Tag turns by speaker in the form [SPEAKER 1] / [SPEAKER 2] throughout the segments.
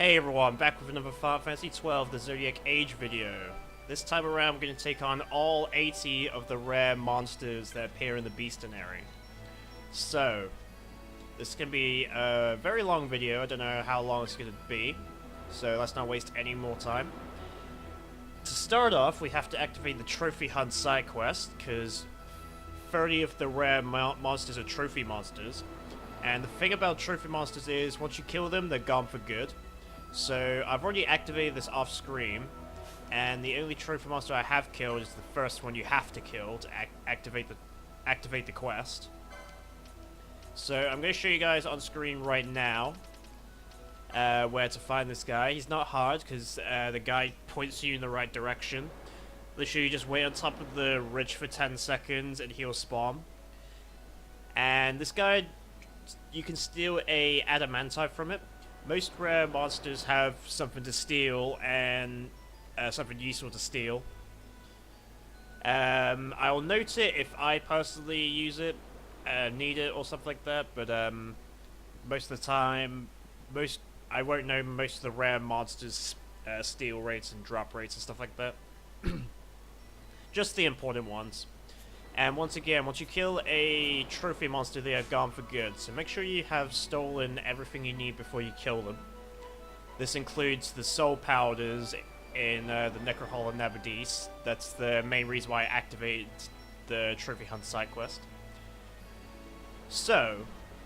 [SPEAKER 1] Hey everyone, back with another Final Fantasy XII, the Zodiac Age video. This time around we're going to take on all 80 of the rare monsters that appear in the Bestiary. So, this is going to be a very long video, I don't know how long it's going to be, so let's not waste any more time. To start off, we have to activate the Trophy Hunt side quest, because 30 of the rare monsters are trophy monsters. And the thing about trophy monsters is, once you kill them, they're gone for good. So, I've already activated this off-screen, and the only trophy monster I have killed is the first one you have to kill to activate the quest. So, I'm going to show you guys on screen right now where to find this guy. He's not hard, because the guy points you in the right direction. Literally, you just wait on top of the ridge for 10 seconds, and he'll spawn. And this guy, you can steal a adamantite from it. Most rare monsters have something to steal and something useful to steal. I'll note it if I personally use it, need it or something like that, but most of the time, I won't know most of the rare monsters' steal rates and drop rates and stuff like that. Just the important ones. And once again, once you kill a trophy monster, they are gone for good. So make sure you have stolen everything you need before you kill them. This includes the soul powders in the Necrohol and Nabadis. That's the main reason why I activated the Trophy Hunt side quest. So,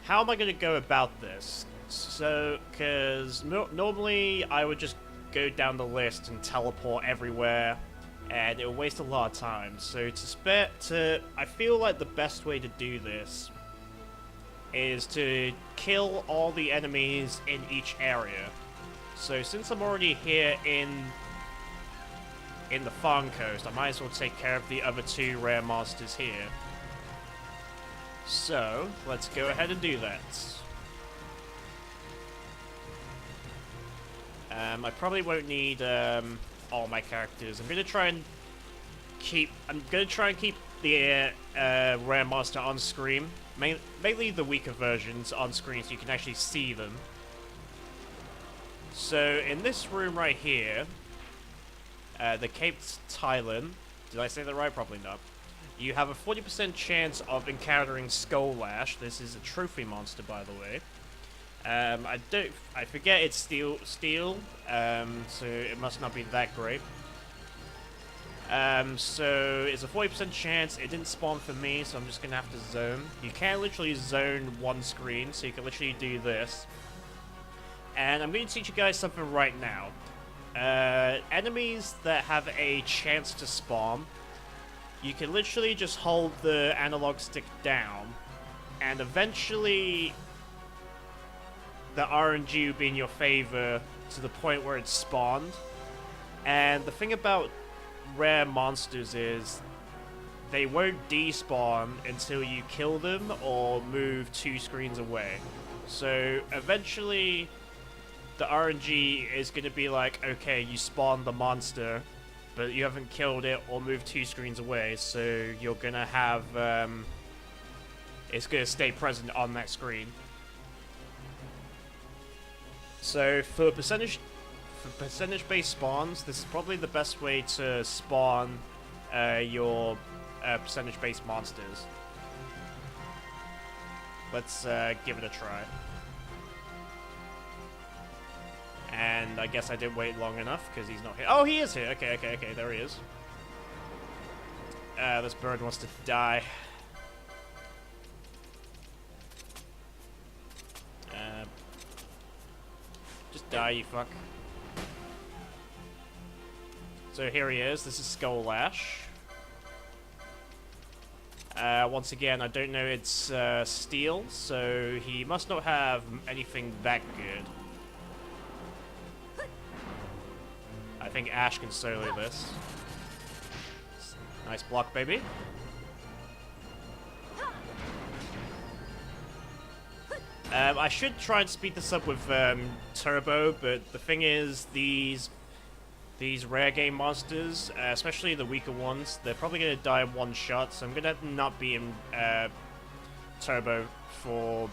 [SPEAKER 1] how am I going to go about this? So, because normally I would just go down the list and teleport everywhere, and it'll waste a lot of time. So I feel like the best way to do this is to kill all the enemies in each area. So since I'm already here in the Farm Coast, I might as well take care of the other two rare monsters here. So let's go ahead and do that. I probably won't need all my characters. I'm gonna try and keep the rare monster on screen, mainly the weaker versions on screen, so you can actually see them. So in this room right here, the Caped Tylan, did I say that right? Probably not. You have a 40% chance of encountering Skullash. This is a trophy monster, by the way. I forget it's steel, so it must not be that great. So it's a 40% chance. It didn't spawn for me, so I'm just gonna have to zone. You can literally zone one screen, so you can literally do this. And I'm going to teach you guys something right now. Enemies that have a chance to spawn, you can literally just hold the analog stick down, and eventually the RNG will be in your favor to the point where it's spawned. And the thing about rare monsters is they won't despawn until you kill them or move 2 screens away. So eventually the RNG is going to be like, okay, you spawned the monster, but you haven't killed it or moved 2 screens away, so you're going to have it's going to stay present on that screen. So for percentage-based spawns, this is probably the best way to spawn your percentage-based monsters. Let's give it a try. And I guess I didn't wait long enough because he's not here. Oh, he is here. Okay, there he is. This bird wants to die. Just die, you fuck. So here he is. This is Skullash. Once again, I don't know it's steel, so he must not have anything that good. I think Ash can solo this. Nice block, baby. I should try and speed this up with Turbo, but the thing is, these rare game monsters, especially the weaker ones, they're probably going to die in one shot, so I'm going to not be in Turbo for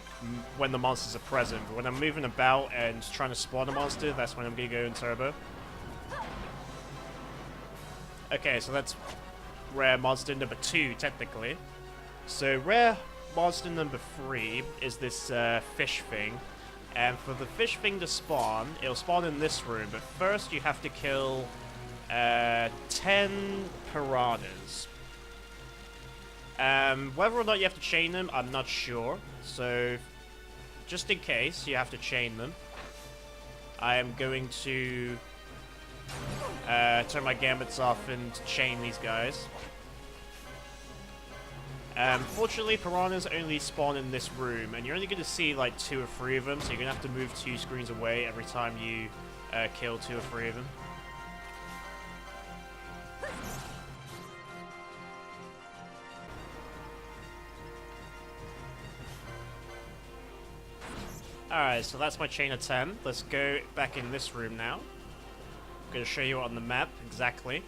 [SPEAKER 1] when the monsters are present. But when I'm moving about and trying to spawn a monster, that's when I'm going to go in turbo. Okay, so that's rare monster number 2, technically. So rare monster number 3 is this fish thing. And for the fish thing to spawn, it'll spawn in this room. But first you have to kill 10 piranhas. Whether or not you have to chain them, I'm not sure. So, just in case you have to chain them, I am going to turn my gambits off and chain these guys. Fortunately, piranhas only spawn in this room, and you're only going to see like 2 or 3 of them, so you're going to have to move 2 screens away every time you kill 2 or 3 of them. Alright, so that's my chain of 10. Let's go back in this room now. I'm going to show you on the map exactly.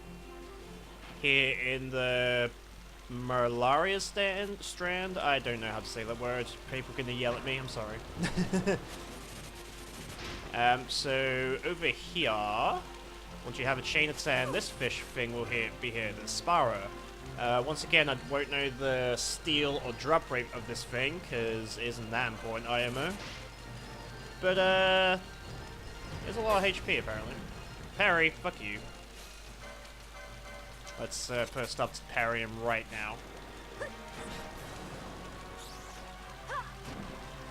[SPEAKER 1] Here in the Merlaria strand. I don't know how to say that word. People are going to yell at me. I'm sorry. So over here, once you have a chain of 10, this fish thing will be here. The Aspara. Once again, I won't know the steal or drop rate of this thing, because it isn't that important, IMO. But, there's a lot of HP, apparently. Parry, fuck you. Let's put a stop to parry him right now.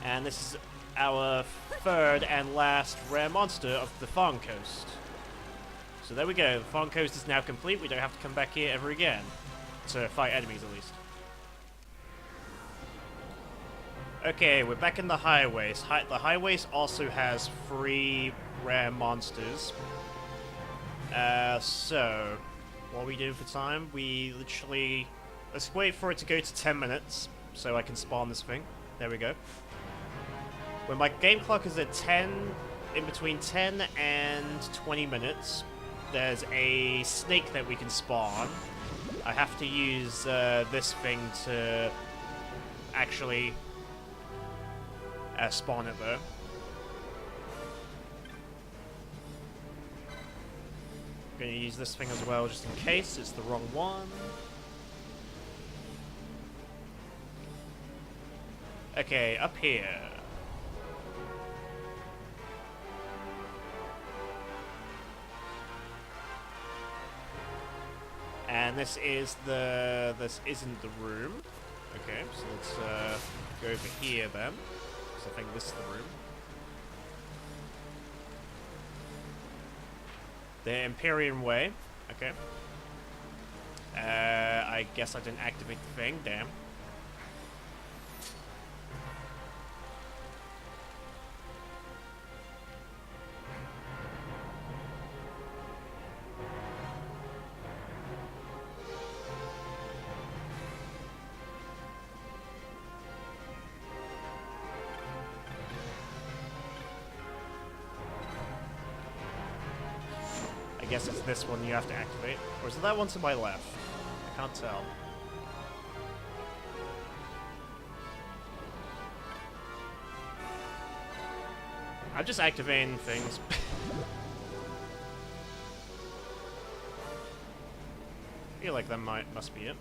[SPEAKER 1] And this is our 3rd and last rare monster of the Farm Coast. So there we go, the Farm Coast is now complete, we don't have to come back here ever again. To fight enemies, at least. Okay, we're back in the highways. The highways also has 3 rare monsters. So, what are we doing for time? We literally... Let's wait for it to go to 10 minutes, so I can spawn this thing. There we go. When my game clock is at 10, in between 10 and 20 minutes, there's a snake that we can spawn. I have to use this thing to actually spawn it, though. I'm going to use this thing as well, just in case it's the wrong one. Okay, up here. And this isn't the room. Okay, so let's go over here then. So I think this is the room. The Empyrean Way. Okay. I guess I didn't activate the thing. Damn. I guess it's this one you have to activate. Or is it that one to my left? I can't tell. I'm just activating things. I feel like that must be it.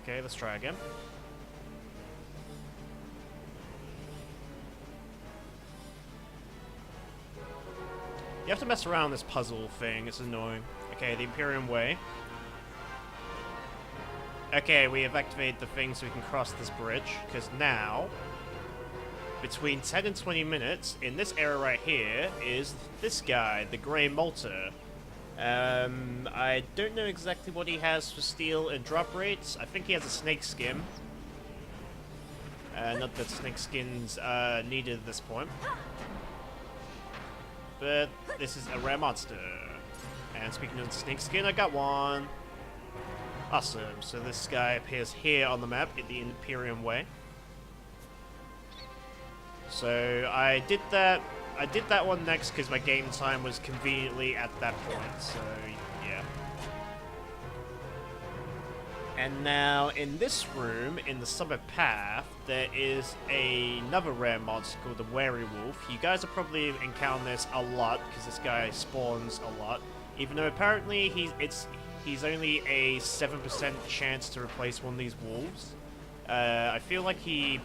[SPEAKER 1] Okay, let's try again. You have to mess around this puzzle thing, it's annoying. Okay, the Empyrean Way. Okay, we have activated the thing so we can cross this bridge, because now, between 10 and 20 minutes, in this area right here, is this guy, the Grey Molter. I don't know exactly what he has for steal and drop rates. I think he has a snake skin. Not that snake skins are needed at this point. But this is a rare monster. And speaking of the snake skin, I got one. Awesome. So this guy appears here on the map in the Empyrean Way. So I did that one next because my game time was conveniently at that point. So yeah. And now, in this room, in the summit path, there is another rare monster called the Wary Wolf. You guys have probably encountered this a lot, because this guy spawns a lot. Even though apparently he's only a 7% chance to replace one of these wolves. I feel like he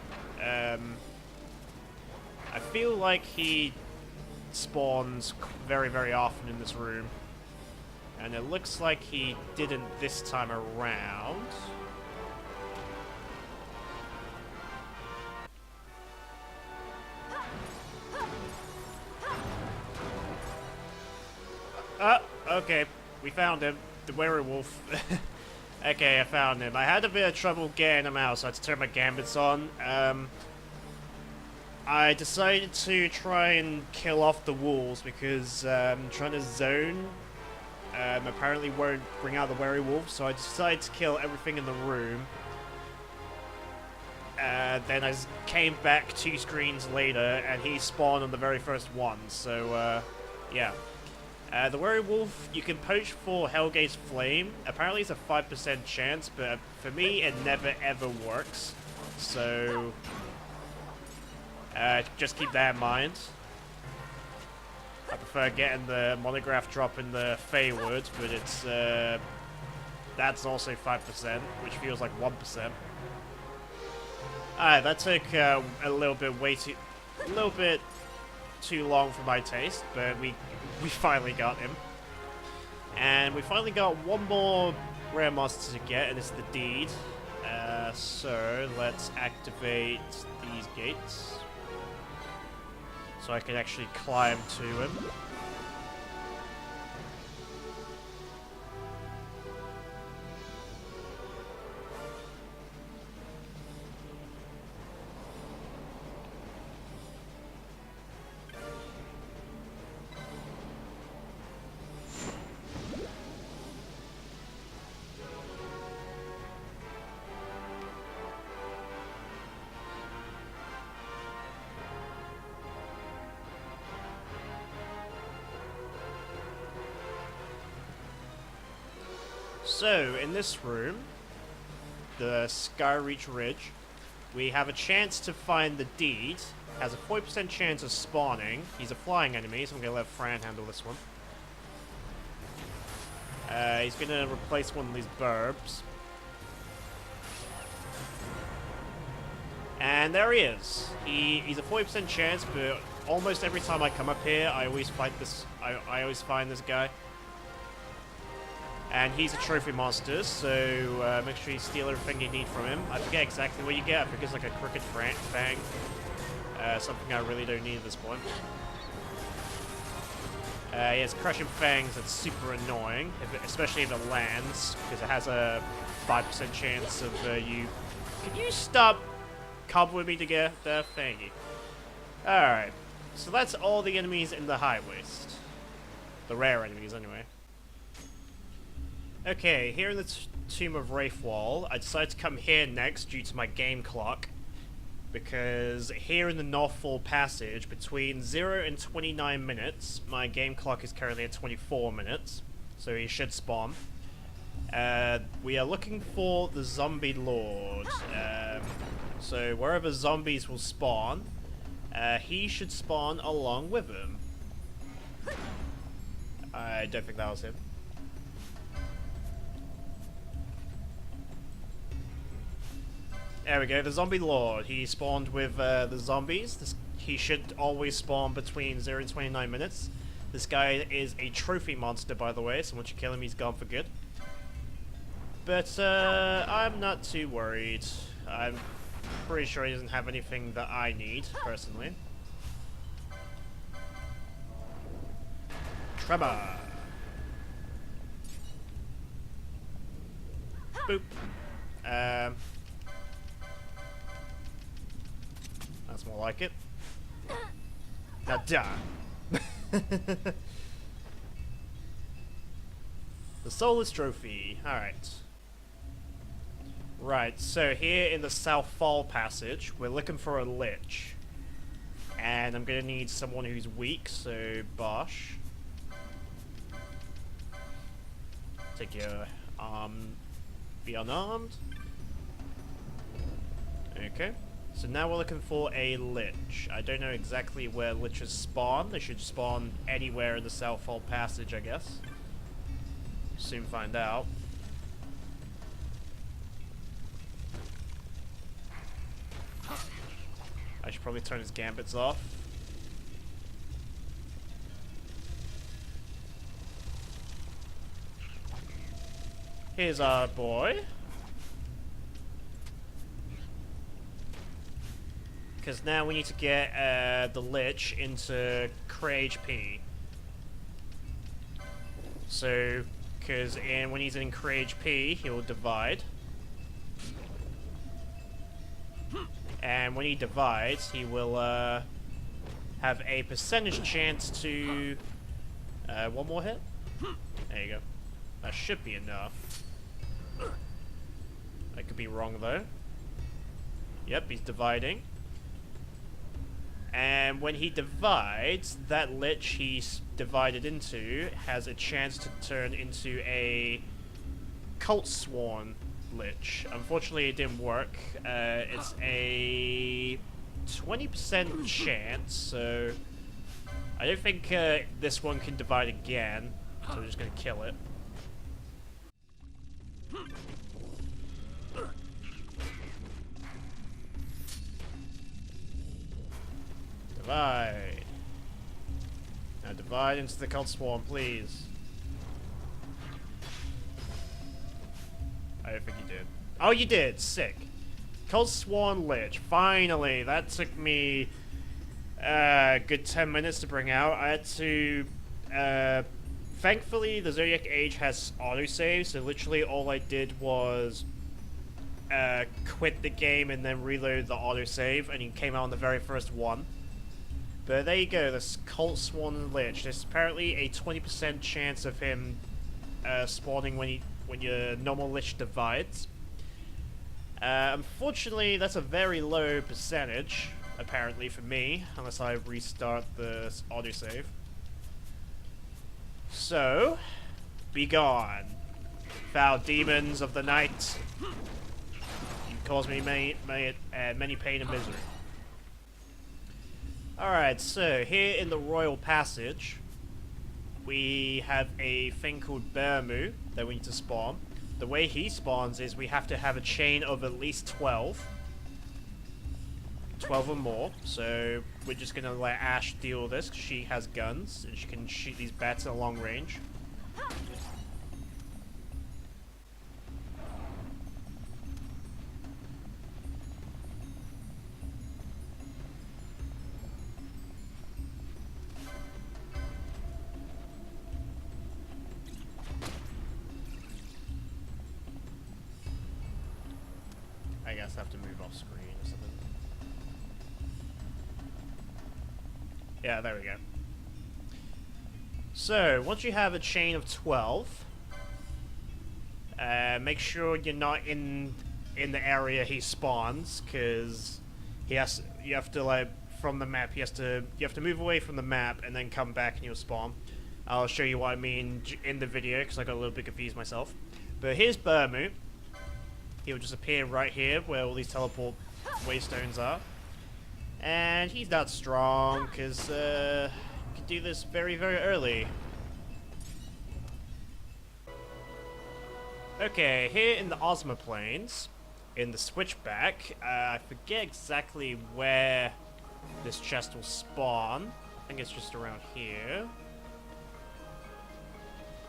[SPEAKER 1] spawns very, very often in this room. And it looks like he didn't this time around. Okay. We found him. The werewolf. Okay, I found him. I had a bit of trouble getting him out, so I had to turn my gambits on. I decided to try and kill off the wolves because trying to zone apparently won't bring out the werewolf, so I decided to kill everything in the room. Then I came back 2 screens later, and he spawned on the very first one, so yeah. The werewolf, you can poach for Hellgate's Flame. Apparently it's a 5% chance, but for me it never ever works, so just keep that in mind. I prefer getting the monograph drop in the Feywood, but it's that's also 5%, which feels like 1%. Alright, that took a little bit too long for my taste, but we finally got him. And we finally got one more rare monster to get, and it's the Dheed. So let's activate these gates, so I can actually climb to him. So, in this room, the Skyreach Ridge, we have a chance to find the Dheed. Has a 40% chance of spawning. He's a flying enemy, so I'm going to let Fran handle this one. He's going to replace one of these burbs. And there he is. He's a 40% chance, but almost every time I come up here, I always fight this. I always find this guy. And he's a trophy monster, so make sure you steal everything you need from him. I forget exactly what you get. I think it's like a crooked fang. Something I really don't need at this point. He has crushing fangs that's super annoying, especially if it lands, because it has a 5% chance of you... Can you stop cobbling me together? Thank you. Alright, so that's all the enemies in the High Waste. The rare enemies, anyway. Okay, here in the Tomb of Wraithwall, I decided to come here next due to my game clock. Because here in the Northfall Passage, between 0 and 29 minutes, my game clock is currently at 24 minutes, so he should spawn. We are looking for the Zombie Lord. So wherever zombies will spawn, he should spawn along with him. I don't think that was him. There we go, the Zombie Lord. He spawned with the zombies. He should always spawn between 0 and 29 minutes. This guy is a trophy monster, by the way, so once you kill him, he's gone for good. But I'm not too worried. I'm pretty sure he doesn't have anything that I need, personally. Tremor! Boop. That's more like it. Now die. The Soulless Trophy. Alright. Right, so here in the South Fall Passage, we're looking for a Lich. And I'm gonna need someone who's weak, so Bosch. Take your Be unarmed. Okay. So now we're looking for a Lich. I don't know exactly where Liches spawn. They should spawn anywhere in the Southfold Passage, I guess. Soon find out. I should probably turn his gambits off. Here's our boy. Because now we need to get the Lich into Crit HP. So, because when he's in Crit HP, he'll divide. And when he divides, he will have a percentage chance to... one more hit? There you go. That should be enough. I could be wrong, though. Yep, he's dividing. And when he divides, that Lich he's divided into has a chance to turn into a Cultsworn Lich. Unfortunately, it didn't work. It's a 20% chance, so I don't think this one can divide again. So we're just gonna kill it. Divide. Now divide into the Cultsworn, please. I don't think you did. Oh, you did! Sick. Cultsworn Lich. Finally! That took me a good 10 minutes to bring out. I had to... thankfully, the Zodiac Age has autosave, so literally all I did was quit the game and then reload the autosave, and he came out on the very first one. But there you go, this Cultsworn Lich. There's apparently a 20% chance of him spawning when your normal Lich divides. Unfortunately, that's a very low percentage, apparently for me, unless I restart the autosave. So, be gone, foul demons of the night. You cause me many pain and misery. Alright, so here in the Royal Passage, we have a thing called Barmuu that we need to spawn. The way he spawns is we have to have a chain of at least 12. 12 or more, so we're just gonna let Ash deal with this, because she has guns, and she can shoot these bats at a long range. I guess I have to move off screen or something. Yeah, there we go. So, once you have a chain of 12, make sure you're not in the area he spawns, because you have to, like, from the map, you have to move away from the map and then come back and you'll spawn. I'll show you what I mean in the video, because I got a little bit confused myself. But here's Barmuu. He'll just appear right here, where all these teleport waystones are. And he's not strong, because you can do this very, very early. Okay, here in the Ozma Plains, in the Switchback, I forget exactly where this chest will spawn. I think it's just around here.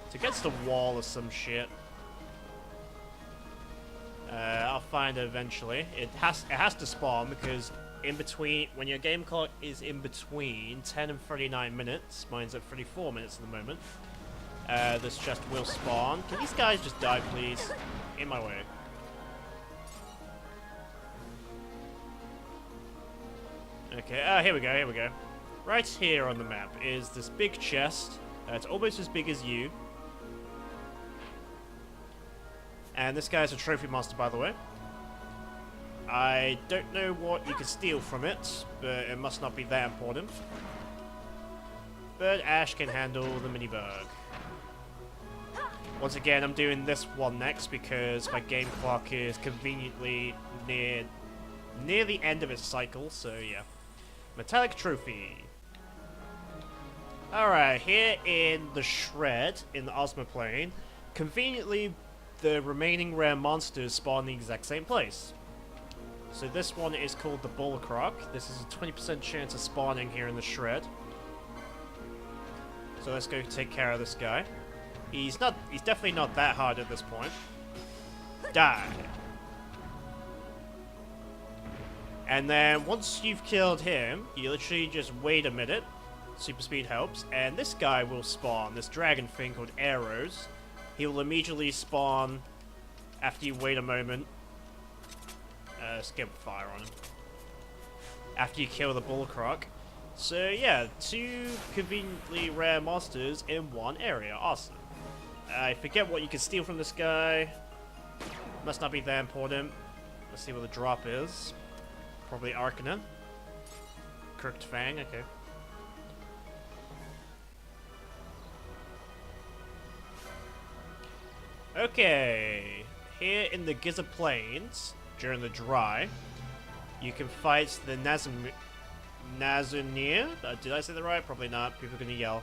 [SPEAKER 1] It's against the wall or some shit. I'll find it eventually. It has to spawn because in between, when your game clock is in between 10 and 39 minutes, mine's at 34 minutes at the moment, this chest will spawn. Can these guys just die, please? In my way. Okay, here we go, here we go. Right here on the map is this big chest. It's almost as big as you. And this guy's a trophy monster, by the way. I don't know what you can steal from it, but it must not be that important. But Ash can handle the mini bug. Once again, I'm doing this one next because my game clock is conveniently near the end of its cycle, so yeah. Metallic Trophy. Alright, here in the Shred, in the Ozma plane, conveniently the remaining rare monsters spawn in the exact same place. So this one is called the Bull Croc. This is a 20% chance of spawning here in the Shred. So let's go take care of this guy. He's definitely not that hard at this point. Die. And then once you've killed him, you literally just wait a minute. Super speed helps. And this guy will spawn, this dragon thing called Areos. He will immediately spawn after you wait a moment. Skip fire on him. After you kill the Bull Croc. So yeah, 2 conveniently rare monsters in one area. Awesome. I forget what you can steal from this guy. Must not be that important. Let's see what the drop is. Probably Arcana. Crooked Fang, okay. Okay. Here in the Giza Plains, during the dry, you can fight the Nazarnir. Did I say that right? Probably not. People are going to yell.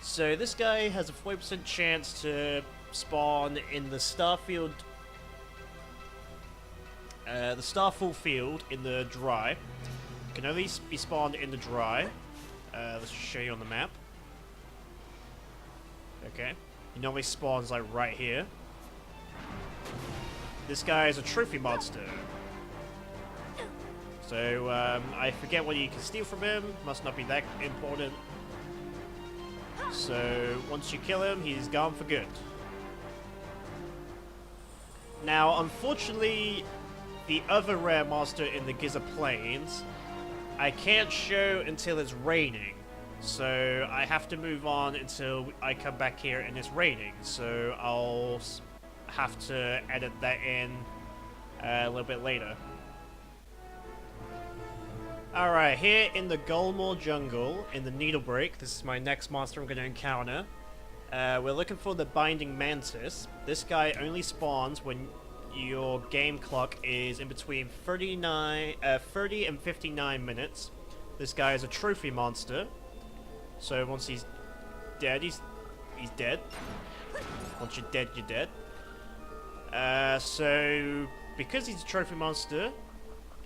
[SPEAKER 1] So this guy has a 40% chance to spawn in the Starfield, the Starfall field in the dry. Can only be spawned in the dry. Let's show you on the map. Okay, he normally spawns like right here. This guy is a trophy monster. So I forget what you can steal from him. Must not be that important. So, once you kill him, he's gone for good. Now, unfortunately, the other rare monster in the Giza Plains, I can't show until it's raining. So, I have to move on until I come back here and it's raining. So, I'll have to edit that in a little bit later. Alright, here in the Gulmore Jungle, in the Needlebreak, this is my next monster I'm going to encounter. We're looking for the Binding Mantis. This guy only spawns when your game clock is in between 30 and 59 minutes. This guy is a trophy monster. So once he's dead, he's dead. Once you're dead, you're dead. So, because he's a trophy monster,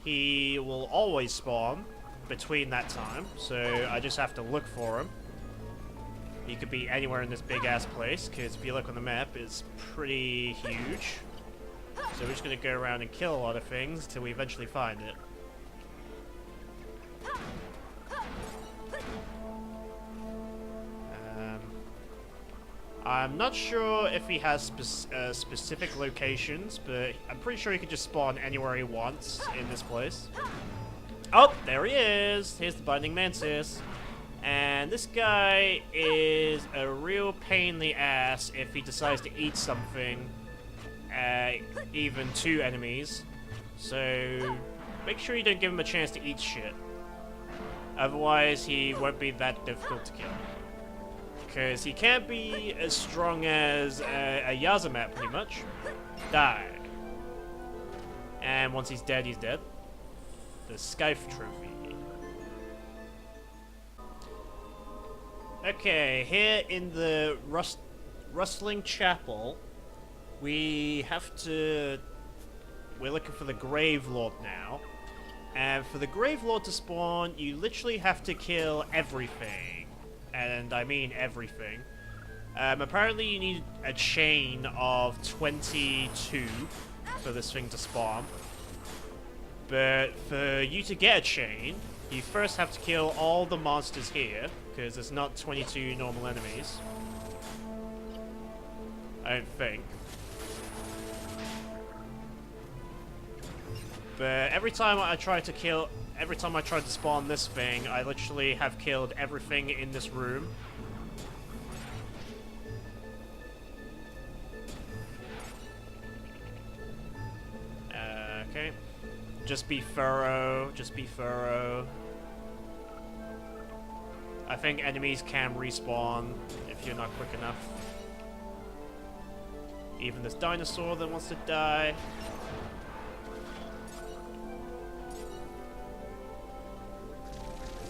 [SPEAKER 1] he will always spawn between that time, so I just have to look for him. He could be anywhere in this big-ass place, because if you look on the map, it's pretty huge. So we're just going to go around and kill a lot of things until we eventually find it. I'm not sure if he has specific locations, but I'm pretty sure he can just spawn anywhere he wants in this place. Oh, there he is! Here's the Binding Mantis. And this guy is a real pain in the ass if he decides to eat something, even 2 enemies. So make sure you don't give him a chance to eat shit. Otherwise, he won't be that difficult to kill. Because he can't be as strong as a Yazamat, pretty much. Die. And once he's dead, he's dead. The Scythe Trophy. Okay, here in the Rustling Chapel, we're looking for the Grave Lord now. And for the Grave Lord to spawn, you literally have to kill everything. And I mean everything. Apparently you need a chain of 22 for this thing to spawn. But for you to get a chain, you first have to kill all the monsters here, because there's not 22 normal enemies. I don't think. But every time I try to spawn this thing, I literally have killed everything in this room. Okay. Just be thorough. Just be thorough. I think enemies can respawn if you're not quick enough. Even this dinosaur that wants to die.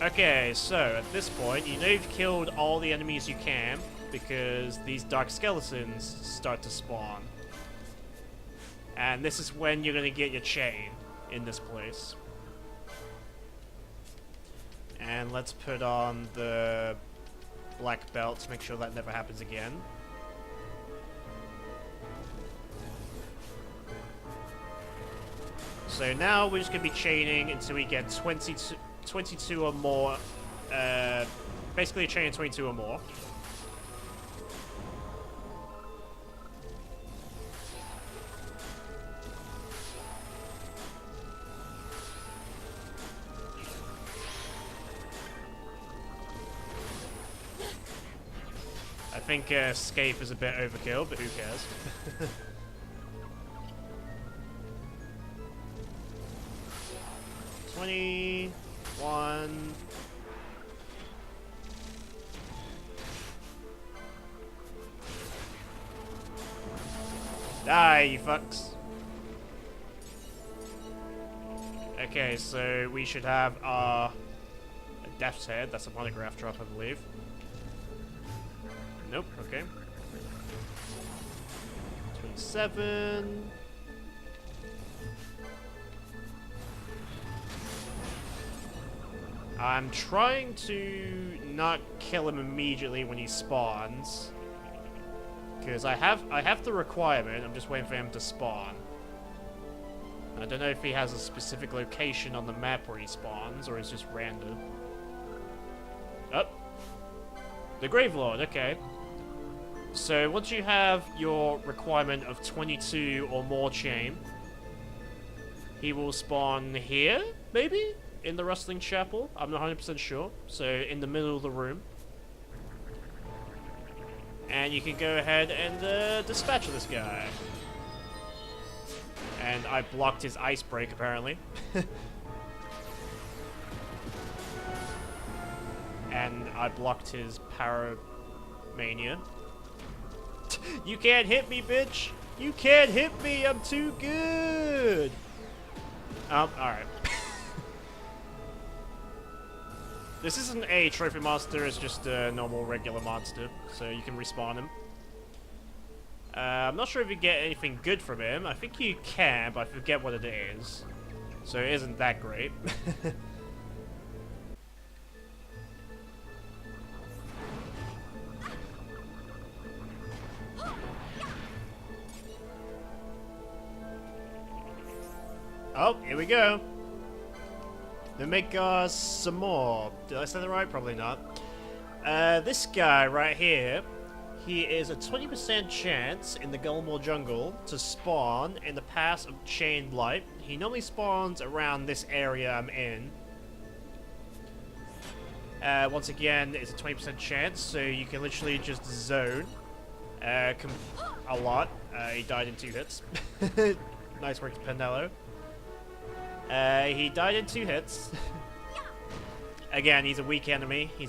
[SPEAKER 1] Okay, so at this point, you know you've killed all the enemies you can, because these dark skeletons start to spawn. And this is when you're going to get your chain in this place. And let's put on the black belt to make sure that never happens again. So now we're just going to be chaining until we get 22 or more. Basically a chain of 22 or more. I think escape is a bit overkill, but who cares? 21. Die, you fucks. Okay, so we should have our Death's Head. That's a monograph drop, I believe. Nope, okay. 27. I'm trying to not kill him immediately when he spawns. Because I have the requirement, I'm just waiting for him to spawn. I don't know if he has a specific location on the map where he spawns, or it's just random. Oh! The Gravelord, okay. So once you have your requirement of 22 or more chain, he will spawn here, maybe? In the Rustling Chapel? I'm not 100% sure. So in the middle of the room. And you can go ahead and dispatch this guy. And I blocked his ice break, apparently. And I blocked his Paramania. You can't hit me, bitch! You can't hit me! I'm too good! Alright. This isn't a trophy monster, it's just a normal, regular monster, so you can respawn him. I'm not sure if you get anything good from him. I think you can, but I forget what it is. So it isn't that great. Oh, here we go. They make us some more. Did I say that right? Probably not. This guy right here, he is a 20% chance in the Gulmore Jungle to spawn in the Pass of Chained Light. He normally spawns around this area I'm in. Once again, it's a 20% chance, so you can literally just zone a lot. He died in 2 hits. Nice work to Pendello. He died in 2 hits. Again, he's a weak enemy. He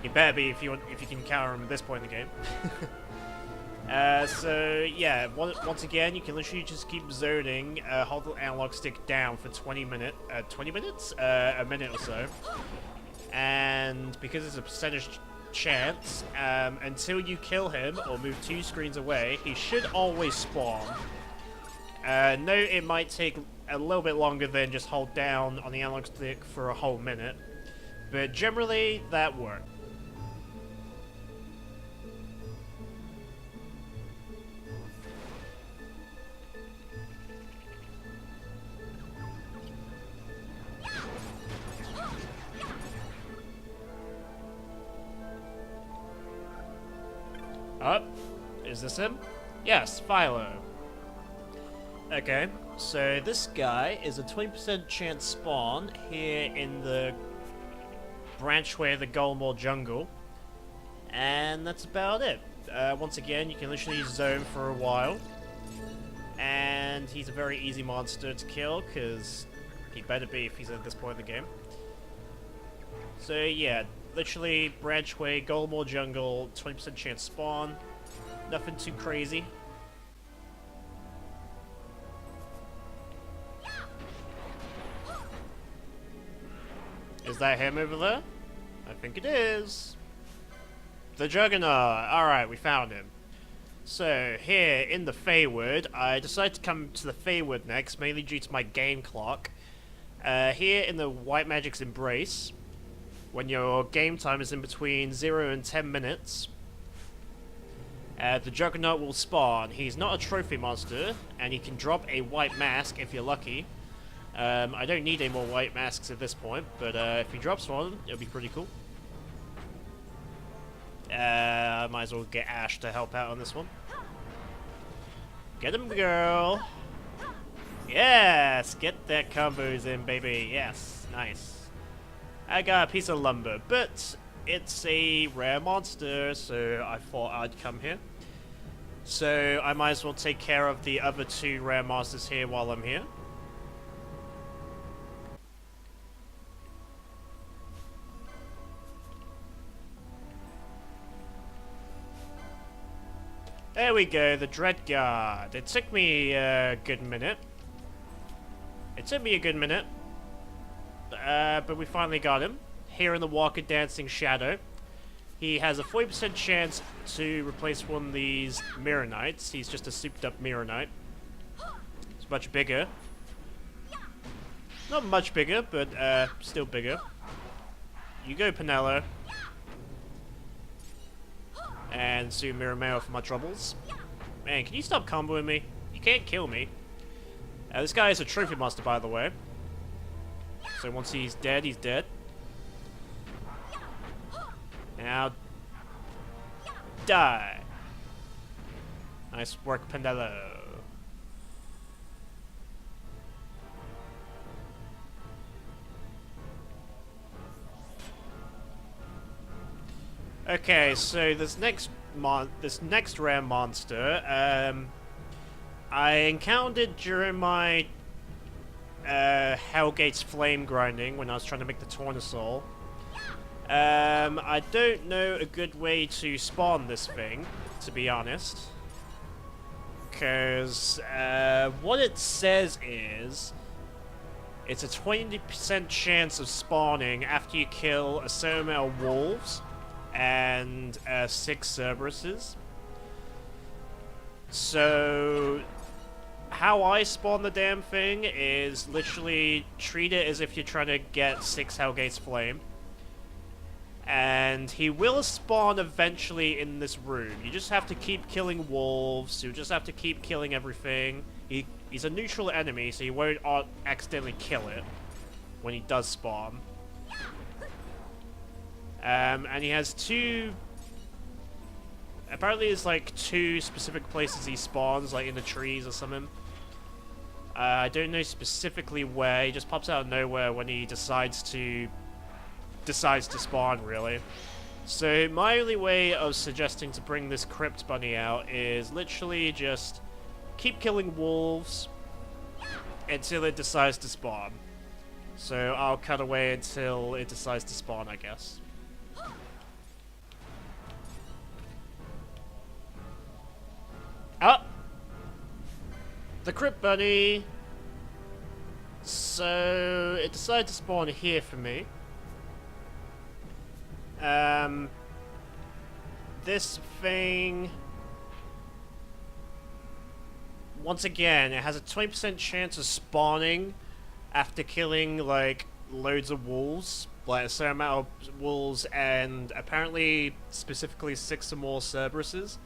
[SPEAKER 1] better be if you can counter him at this point in the game. So yeah, once again, you can literally just keep zoning. Hold the analog stick down for 20 minutes, a minute or so. And because it's a percentage chance, until you kill him or move 2 screens away, he should always spawn. No, it might take a little bit longer than just hold down on the analog stick for a whole minute, but generally that works. Oh, is this him? Yes, Phylio. Okay, so this guy is a 20% chance spawn here in the branchway of the Gulmore Jungle. And that's about it. Once again, you can literally zone for a while. And he's a very easy monster to kill, because he better be if he's at this point in the game. So yeah, literally branchway, Gulmore Jungle, 20% chance spawn. Nothing too crazy. Is that him over there? I think it is. The Juggernaut. Alright, we found him. So, here in the Feywood, I decided to come to the Feywood next, mainly due to my game clock. Here in the White Magic's Embrace, when your game time is in between 0 and 10 minutes, the Juggernaut will spawn. He's not a trophy monster, and he can drop a white mask if you're lucky. I don't need any more white masks at this point, but if he drops one, it'll be pretty cool. I might as well get Ash to help out on this one. Get him, girl! Yes! Get their combos in, baby. Yes, nice. I got a piece of lumber, but it's a rare monster, so I thought I'd come here. So I might as well take care of the other 2 rare monsters here while I'm here. There we go, the Dreadguard. It took me a good minute. But we finally got him. Here in the Walker Dancing Shadow. He has a 40% chance to replace one of these Mirror Knights. He's just a souped up Mirror Knight. He's much bigger. Not much bigger, but still bigger. You go, Penello. And soon Mirror Mail for my troubles. Man, can you stop comboing me? You can't kill me. This guy is a trophy monster, by the way. So once he's dead, he's dead. Now, die. Nice work, Penello. Okay, so this next rare monster, I encountered during my Hellgate's flame grinding when I was trying to make the Tornasoul. I don't know a good way to spawn this thing, to be honest. Because what it says is it's a 20% chance of spawning after you kill a certain amount of wolves and 6 Cerberuses. So how I spawn the damn thing is literally treat it as if you're trying to get 6 Hellgate's Flame. And he will spawn eventually in this room. You just have to keep killing wolves, you just have to keep killing everything. He's a neutral enemy, so you won't accidentally kill it when he does spawn. And he has 2... Apparently there's like 2 specific places he spawns, like in the trees or something. I don't know specifically where, he just pops out of nowhere when he decides to spawn, really. So my only way of suggesting to bring this Crypt Bunny out is literally just keep killing wolves until it decides to spawn. So I'll cut away until it decides to spawn, I guess. Ah! The Crypt Bunny! So it decided to spawn here for me. This thing... Once again, it has a 20% chance of spawning after killing, like, loads of wolves. Like, a certain amount of wolves and apparently, specifically 6 or more Cerberuses.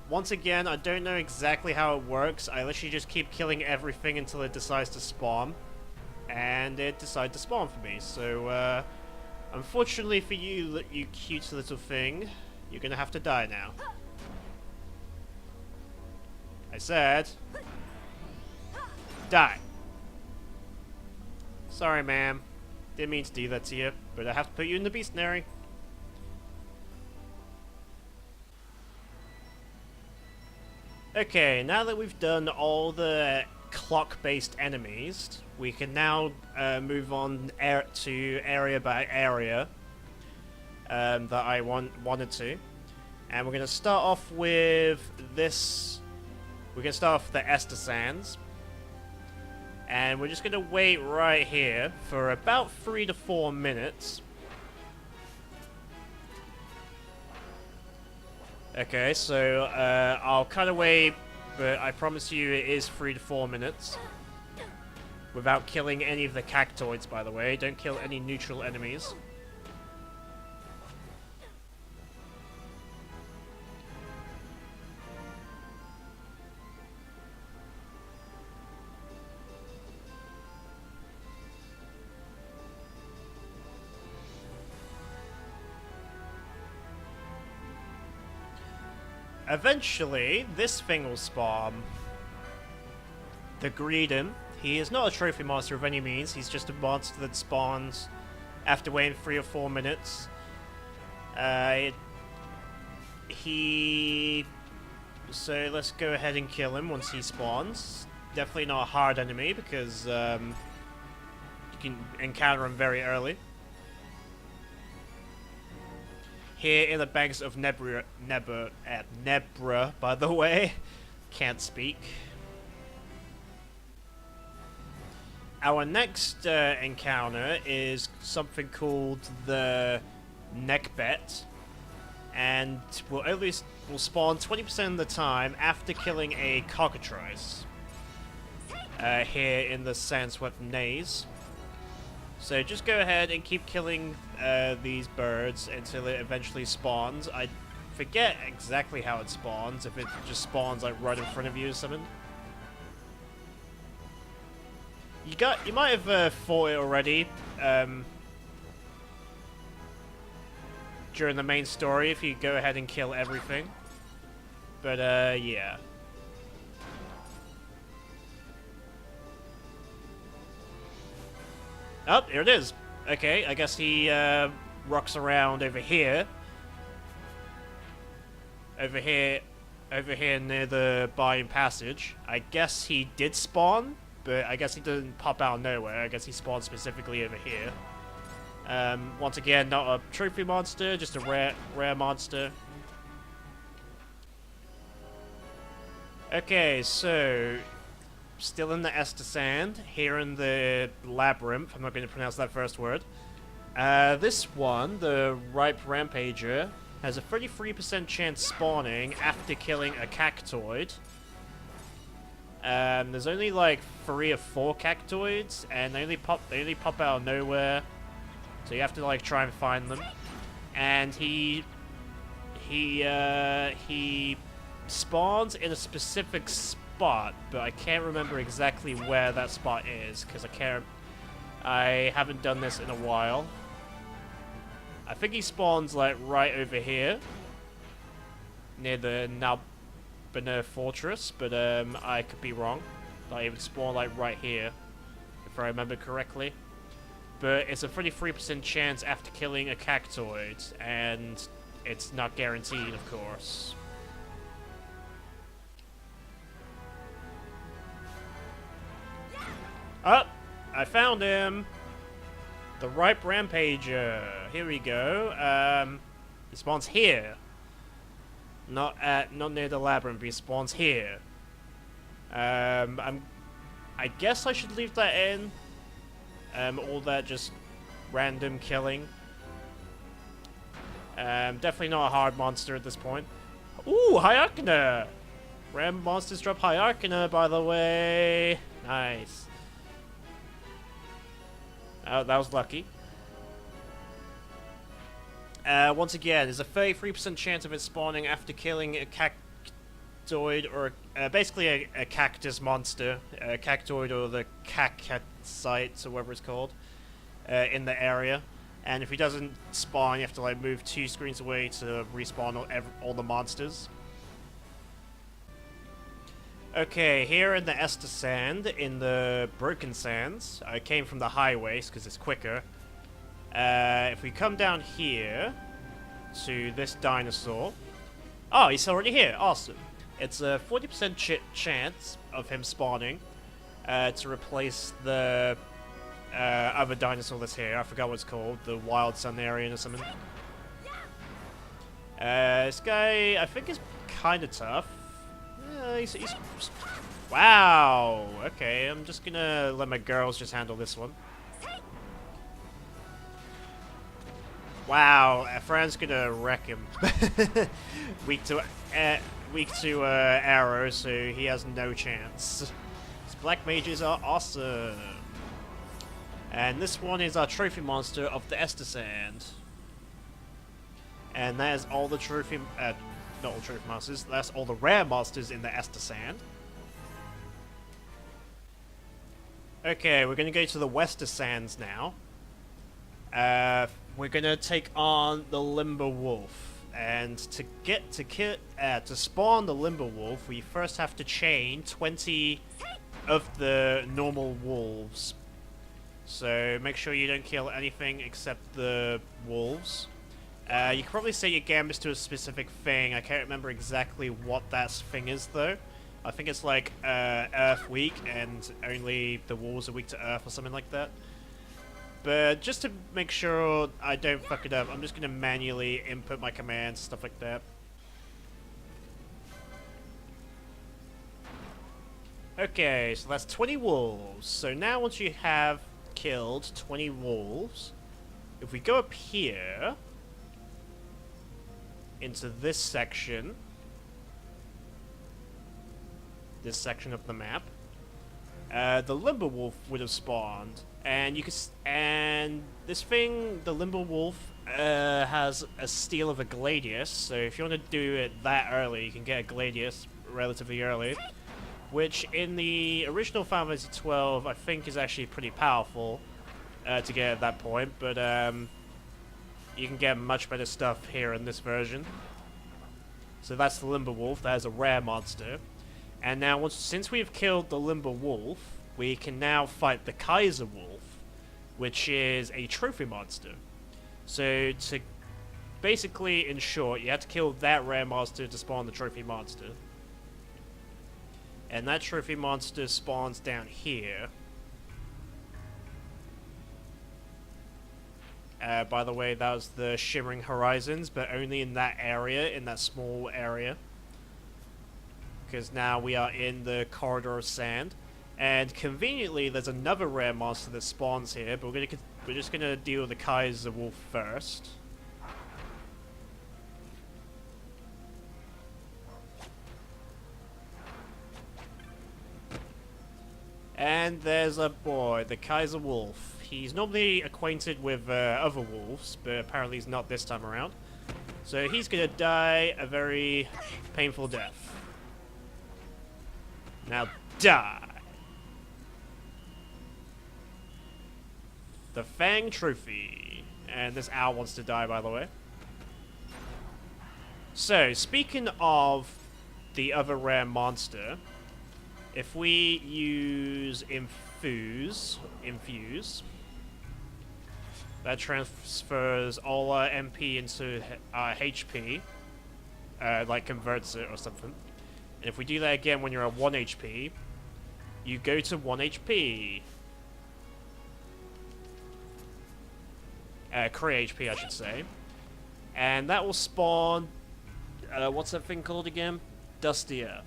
[SPEAKER 1] Once again, I don't know exactly how it works. I literally just keep killing everything until it decides to spawn. And it decided to spawn for me, so, unfortunately for you, you cute little thing, you're gonna have to die now. I said... Die. Sorry, ma'am. Didn't mean to do that to you, but I have to put you in the Beastnary. Okay, now that we've done all the clock-based enemies, we can now move on to area by area that I wanted to. And we're going to start off with this. We're going to start off with the Esther Sands. And we're just going to wait right here for about 3 to 4 minutes. Okay, so I'll cut away, but I promise you it is 3 to 4 minutes. Without killing any of the cactoids, by the way. Don't kill any neutral enemies. Eventually, this thing will spawn. The Greeden. He is not a trophy monster of any means. He's just a monster that spawns after waiting 3 or 4 minutes. So let's go ahead and kill him once he spawns. Definitely not a hard enemy because you can encounter him very early. Here in the banks of Nebra, by the way. Can't speak. Our next encounter is something called the Nekhbet, and will spawn 20% of the time after killing a cockatrice. Here in the Sandswept Maze. So just go ahead and keep killing these birds until it eventually spawns. I forget exactly how it spawns, if it just spawns like right in front of you or something. You might have fought it already during the main story if you go ahead and kill everything. But yeah. Oh, here it is. Okay, I guess he rocks around over here. Over here near the Bayou Passage. I guess he did spawn, but I guess he didn't pop out of nowhere. I guess he spawned specifically over here. Once again, not a trophy monster, just a rare monster. Okay, so still in the Esther Sand, here in the Labyrinth. I'm not going to pronounce that first word. This one, the Ripe Rampager, has a 33% chance spawning after killing a cactoid. There's only like 3 or 4 cactoids, and they only pop out of nowhere, so you have to like try and find them. And he spawns in a specific spot, but I can't remember exactly where that spot is because I haven't done this in a while. I think he spawns like right over here near the Nalbina Fortress, but I could be wrong. Like, he would spawn like right here if I remember correctly. But it's a 33% chance after killing a cactoid, and it's not guaranteed, of course. Oh, I found him! The Ripe Rampager. Here we go. He spawns here. Not near the labyrinth, he spawns here. I guess I should leave that in. All that just random killing. Definitely not a hard monster at this point. Ooh, Hyarchna! Rare monsters drop Hyarchna, by the way. Nice. Oh, that was lucky. Once again, there's a 33% chance of it spawning after killing a cactoid, or basically a cactus monster, a cactoid or the cacatite, or whatever it's called, in the area. And if he doesn't spawn, you have to like move 2 screens away to respawn all the monsters. Okay, here in the Esther Sand, in the Broken Sands, I came from the highways because it's quicker. If we come down here to this dinosaur. Oh, he's already here. Awesome. It's a 40% chance of him spawning to replace the other dinosaur that's here. I forgot what it's called. The Wild Sunarian or something. This guy, I think, is kind of tough. He's... Wow! Okay, I'm just gonna let my girls just handle this one. Wow, Fran's gonna wreck him. weak to arrows, so he has no chance. These black mages are awesome. And this one is our trophy monster of the Estus Sand. And that is all the trophy, not all trophy monsters, that's all the rare monsters in the Estus Sand. Okay, we're gonna go to the Wester Sands now. We're gonna take on the Limbur Wolf, and to spawn the Limbur Wolf, we first have to chain 20 of the normal wolves. So make sure you don't kill anything except the wolves. You can probably set your gambits to a specific thing. I can't remember exactly what that thing is though. I think it's like Earth weak, and only the wolves are weak to Earth or something like that. But just to make sure I don't fuck it up, I'm just going to manually input my commands, stuff like that. Okay, so that's 20 wolves. So now once you have killed 20 wolves, if we go up here into this section of the map, the Limbur Wolf would have spawned. And you can, and this thing, the Limbur Wolf, has a steal of a Gladius. So if you want to do it that early, you can get a Gladius relatively early, which in the original Final Fantasy 12, I think is actually pretty powerful to get at that point. But you can get much better stuff here in this version. So that's the Limbur Wolf. That is a rare monster. And now, since we've killed the Limbur Wolf, we can now fight the Kaiser Wolf, which is a trophy monster. So, to basically, in short, you have to kill that rare monster to spawn the trophy monster. And that trophy monster spawns down here. By the way, that was the Shimmering Horizons, but only in that area, in that small area. Because now we are in the Corridor of Sand. And conveniently, there's another rare monster that spawns here, but we're just gonna deal with the Kaiser Wolf first. And there's a boy, the Kaiser Wolf. He's normally acquainted with other wolves, but apparently he's not this time around. So he's gonna die a very painful death. Now die! The Fang Trophy. And this owl wants to die, by the way. So, speaking of the other rare monster, if we use Infuse, that transfers all our MP into HP, like converts it or something. And if we do that again when you're at 1 HP, you go to 1 HP. Create HP, I should say. And that will spawn... what's that thing called again? Dustia.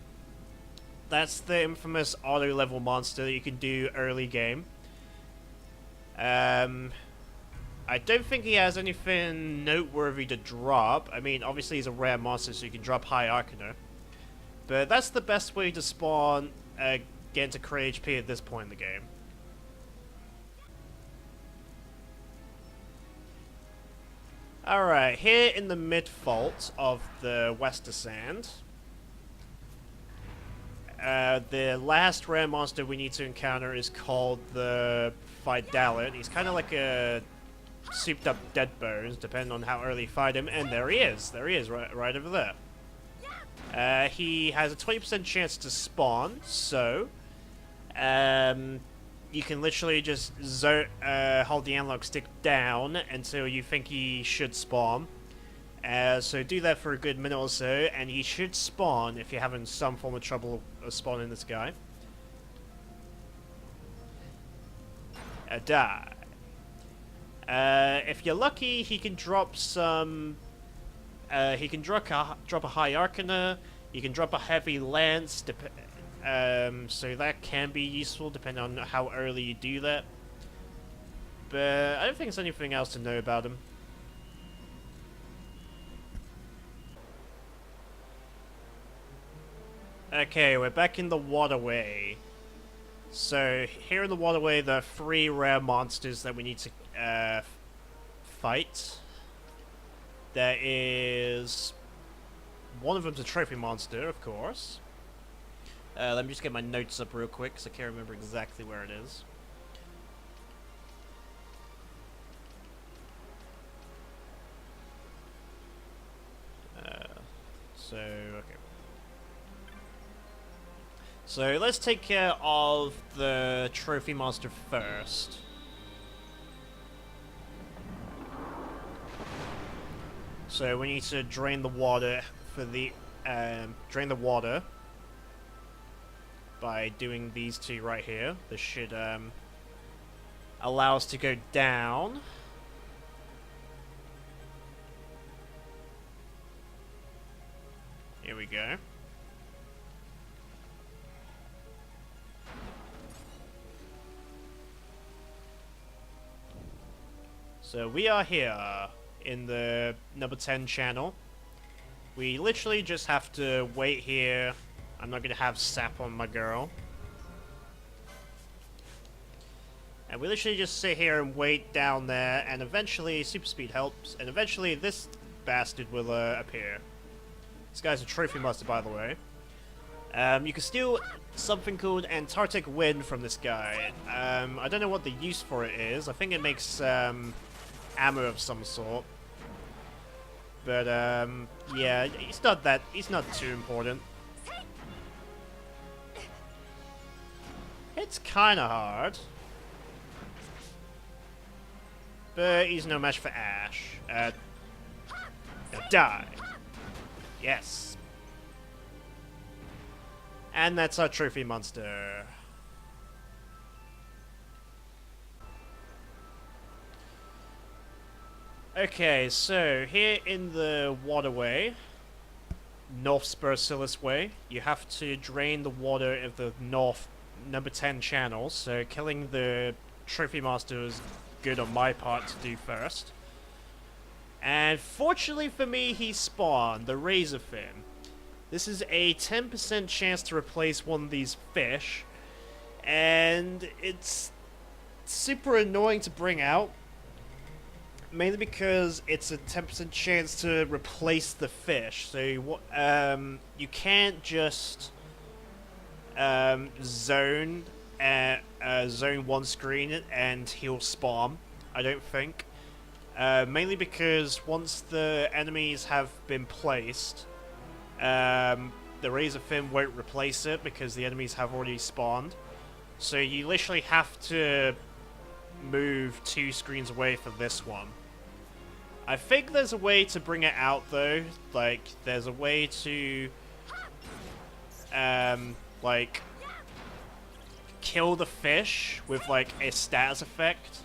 [SPEAKER 1] That's the infamous auto-level monster that you can do early game. I don't think he has anything noteworthy to drop. I mean, obviously he's a rare monster, so you can drop High Arcana. But that's the best way to spawn, get into Create HP at this point in the game. Alright, here in the mid-fault of the Wester Sand, the last rare monster we need to encounter is called the Fideliant. He's kind of like a souped up dead bones, depending on how early you fight him, and there he is, right over there. He has a 20% chance to spawn, so you can literally just hold the analog stick down until you think he should spawn. So do that for a good minute or so, and he should spawn if you're having some form of trouble spawning this guy. Die. If you're lucky, he can drop some he can drop a high arcana, he can drop a heavy lance, so that can be useful depending on how early you do that. But I don't think there's anything else to know about him. Okay, we're back in the waterway. So, here in the waterway, there are 3 rare monsters that we need to fight. There is... one of them's a trophy monster, of course. Let me just get my notes up real quick, because I can't remember exactly where it is. Okay. So let's take care of the trophy monster first. So we need to drain the water for the drain the water by doing these 2 right here. This should allow us to go down. Here we go. So we are here in the number 10 channel. We literally just have to wait here. I'm not gonna have sap on my girl. And we literally just sit here and wait down there, and eventually super speed helps, and eventually this bastard will appear. This guy's a trophy monster, by the way. You can steal something called Antarctic Wind from this guy. I don't know what the use for it is. I think it makes ammo of some sort. But yeah, he's not too important. It's kind of hard, but he's no match for Ash. Die. Yes. And that's our trophy monster. Okay, so here in the waterway, North Spursilis Way, you have to drain the water of the North number 10 channel, so killing the trophy monster is good on my part to do first. And fortunately for me, he spawned, the Razorfin. This is a 10% chance to replace one of these fish, and it's super annoying to bring out, mainly because it's a 10% chance to replace the fish. So you can't just zone one screen and he'll spawn, I don't think. Mainly because once the enemies have been placed, the Razorfin won't replace it because the enemies have already spawned. So you literally have to move 2 screens away for this one. I think there's a way to bring it out though. Like, there's a way to like kill the fish with like a status effect,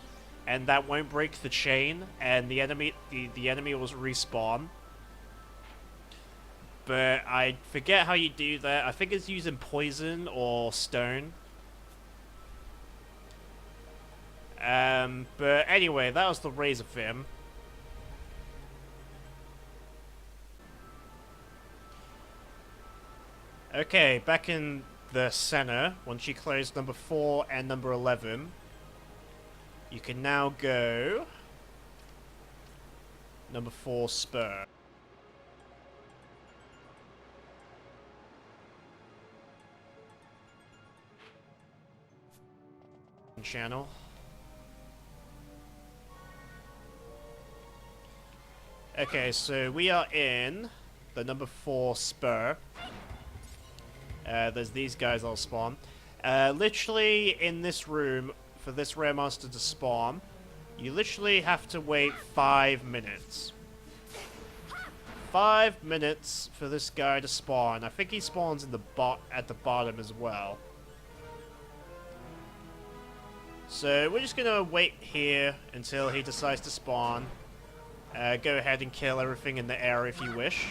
[SPEAKER 1] and that won't break the chain, and the enemy will respawn. But I forget how you do that. I think it's using poison or stone. But anyway, that was the Razorfin. Okay, back in the center, once you close number 4 and number 11, you can now go number 4 Spur. Channel. Okay, so we are in the number 4 Spur. There's these guys all spawn. Literally in this room, for this rare monster to spawn, you literally have to wait 5 minutes. 5 minutes for this guy to spawn. I think he spawns in the at the bottom as well. So we're just gonna wait here until he decides to spawn. Go ahead and kill everything in the air if you wish,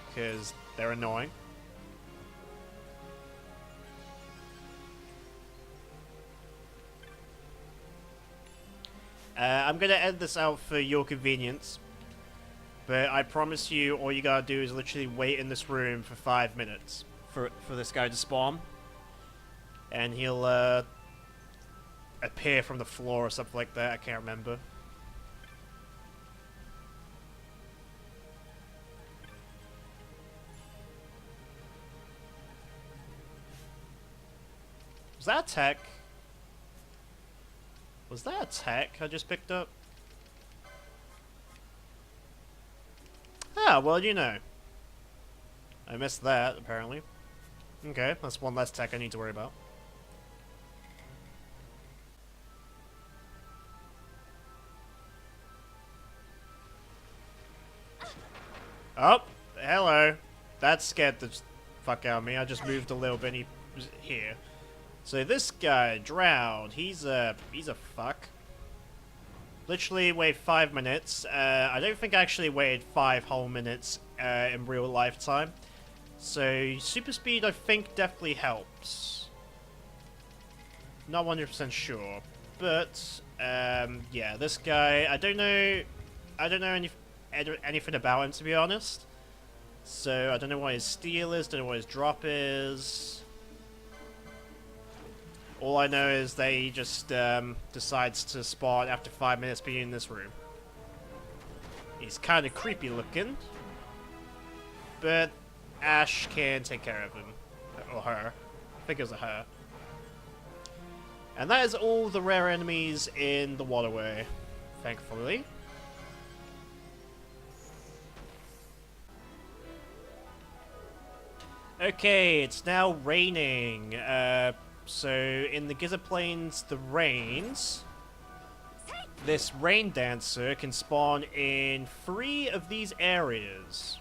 [SPEAKER 1] because they're annoying. I'm going to end this out for your convenience, but I promise you all you gotta do is literally wait in this room for 5 minutes for this guy to spawn, and he'll appear from the floor or something like that, I can't remember. Was that a tech? Was that a tech I just picked up? Ah, well, you know. I missed that, apparently. Okay, that's one less tech I need to worry about. Oh, hello. That scared the fuck out of me. I just moved a little bit and he was here. So this guy, Drowned, he's a fuck. Literally wait 5 minutes. I don't think I actually waited 5 whole minutes in real lifetime. So super speed I think definitely helps. Not 100% sure. But yeah, this guy, I don't know anything about him, to be honest. So I don't know what his steal is, don't know what his drop is. All I know is that he just decides to spawn after 5 minutes being in this room. He's kind of creepy looking, but Ash can take care of him. Or her. I think it was a her. And that is all the rare enemies in the waterway, thankfully. Okay, it's now raining. So in the Gizzard Plains, the rains, this rain dancer can spawn in 3 of these areas.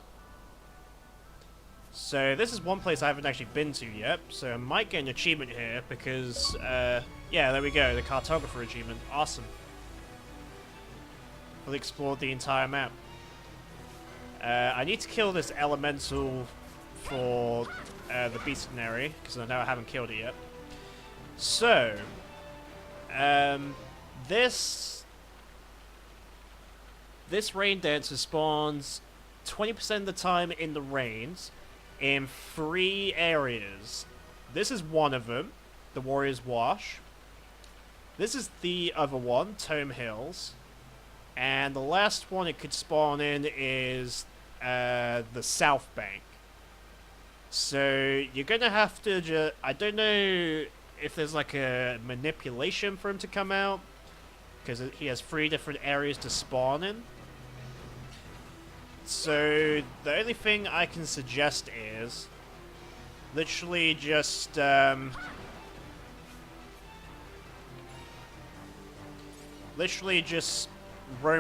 [SPEAKER 1] So this is one place I haven't actually been to yet, so I might get an achievement here because, yeah, there we go, the cartographer achievement, awesome. We've explored the entire map. I need to kill this elemental for the bestiary, because I know I haven't killed it yet. So, this rain dancer spawns 20% of the time in the rains in 3 areas. This is one of them, the Warrior's Wash. This is the other one, Tome Hills. And the last one it could spawn in is the South Bank. So, you're gonna have to just... I don't know if there's like a manipulation for him to come out, because he has 3 different areas to spawn in. So the only thing I can suggest is literally just roam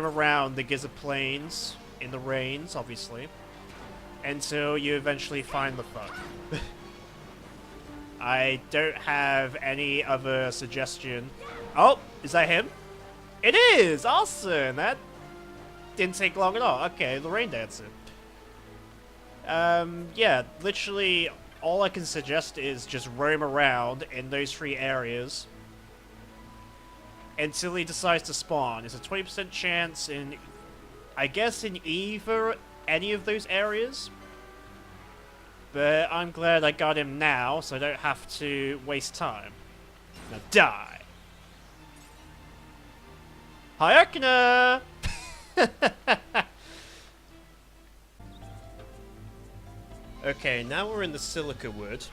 [SPEAKER 1] around the Gizzard Plains in the rains, obviously, until you eventually find the fuck. I don't have any other suggestion. Oh, is that him? It is! Awesome! That didn't take long at all. Okay, the rain dancer. Yeah, literally all I can suggest is just roam around in those 3 areas until he decides to spawn. It's a 20% chance in, I guess, in any of those areas. But I'm glad I got him now, so I don't have to waste time. Now die! Hi, Arkana! Okay, now we're in the Silica Wood,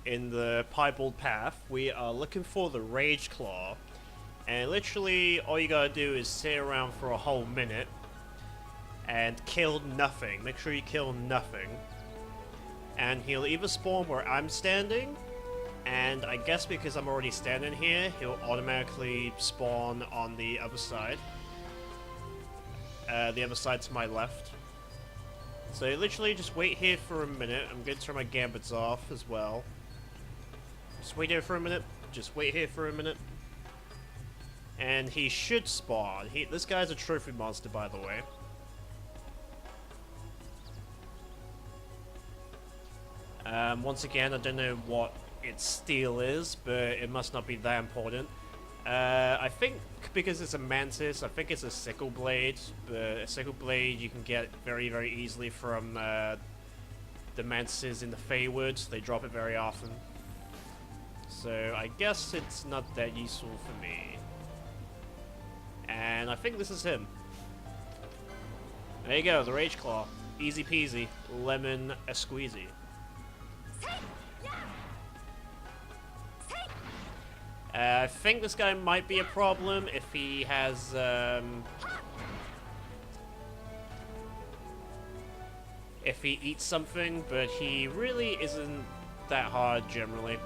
[SPEAKER 1] in the Piebald Path. We are looking for the Rageclaw, and literally all you gotta do is sit around for a whole minute and kill nothing. Make sure you kill nothing. And he'll either spawn where I'm standing, and I guess because I'm already standing here, he'll automatically spawn on the other side. The other side to my left. So literally just wait here for a minute. I'm going to turn my gambits off as well. Just wait here for a minute. Just wait here for a minute. And he should spawn. This guy's a trophy monster, by the way. Once again, I don't know what its steel is, but it must not be that important. I think because it's a Mantis, I think it's a sickle blade, but a sickle blade you can get very, very easily from the Mantises in the Feywoods. They drop it very often. So I guess it's not that useful for me. And I think this is him. There you go, the Rageclaw. Easy peasy, lemon a squeezy. I think this guy might be a problem if he has, if he eats something, but he really isn't that hard generally.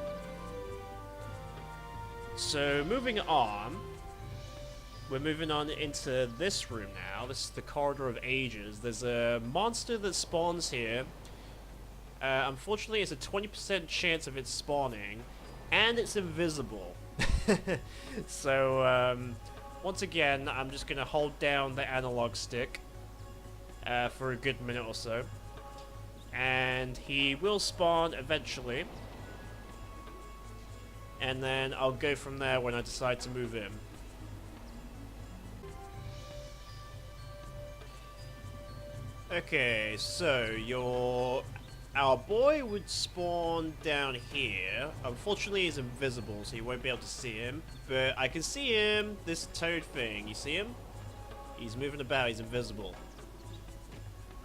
[SPEAKER 1] So moving on, we're moving on into this room now. This is the Corridor of Ages. There's a monster that spawns here. Unfortunately, it's a 20% chance of it spawning, and it's invisible. So, once again, I'm just going to hold down the analog stick for a good minute or so. And he will spawn eventually. And then I'll go from there when I decide to move in. Okay, so our boy would spawn down here. Unfortunately, he's invisible, so you won't be able to see him. But I can see him, this toad thing. You see him? He's moving about, he's invisible.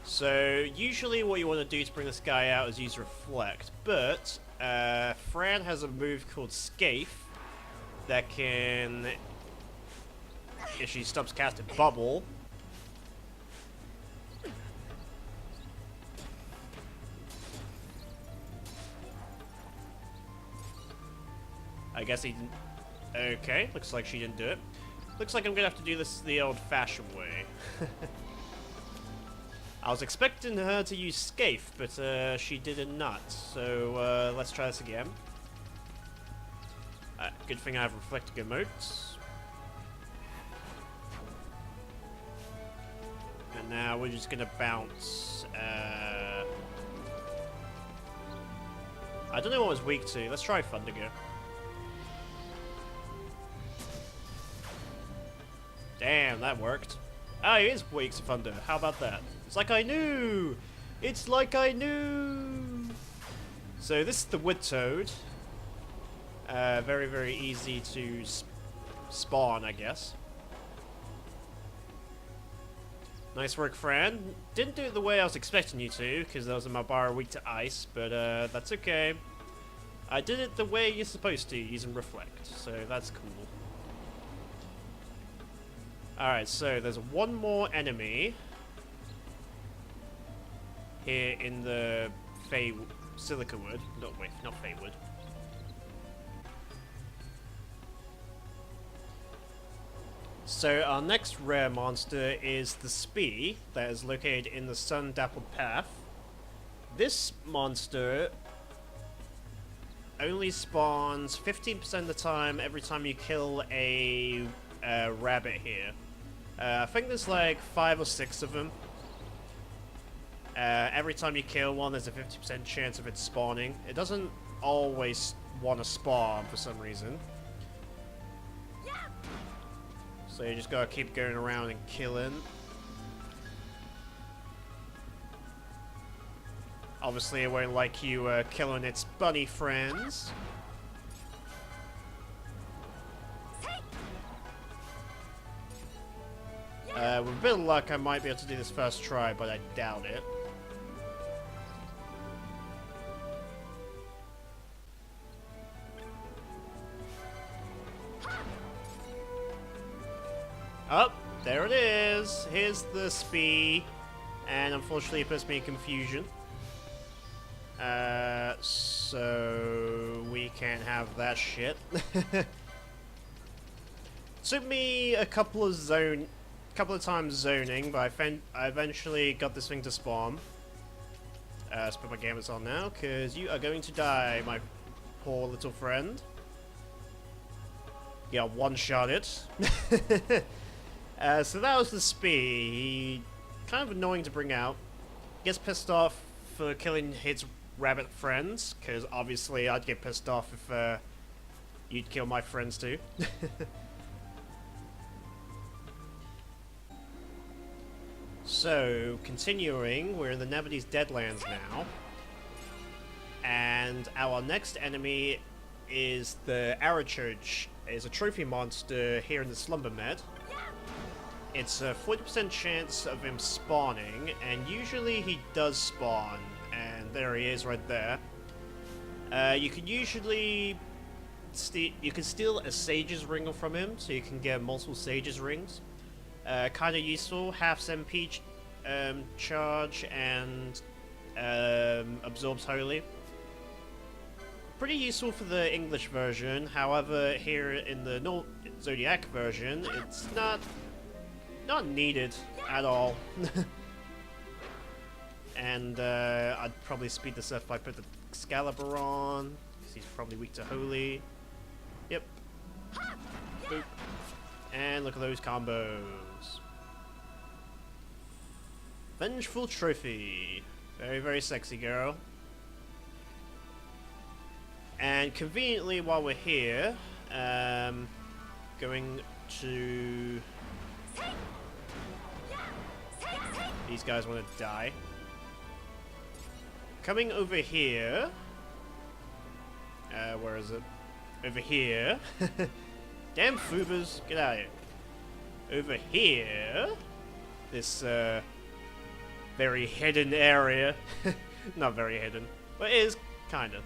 [SPEAKER 1] So, usually what you want to do to bring this guy out is use Reflect. But, Fran has a move called Scathe that can, if she stops casting Bubble, I guess he didn't. Okay, looks like she didn't do it. Looks like I'm gonna have to do this the old-fashioned way. I was expecting her to use Scathe, but she did not. So let's try this again. Good thing I have reflecting emotes. And now we're just gonna bounce. I don't know what it's weak to. Let's try Thundergo. Damn, that worked. Ah, he is weak to thunder. How about that? It's like I knew! It's like I knew! So this is the Wood Toad. Very, very easy to spawn, I guess. Nice work, Fran. Didn't do it the way I was expecting you to, because there was a Malbara weak to ice, but that's okay. I did it the way you're supposed to, using Reflect, so that's cool. Alright, so there's one more enemy here in the Silica Wood. No, wait, not Feywood. So our next rare monster is the Spee that is located in the Sun Dappled Path. This monster only spawns 15% of the time every time you kill a rabbit here. I think there's like 5 or 6 of them. Every time you kill one, there's a 50% chance of it spawning. It doesn't always want to spawn for some reason. So you just gotta keep going around and killing. Obviously, it won't like you killing its bunny friends. With a bit of luck, I might be able to do this first try, but I doubt it. Oh, there it is. Here's the Spee, and unfortunately it puts me in confusion. So we can't have that shit. Took me a couple of times zoning, but I eventually got this thing to spawn. Let's put my gamers on now, because you are going to die, my poor little friend. Yeah, one-shot it. So that was the Spee. Kind of annoying to bring out. Gets pissed off for killing his rabbit friends, because obviously I'd get pissed off if you'd kill my friends too. So, continuing, we're in the Nekhbet's Deadlands now. And our next enemy is the Areos, is a trophy monster here in the Slumber Med. It's a 40% chance of him spawning, and usually he does spawn, and there he is right there. You can usually you can steal a Sage's Ring from him, so you can get multiple Sage's Rings. Kind of useful, half MP charge and absorbs Holy. Pretty useful for the English version, however here in the Zodiac version it's not needed at all. And I'd probably speed this up if I put the Excalibur on, because he's probably weak to Holy. Yep. Boop. And look at those combos. Vengeful Trophy. Very, very sexy girl. And conveniently, while we're here, going to... These guys want to die. Coming over here... where is it? Over here. Damn Fubers, get out of here. Over here... This, very hidden area. Not very hidden, but it is, kinda.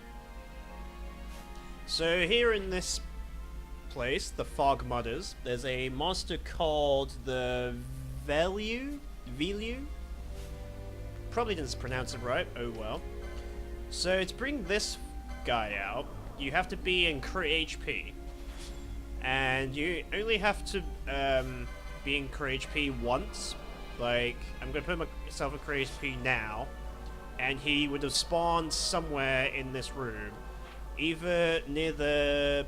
[SPEAKER 1] So here in this place, the Fog Mudders, there's a monster called the Phylio? Probably didn't pronounce it right, oh well. So to bring this guy out, you have to be in crit HP. And you only have to be in crit HP once. Like, I'm going to put myself in crit HP now, and he would have spawned somewhere in this room. Either near the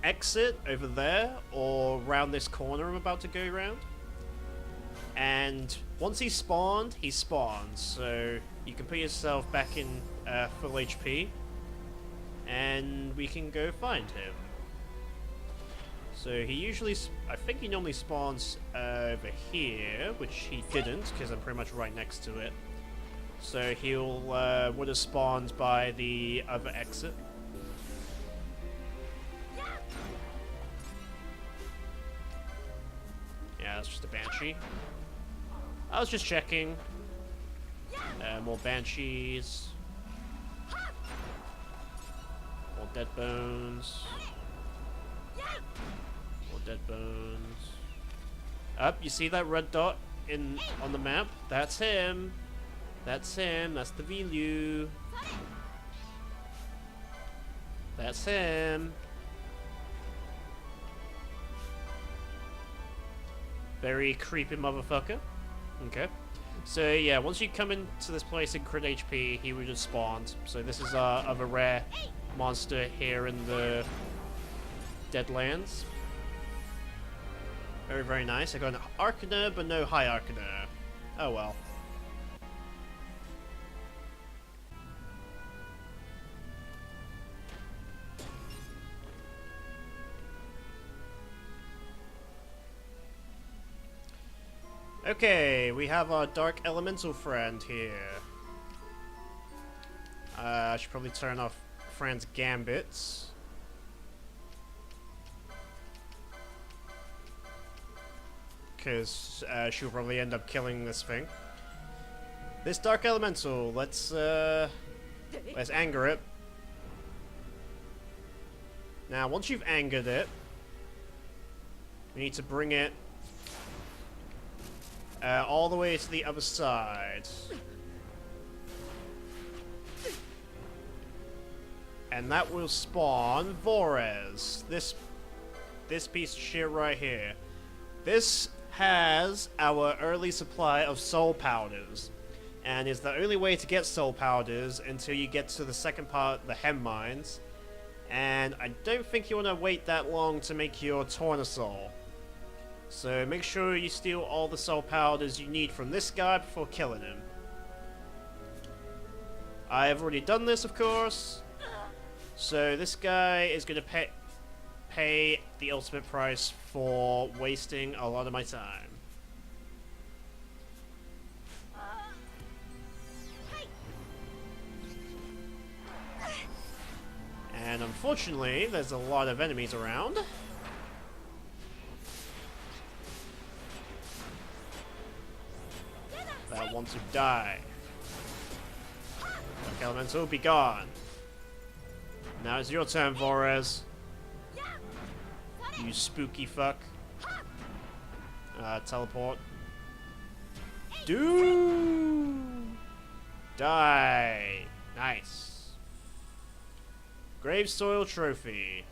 [SPEAKER 1] exit over there, or around this corner I'm about to go around. And once he spawned, he spawns. So you can put yourself back in full HP, and we can go find him. So he usually, I think he normally spawns over here, which he didn't, because I'm pretty much right next to it. So he'll would have spawned by the other exit. Yeah, that's just a Banshee. I was just checking. More Banshees. More Dead Bones. More Dead Bones. Up, you see that red dot on the map? That's him. That's him. That's the Phylio. That's him. Very creepy motherfucker. Okay. So yeah, once you come into this place in crit HP, he would have spawned. So this is of a rare monster here in the Deadlands. Very, very nice. I got an Arcana, but no High Arcana. Oh well. Okay, we have our Dark Elemental friend here. I should probably turn off Fran's Gambits. Because she'll probably end up killing this thing. This Dark Elemental, let's anger it. Now, once you've angered it, we need to bring it all the way to the other side. And that will spawn Vorez. This piece of shit right here. This has our early supply of soul powders. And is the only way to get soul powders until you get to the second part, the Hem Mines. And I don't think you want to wait that long to make your Tornasoul. So make sure you steal all the soul powders you need from this guy before killing him. I have already done this, of course. So this guy is going to pay the ultimate price for wasting a lot of my time. And unfortunately, there's a lot of enemies around. That want to die. Dark Elemental, be gone. Now it's your turn, Vorez. You spooky fuck. Teleport. Die. Nice. Grave Soil Trophy.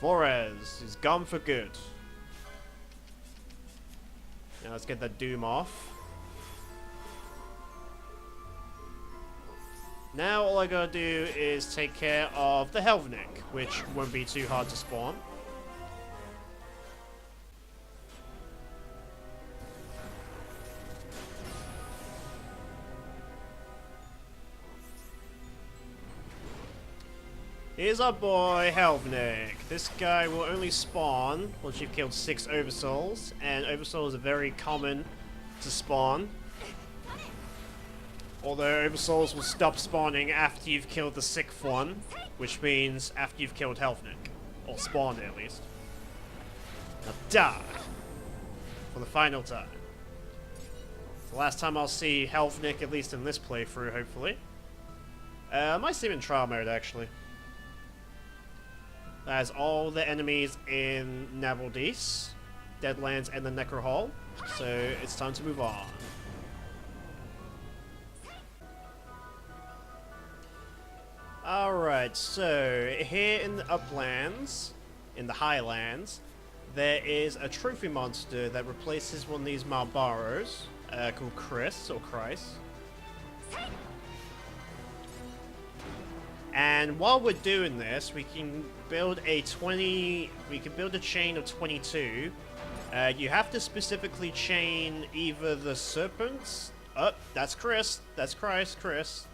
[SPEAKER 1] Vorez is gone for good. Now let's get that Doom off. Now all I gotta do is take care of the Helvenic, which won't be too hard to spawn. Here's our boy, Helvenic. This guy will only spawn once you've killed 6 Oversouls, and Oversouls are very common to spawn. Although Oversouls will stop spawning after you've killed the 6th one, which means after you've killed Helvenic. Or spawned at least. Now die! For the final time. It's the last time I'll see Helvenic, at least in this playthrough, hopefully. I might see him in trial mode, actually. That has all the enemies in Navaldis, Deadlands, and the Necro Hall. So it's time to move on. Alright, so here in the Uplands, in the Highlands, there is a trophy monster that replaces one of these Malboros, called Chris, or Christ. And while we're doing this, we can build a chain of 22. You have to specifically chain either the serpents. Oh, that's Chris. That's Christ. Christ.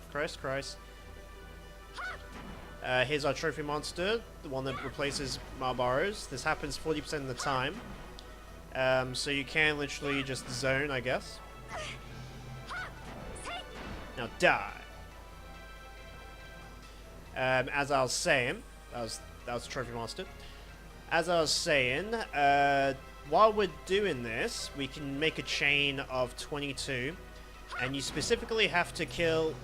[SPEAKER 1] Here's our trophy monster, the one that replaces Malboros. This happens 40% of the time. So you can literally just zone, I guess. Now die. As I was saying, that was Trophy Monster. As I was saying, while we're doing this, we can make a chain of 22, and you specifically have to kill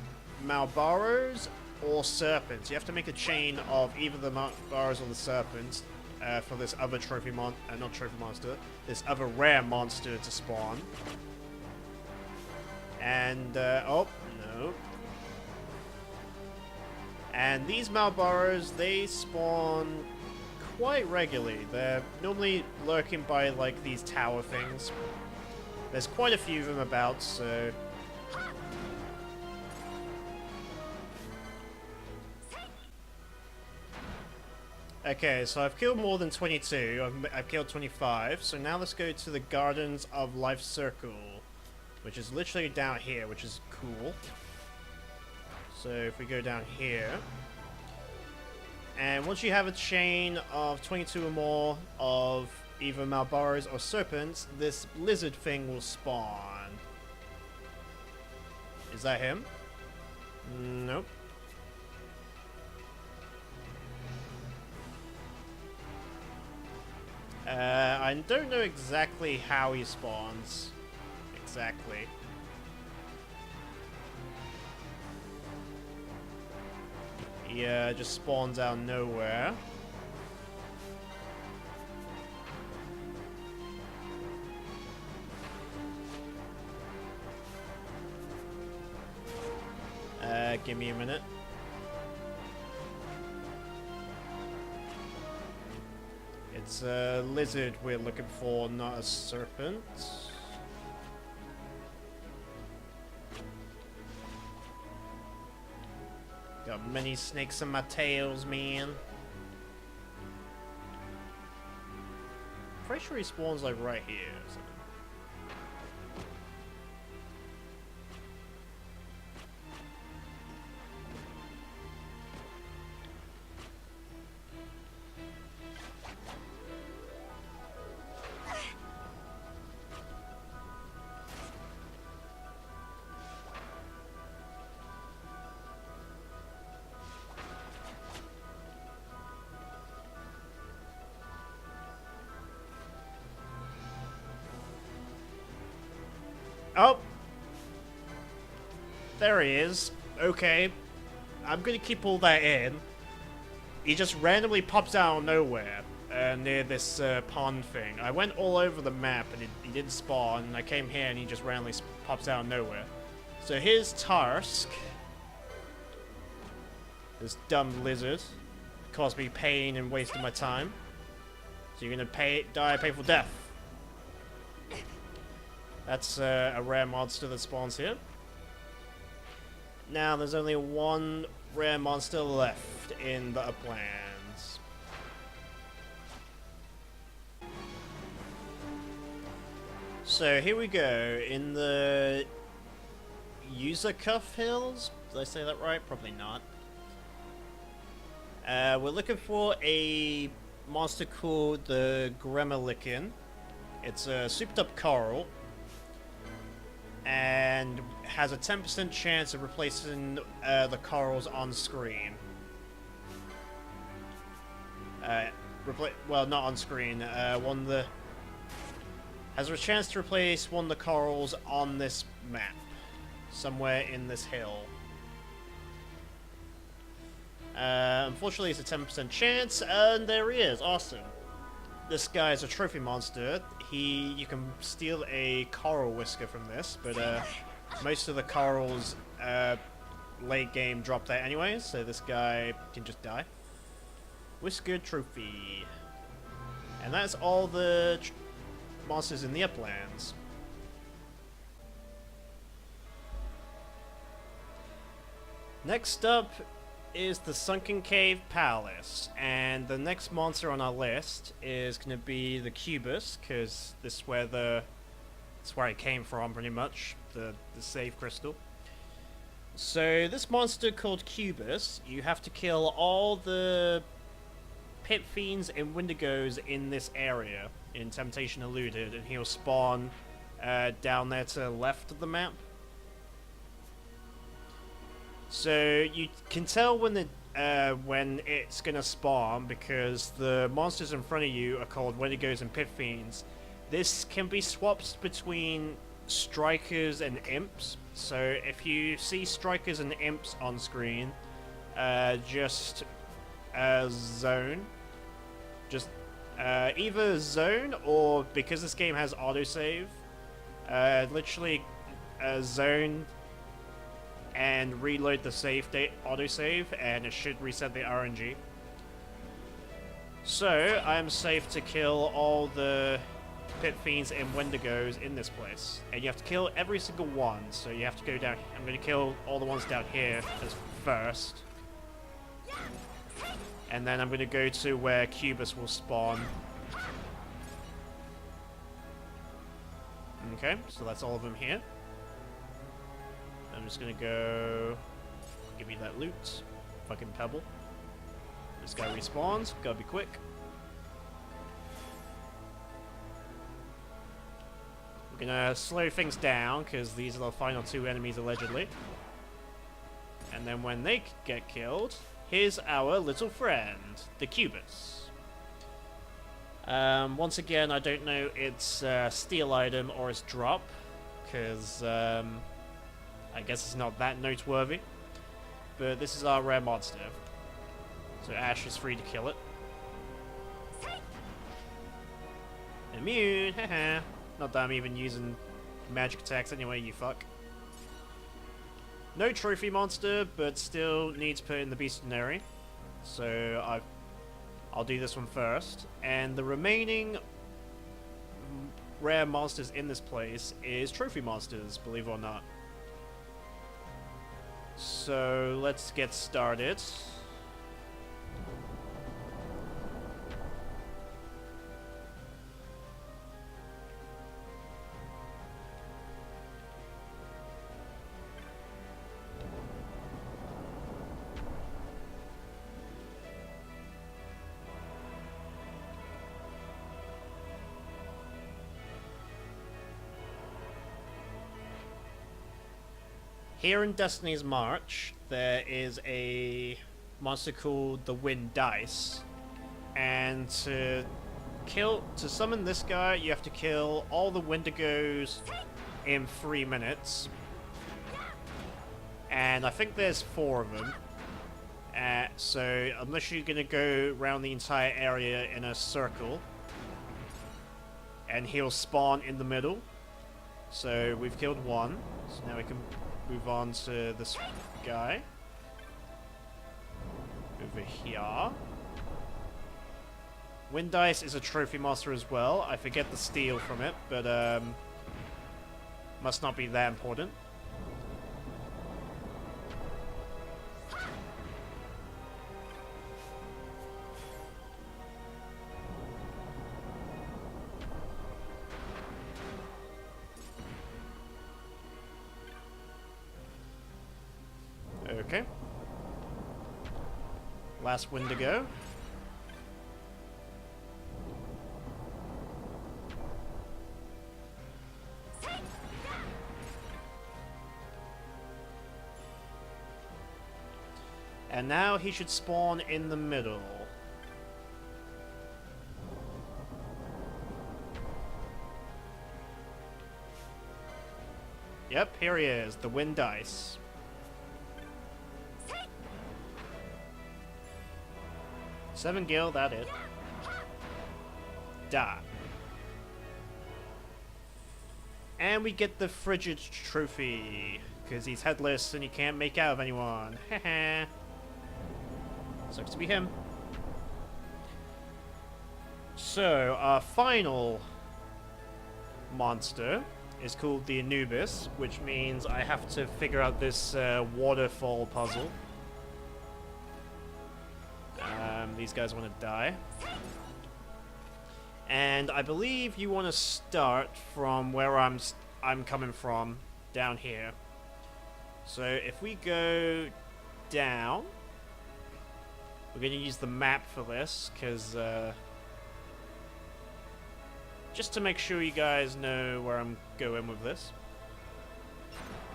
[SPEAKER 1] Malboros or Serpents. You have to make a chain of either the Malboros or the Serpents for this other this other rare monster to spawn. And, oh, no. And these Malboros, they spawn quite regularly. They're normally lurking by, like, these tower things. There's quite a few of them about, so... Okay, so I've killed more than 22. I've killed 25. So now let's go to the Gardens of Life Circle, which is literally down here, which is cool. So if we go down here, and once you have a chain of 22 or more of either Malboros or Serpents, this lizard thing will spawn. Is that him? Nope. I don't know exactly how he spawns. Exactly. Yeah, just spawns out of nowhere. Give me a minute. It's a lizard we're looking for, not a serpent. Got many snakes in my tails, man. Pretty sure he spawns like right here. So. Oh! There he is. Okay. I'm gonna keep all that in. He just randomly pops out of nowhere near this pond thing. I went all over the map and he didn't spawn, and I came here and he just randomly pops out of nowhere. So here's Tarsk. This dumb lizard. Caused me pain and wasted my time. So you're gonna die a painful death. That's a rare monster that spawns here. Now there's only one rare monster left in the uplands. So here we go in the Cuff Hills. Did I say that right? Probably not. We're looking for a monster called the Gremalikin. It's a souped up coral and has a 10% chance of replacing the corals on screen. Well, not on screen. Has a chance to replace one of the corals on this map, somewhere in this hill. Unfortunately, it's a 10% chance, and there he is. Awesome. This guy is a trophy monster. You can steal a coral whisker from this, but most of the corals late game drop that anyway, so this guy can just die. Whisker trophy. And that's all the monsters in the uplands. Next up is the Sunken Cave Palace, and the next monster on our list is going to be the Cubus, because this is where it came from, pretty much, the save crystal. So this monster called Cubus, you have to kill all the pit fiends and wendigos in this area in Temptation Eluded, and he'll spawn down there to the left of the map. So you can tell when it's gonna spawn because the monsters in front of you are called Wendigos and Pit Fiends. This can be swapped between strikers and imps. So if you see strikers and imps on screen, just zone. Just either zone or, because this game has autosave, literally zone and reload the save date autosave, and it should reset the RNG. So I'm safe to kill all the pit fiends and wendigos in this place, and you have to kill every single one. So you have to go down. I'm going to kill all the ones down here as first, and then I'm going to go to where Cubus will spawn. Okay, so that's all of them here. I'm just gonna go give me that loot. Fucking pebble. This guy respawns. Gotta be quick. We're gonna slow things down because these are the final two enemies allegedly. And then when they get killed, here's our little friend, the Cubus. Once again, I don't know its steal item or its drop because I guess it's not that noteworthy, but this is our rare monster, so Ash is free to kill it. Immune, haha. Not that I'm even using magic attacks anyway, you fuck. No trophy monster, but still needs put in the bestiary, so I'll do this one first. And the remaining rare monsters in this place is trophy monsters, believe it or not. So let's get started. Here in Destiny's March, there is a monster called the Wind Dice, and to summon this guy, you have to kill all the Wendigos in 3 minutes. And I think there's 4 of them. So unless you're going to go around the entire area in a circle, and he'll spawn in the middle. So we've killed one. So now we can move on to this guy. Over here. Wind Dice is a trophy master as well. I forget the steal from it, but must not be that important. Okay. Last wind to go. And now he should spawn in the middle. Yep, here he is, the Wind Dice. Seven gil, that it. Die. And we get the Frigid Trophy, because he's headless and he can't make out of anyone. Haha. Sucks to be him. So, our final monster is called the Anubis, which means I have to figure out this waterfall puzzle. These guys want to die. And I believe you want to start from where I'm coming from, down here. So if we go down, we're going to use the map for this, because just to make sure you guys know where I'm going with this.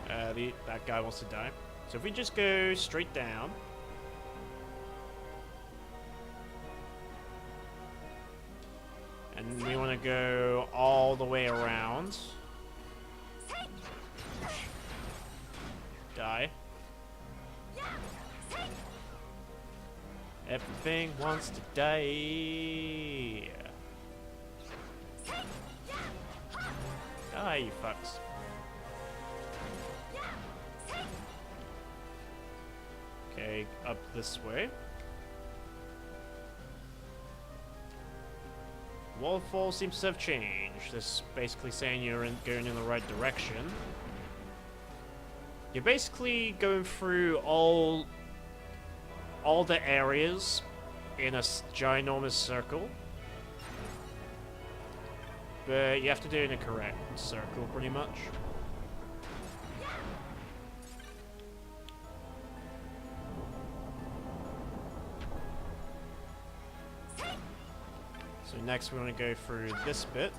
[SPEAKER 1] That guy wants to die. So if we just go straight down. And we want to go all the way around. Die. Everything wants to die. Die, you fucks. Okay, up this way. Waterfall seems to have changed. This is basically saying you're going in the right direction. You're basically going through all the areas in a ginormous circle. But you have to do it in a correct circle, pretty much. So next we want to go through this bit.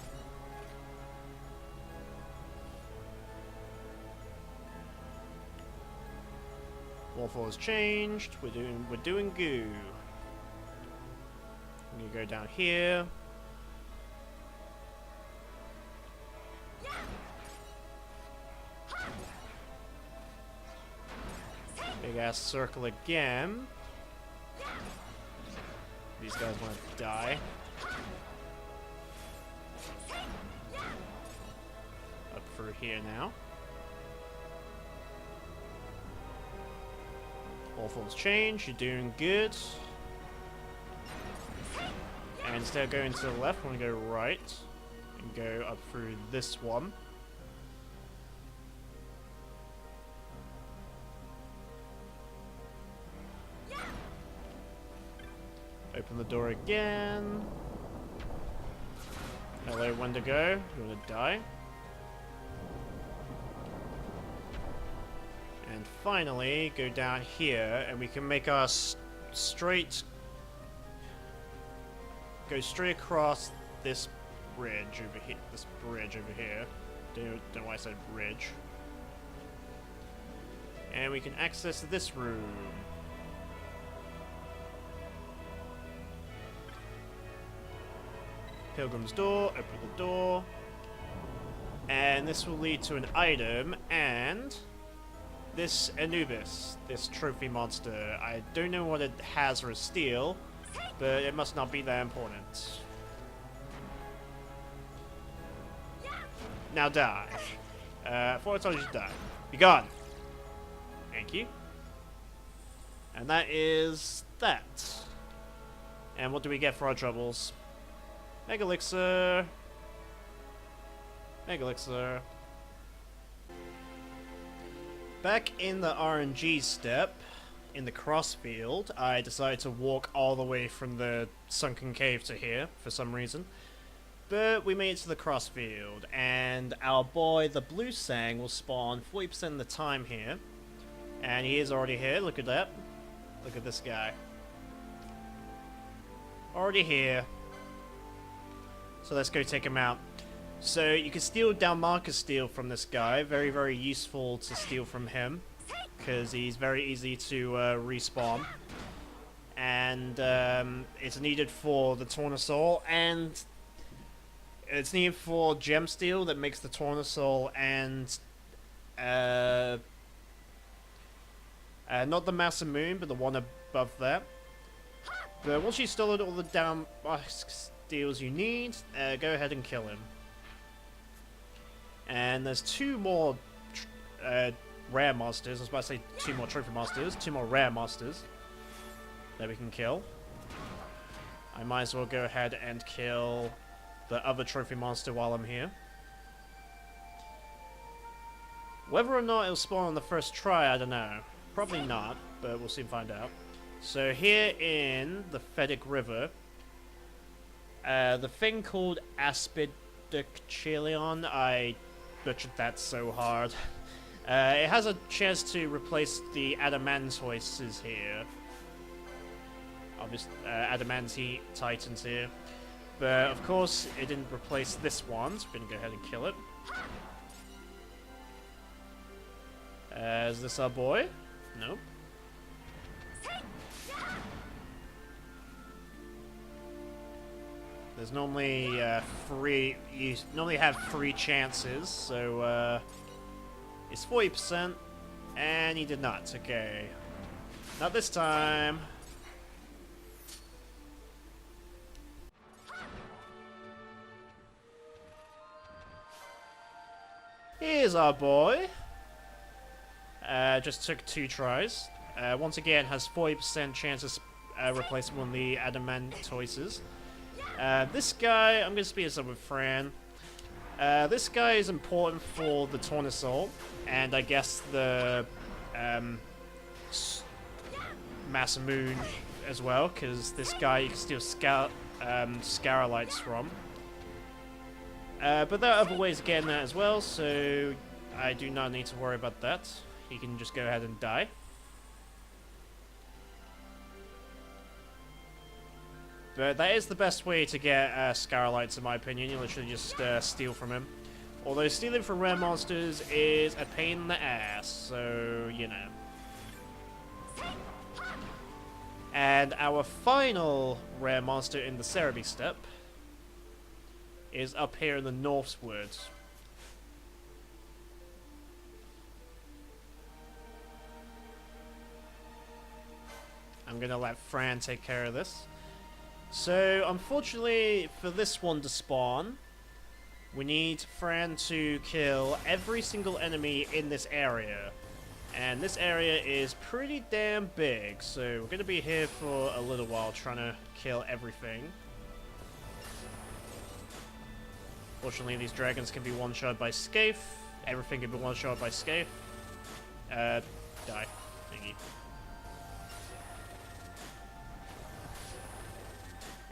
[SPEAKER 1] Waterfall has changed. We're doing goo. I'm gonna go down here. Big ass circle again. These guys want to die. Up through here now. Waterfall's changed, you're doing good. And instead of going to the left, we're going to go right. And go up through this one. Open the door again. Hello, Wendigo. You want to die? And finally, go down here, and we can make our straight... Go straight across this bridge over here. This bridge over here. Don't know why I said bridge. And we can access this room. Pilgrim's door, open the door. And this will lead to an item, and this Anubis, this trophy monster. I don't know what it has or steal, but it must not be that important. Now die. Before I told you to die. Be gone. Thank you. And that is that. And what do we get for our troubles? Mega Elixir. Mega Elixir. Back in the RNG step, in the crossfield, I decided to walk all the way from the sunken cave to here, for some reason. But we made it to the crossfield, and our boy, the Blue Sang, will spawn 40% of the time here. And he is already here, look at that. Look at this guy. Already here. So let's go take him out. So you can steal Dalmarca Steel from this guy. Very, very useful to steal from him, because he's very easy to respawn. And it's needed for the Tournesol, and it's needed for Gem Steel that makes the Tournesol, and not the Massive Moon, but the one above that. But once you've stolen all the Dalmarca Steels you need, go ahead and kill him. And there's two more rare monsters. I was about to say two more trophy monsters. Two more rare monsters that we can kill. I might as well go ahead and kill the other trophy monster while I'm here. Whether or not it'll spawn on the first try, I don't know. Probably not, but we'll soon find out. So here in the Fedic River, the thing called Aspidicchilion, I butchered that so hard. It has a chance to replace the Adamantoises here. Obviously, Adamantine Titans here. But of course, it didn't replace this one, so we're gonna go ahead and kill it. Is this our boy? Nope. There's normally three. You normally have 3 chances, so it's 40%, and he did not. Okay, not this time. Here's our boy. Just took 2 tries. Once again, has 40% chance of replacing one of the Adamantoises. This guy, I'm going to speed this up with Fran. This guy is important for the Tournesol, and I guess the Massive Moon as well, because this guy you can steal Scarolites from. But there are other ways of getting that as well, so I do not need to worry about that. He can just go ahead and die. But that is the best way to get Scarolites, in my opinion. You literally just steal from him. Although stealing from rare monsters is a pain in the ass, so, you know. And our final rare monster in the Cerebi step is up here in the Northward. I'm gonna let Fran take care of this. So, unfortunately, for this one to spawn, we need Fran to kill every single enemy in this area. And this area is pretty damn big, so we're going to be here for a little while trying to kill everything. Fortunately, these dragons can be one-shot by Scathe. Everything can be one-shot by Scathe. Die. Thingy.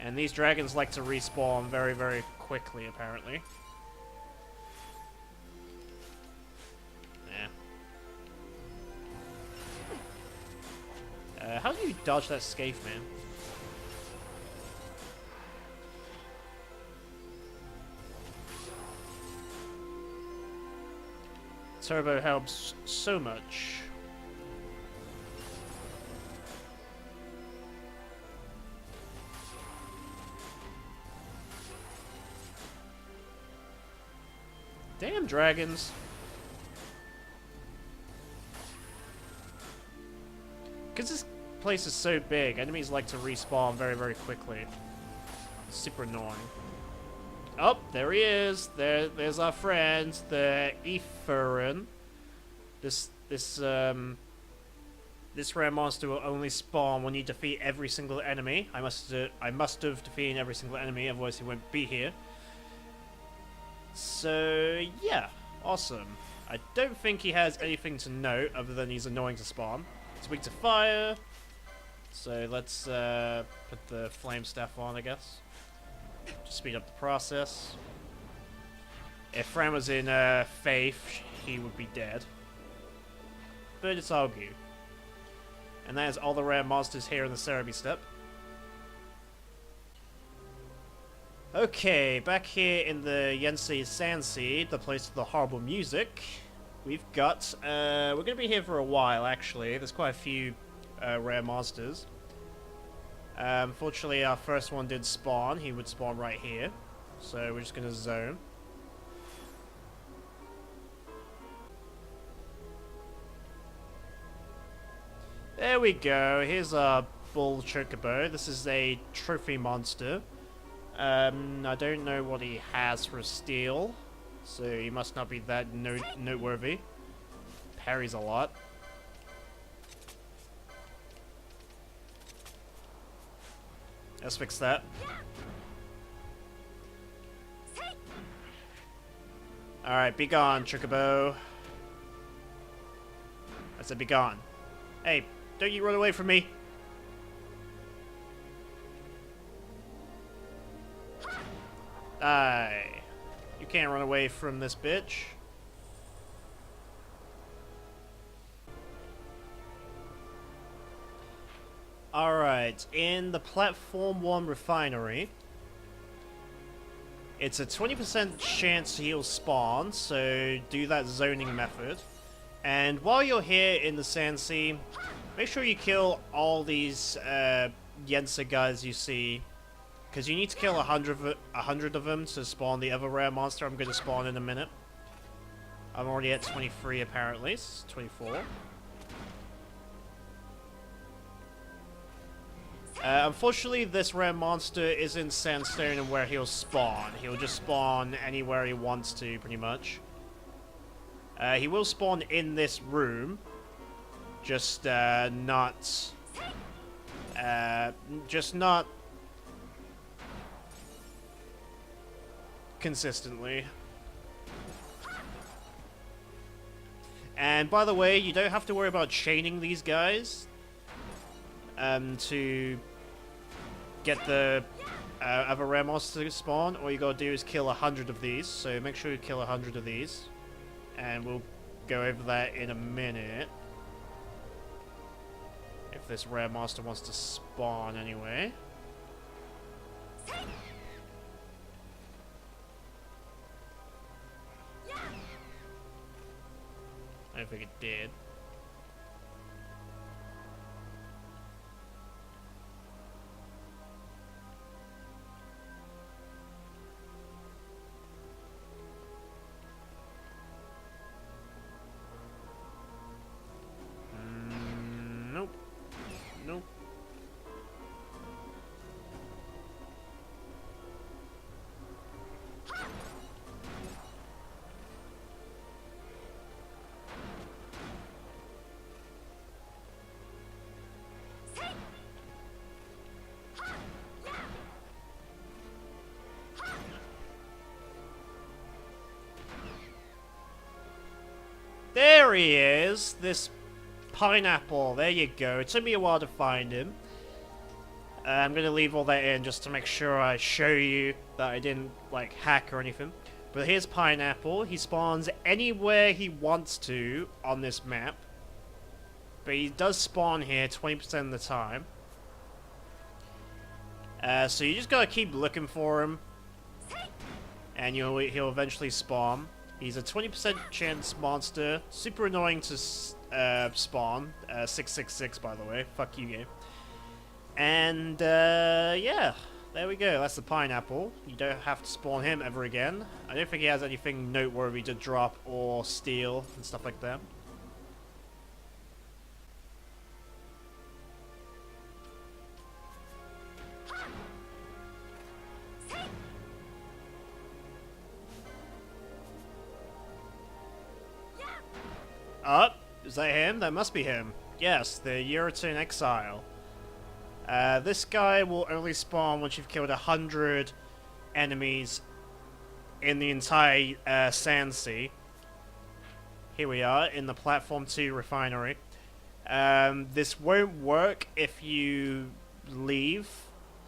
[SPEAKER 1] And these dragons like to respawn very, very quickly, apparently. Yeah. How do you dodge that Scathe, man? Turbo helps so much. Damn dragons. Because this place is so big, enemies like to respawn very, very quickly. Super annoying. Oh, there he is. There's our friend, the Etherin. This rare monster will only spawn when you defeat every single enemy. I must have defeated every single enemy, otherwise he won't be here. So yeah, awesome. I don't think he has anything to note other than he's annoying to spawn. He's weak to fire. So let's put the flame staff on, I guess. To speed up the process. If Fran was in Faith, he would be dead. But it's all good. And that is all the rare monsters here in the Cerebi Step. Okay, back here in the Yensi Sansi, the place of the horrible music, we've got, we're going to be here for a while actually. There's quite a few rare monsters. Unfortunately, our first one did spawn. He would spawn right here. So we're just going to zone. There we go. Here's our bull chocobo. This is a trophy monster. I don't know what he has for steel, so he must not be that noteworthy. Parries a lot. Let's fix that. Alright, be gone, chocobo. I said be gone. Hey, don't you run away from me. Die. You can't run away from this bitch. Alright, in the Platform 1 refinery, it's a 20% chance he'll spawn, so do that zoning method. And while you're here in the Sansi, make sure you kill all these Yensa guys you see, because you need to kill 100 of them to spawn the other rare monster I'm going to spawn in a minute. I'm already at 23 apparently, it's 24. Unfortunately, this rare monster is in Sandstone and where he'll spawn. He'll just spawn anywhere he wants to, pretty much. He will spawn in this room, just not consistently. And by the way, you don't have to worry about chaining these guys to get the other rare monster to spawn. All you gotta do is kill 100 of these, so make sure you kill 100 of these. And we'll go over that in a minute. If this rare monster wants to spawn anyway. I don't think it did. Nope. Nope. There he is, this pineapple. There you go. It took me a while to find him. I'm going to leave all that in just to make sure I show you that I didn't, like, hack or anything. But here's Pineapple. He spawns anywhere he wants to on this map. But he does spawn here 20% of the time. So you just got to keep looking for him. And he'll eventually spawn. He's a 20% chance monster. Super annoying to spawn. 666, by the way. Fuck you, game. And, yeah. there we go. That's the pineapple. You don't have to spawn him ever again. I don't think he has anything noteworthy to drop or steal and stuff like that. Is that him? That must be him. Yes, the Urutan Exile. This guy will only spawn once you've killed 100 enemies in the entire Sand Sea. Here we are, in the Platform 2 refinery. This won't work if you leave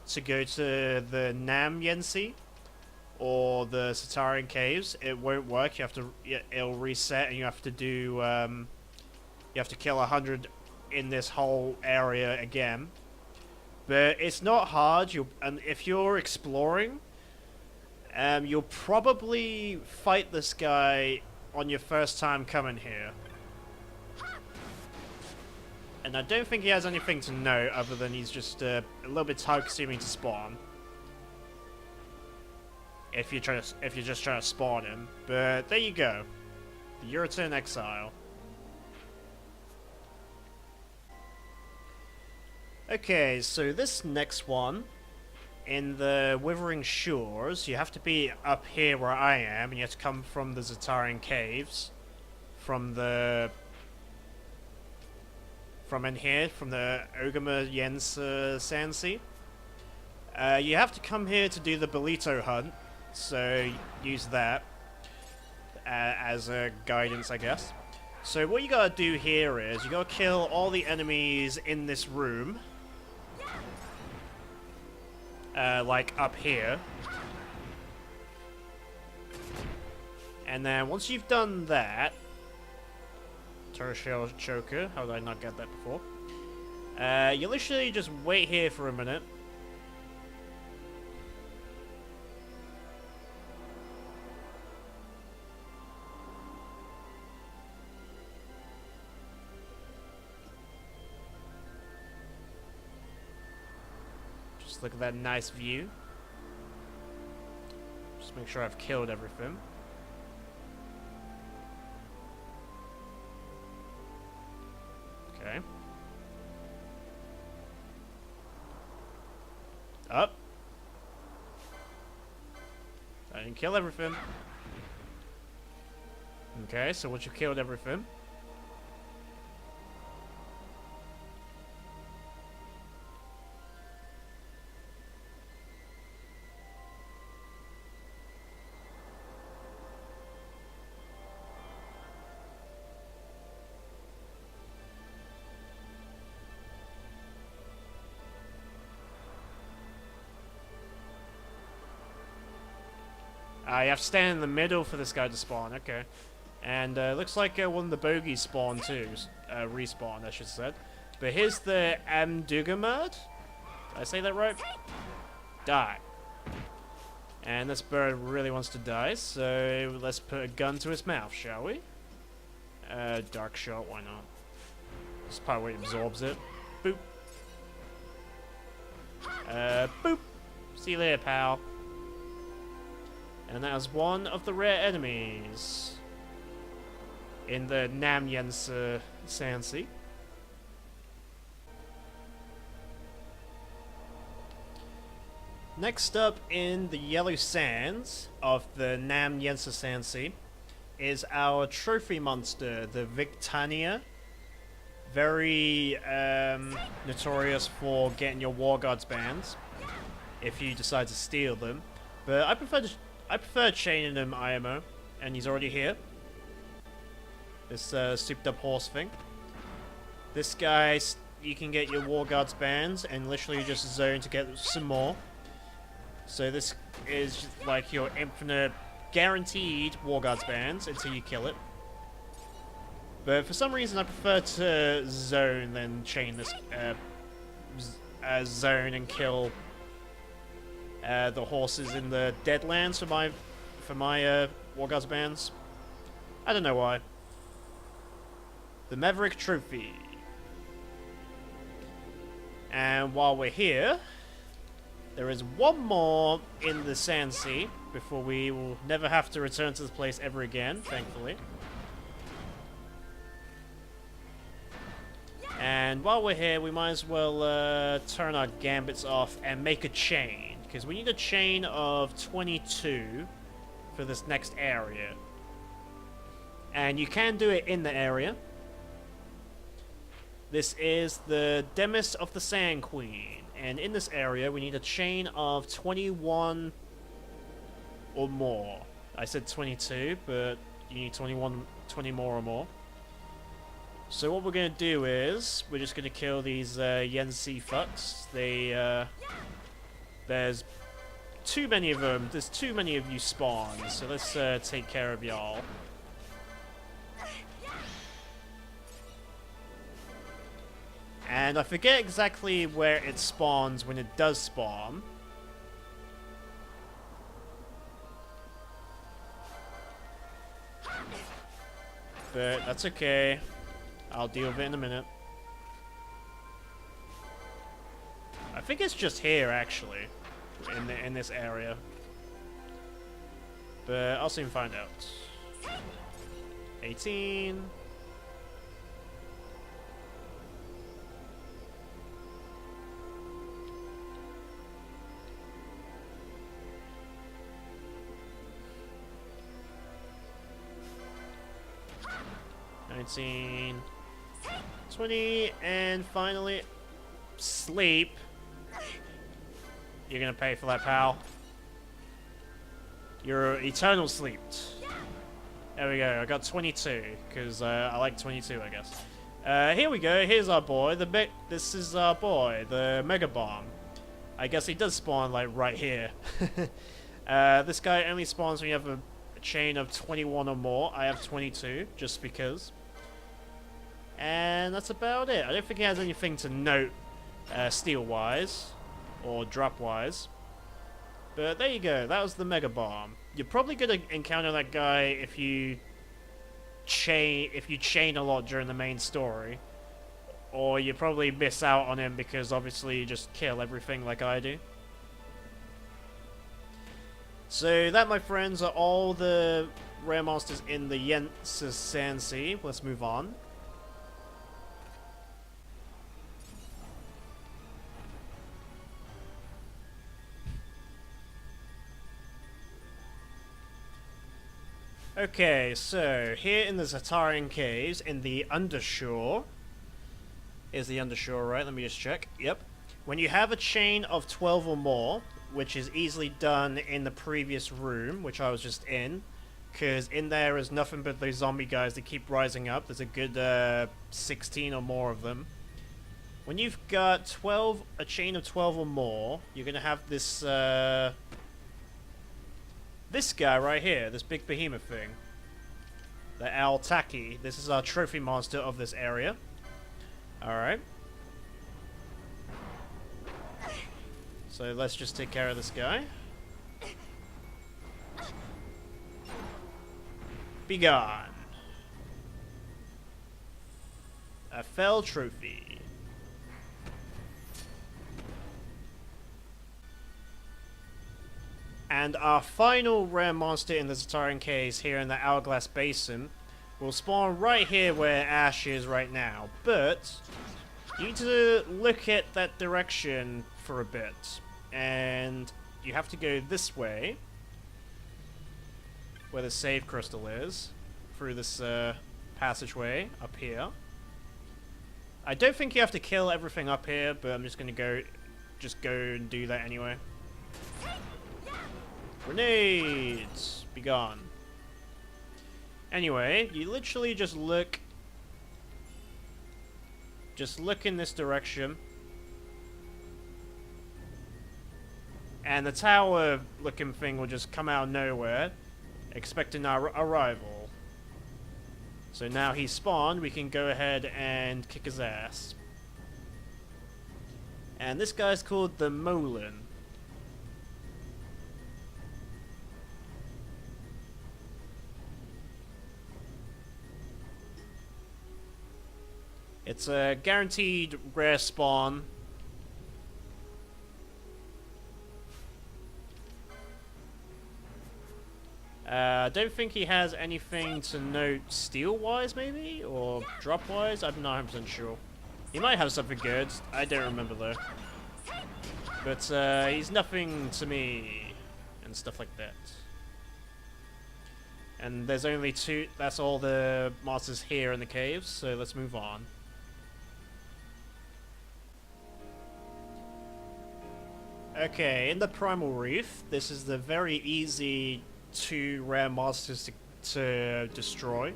[SPEAKER 1] to go to the Nam Yensi or the Satarian Caves. It won't work. You have to. It'll reset, and you have to do. You have to kill 100 in this whole area again. But it's not hard. And if you're exploring, you'll probably fight this guy on your first time coming here. And I don't think he has anything to note other than he's just a little bit time-consuming to spawn. If you're just trying to spawn him. But there you go, the Urutan Exile. Okay, so this next one, in the Withering Shores, you have to be up here where I am, and you have to come from the Zatarian Caves, from in here, from the Ogama Jens Sand Sea. You have to come here to do the Belito hunt, so use that as a guidance, I guess. So what you gotta do here is, you gotta kill all the enemies in this room. Like up here. And then once you've done that, Tertial Choker, how did I not get that before? You literally just wait here for a minute. Look at that nice view. Just make sure I've killed everything. Okay. Up. I didn't kill everything. Okay, so once you've killed everything, you have to stand in the middle for this guy to spawn, okay. And looks like one of the bogeys spawn too. Respawn, I should have said. But here's the Amdugamad. Did I say that right? Die. And this bird really wants to die, so let's put a gun to his mouth, shall we? Dark shot, why not? This is probably absorbs it. Boop. Boop. See you later, pal. And that was one of the rare enemies in the Namyans Sand Sea. Next up in the yellow sands of the Namyans Sand Sea is our trophy monster, the Victania. Very notorious for getting your War Gods bans if you decide to steal them. But I prefer chaining him IMO, and he's already here. This souped up horse thing. This guy, you can get your War Gods bans and literally just zone to get some more. So this is like your infinite guaranteed War Gods bans until you kill it. But for some reason I prefer to zone than chain this zone and kill the horses in the Deadlands for my War Gods bans. I don't know why. The Maverick Trophy. And while we're here, There is one more in the Sand Sea before we will never have to return to this place ever again, thankfully. And while we're here, we might as well turn our gambits off and make a chain, because we need a chain of 22 for this next area. And you can do it in the area. This is the Demis of the Sand Queen, and in this area we need a chain of 21 or more. I said 22, but you need 20 more or more. So what we're going to do is, we're just going to kill these Yensi fucks. There's too many of them. There's too many of you spawns, so let's take care of y'all. And I forget exactly where it spawns when it does spawn. But that's okay. I'll deal with it in a minute. I think it's just here, actually, in this area. But I'll soon find out. 18. $19, 20, and finally, sleep. You're gonna pay for that, pal. You're eternal sleeped. There we go. I got 22 because I like 22, I guess. Here we go. Here's our boy. This is our boy, the Mega Bomb. I guess he does spawn like right here. This guy only spawns when you have a chain of 21 or more. I have 22, just because. And that's about it. I don't think he has anything to note steal-wise or drop-wise. But there you go. That was the Mega Bomb. You're probably going to encounter that guy if you chain a lot during the main story. Or you probably miss out on him because obviously you just kill everything like I do. So that, my friends, are all the rare monsters in the Yensis Sand Sea. Let's move on. Okay, so here in the Zatarian Caves, in the Undershore, is the Undershore, right? Let me just check. Yep. When you have a chain of 12 or more, which is easily done in the previous room, which I was just in, because in there is nothing but those zombie guys that keep rising up. There's a good 16 or more of them. When you've got a chain of 12 or more, you're going to have this this guy right here, this big behemoth thing. The Altaki. This is our trophy monster of this area. Alright. So let's just take care of this guy. Be gone. A fell trophy. And our final rare monster in the Zatarian Caves here in the Hourglass Basin will spawn right here where Ash is right now. But you need to look at that direction for a bit. And you have to go this way, where the save crystal is, through this passageway up here. I don't think you have to kill everything up here, but I'm just gonna go and do that anyway. Grenades! Be gone. Anyway, you literally just look in this direction. And the tower looking thing will just come out of nowhere, expecting our arrival. So now he's spawned, we can go ahead and kick his ass. And this guy's called the Molin. It's a guaranteed rare spawn. I don't think he has anything to note steel-wise, maybe? Or drop-wise? I'm not 100% sure. He might have something good. I don't remember, though. But he's nothing to me, and stuff like that. And there's only 2... That's all the monsters here in the caves, so let's move on. Okay, in the Primal Reef, this is the very easy 2 rare monsters to destroy.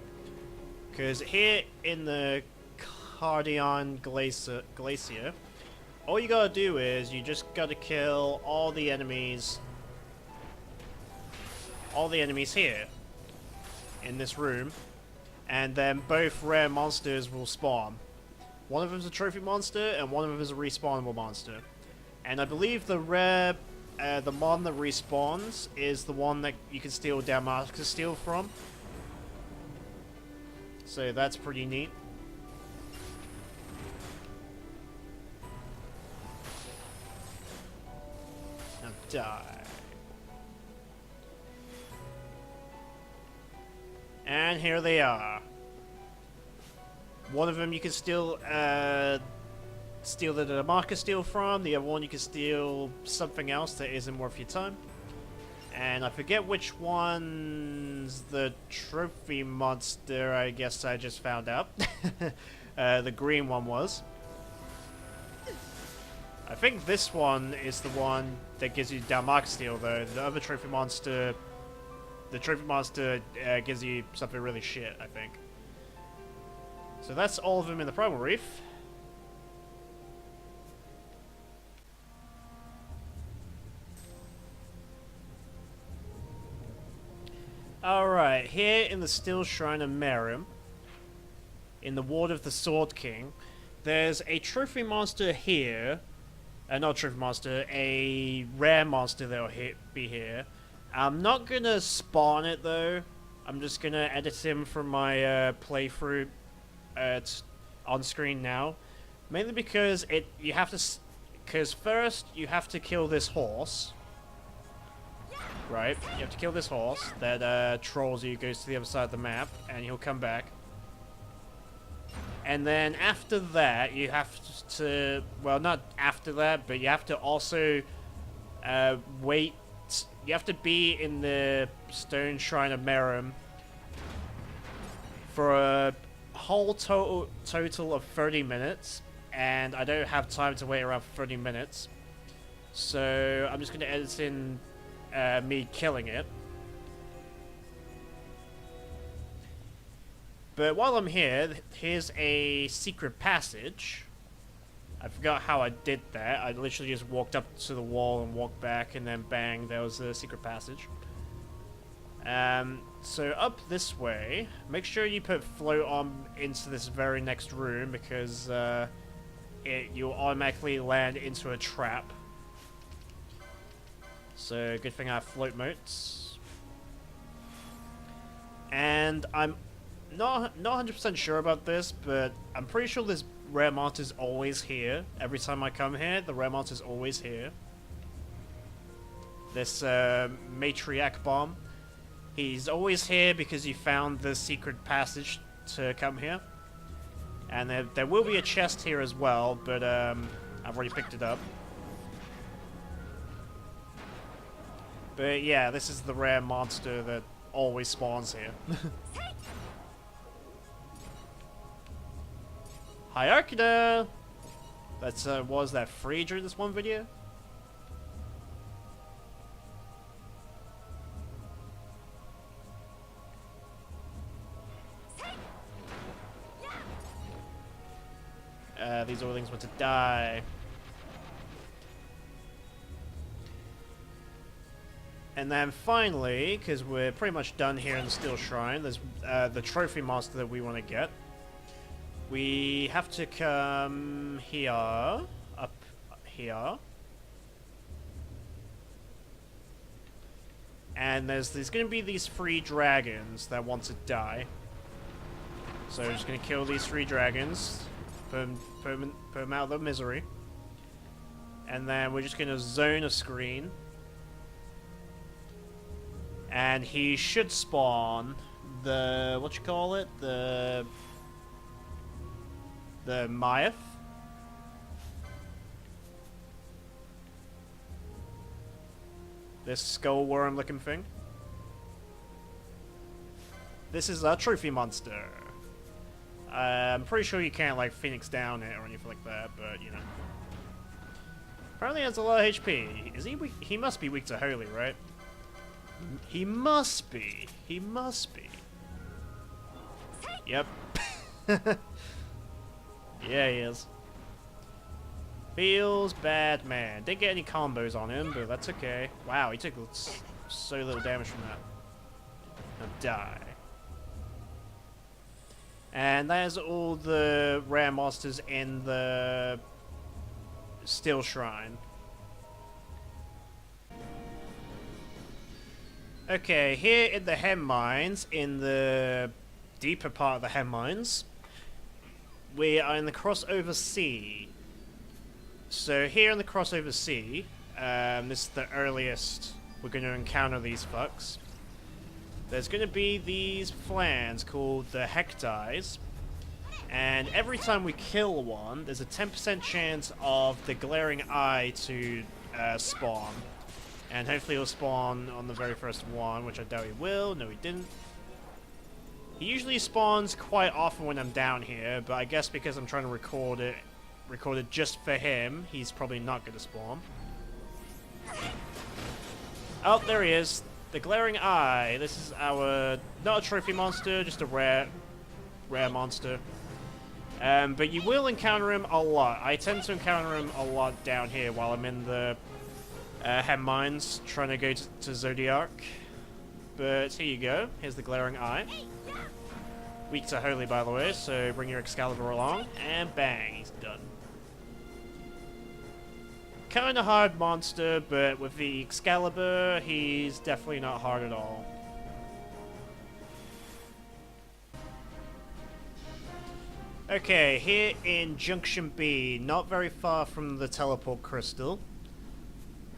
[SPEAKER 1] Because here in the Cardion Glacier, all you gotta do is you just gotta kill all the enemies here in this room, and then both rare monsters will spawn. One of them is a trophy monster, and one of them is a respawnable monster. And I believe the rare, the mon that respawns is the one that you can steal Damascus Steel from. So that's pretty neat. Now die. And here they are. One of them you can steal the Damascus Steel from, the other one you can steal something else that isn't worth your time. And I forget which one's the trophy monster, I guess I just found out. The green one was. I think this one is the one that gives you Damascus Steel, though. The other trophy monster... The trophy monster gives you something really shit, I think. So that's all of them in the Primal Reef. Alright, here in the Still Shrine of Merim, in the Ward of the Sword King, there's a trophy monster here. Not a trophy monster, a rare monster that'll be here. I'm not gonna spawn it though. I'm just gonna edit him from my playthrough on screen now. Mainly because you have to... Because first, you have to kill this horse. Right, you have to kill this horse that trolls you, goes to the other side of the map, and he'll come back. And then after that, you have to... Well, not after that, but you have to also wait... You have to be in the Stone Shrine of Merim for a whole total of 30 minutes, and I don't have time to wait around for 30 minutes. So I'm just going to edit in me killing it. But while I'm here, here's a secret passage. I forgot how I did that. I literally just walked up to the wall and walked back, and then bang, there was a secret passage. So up this way, make sure you put float on into this very next room, because you'll automatically land into a trap. So good thing I have float motes. And I'm not 100% sure about this, but I'm pretty sure this rare monster's always here. Every time I come here, the rare monster's always here. This Matriarch Bomb. He's always here because he found the secret passage to come here. And there will be a chest here as well, but I've already picked it up. But yeah, this is the rare monster that always spawns here. Hi Arcana! That's, was that free during this one video? These Oilings want to die. And then finally, because we're pretty much done here in the Steel Shrine, there's the trophy monster that we want to get. We have to come here, up here. And there's going to be these 3 dragons that want to die. So we're just going to kill these 3 dragons, put them out of their misery. And then we're just going to zone a screen. And he should spawn the, what you call it? The Myth. This skull worm looking thing. This is a trophy monster. I'm pretty sure you can't like Phoenix down it or anything like that, but you know. Apparently he has a lot of HP. Is he weak? He must be weak to Holy, right? He must be. He must be. Yep. Yeah, he is. Feels bad, man. Didn't get any combos on him, but that's okay. Wow, he took so little damage from that. Now die. And there's all the rare monsters in the Steel Shrine. Okay, here in the Hem Mines, in the deeper part of the Hem Mines, we are in the Crossover Sea. So here in the Crossover Sea, this is the earliest we're going to encounter these fucks. There's going to be these flans called the Hectides, and every time we kill one, there's a 10% chance of the Glaring Eye to spawn. And hopefully it'll spawn on the very first one, which I doubt he will. No, he didn't. He usually spawns quite often when I'm down here, but I guess because I'm trying to record it just for him, he's probably not going to spawn. Oh, there he is. The Glaring Eye. This is our, not a trophy monster, just a rare monster. But you will encounter him a lot. I tend to encounter him a lot down here while I'm in the Hem Mines trying to go to Zodiac. But here you go. Here's the Glaring Eye. Weak to Holy, by the way, so bring your Excalibur along, and bang, he's done. Kinda hard monster, but with the Excalibur, he's definitely not hard at all. Okay, here in Junction B, not very far from the Teleport Crystal,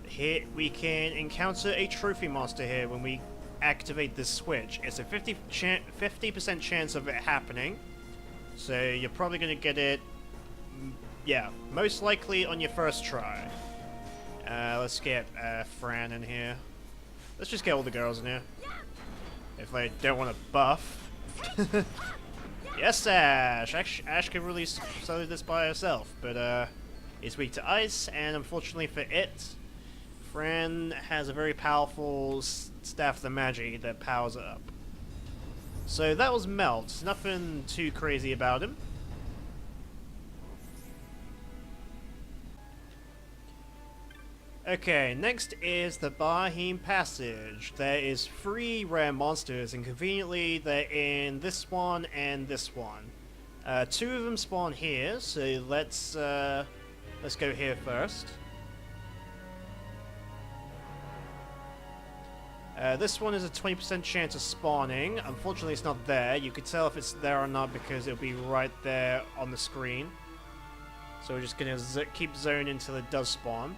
[SPEAKER 1] here we can encounter a trophy monster here when we activate this switch. It's a 50% chance of it happening, so you're probably going to get it, yeah, most likely on your first try. Let's get Fran in here. Let's just get all the girls in here, if they don't want to buff. Yes, Ash! Ash can really solo this by herself, but it's weak to ice, and unfortunately for it, Fran has a very powerful Staff of the Magi that powers it up. So that was Melt. Nothing too crazy about him. Okay, next is the Barheem Passage. There is 3 rare monsters, and conveniently they're in this one and this one. 2 of them spawn here, so let's go here first. This one is a 20% chance of spawning. Unfortunately, it's not there. You could tell if it's there or not because it'll be right there on the screen. So we're just going to keep zoning until it does spawn.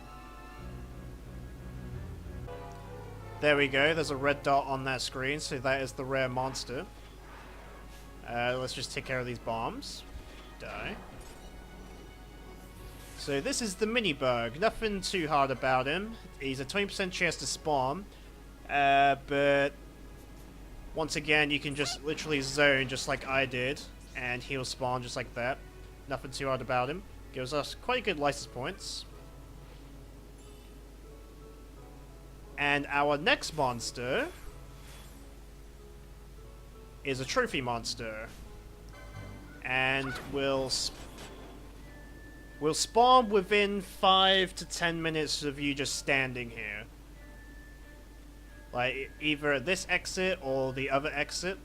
[SPEAKER 1] There we go. There's a red dot on that screen, so that is the rare monster. Let's just take care of these bombs. Die. So this is the mini bug. Nothing too hard about him. He's a 20% chance to spawn. But once again, you can just literally zone just like I did, and he'll spawn just like that. Nothing too hard about him. Gives us quite good license points. And our next monster is a trophy monster, and will spawn within 5 to 10 minutes of you just standing here. Like, either this exit or the other exit.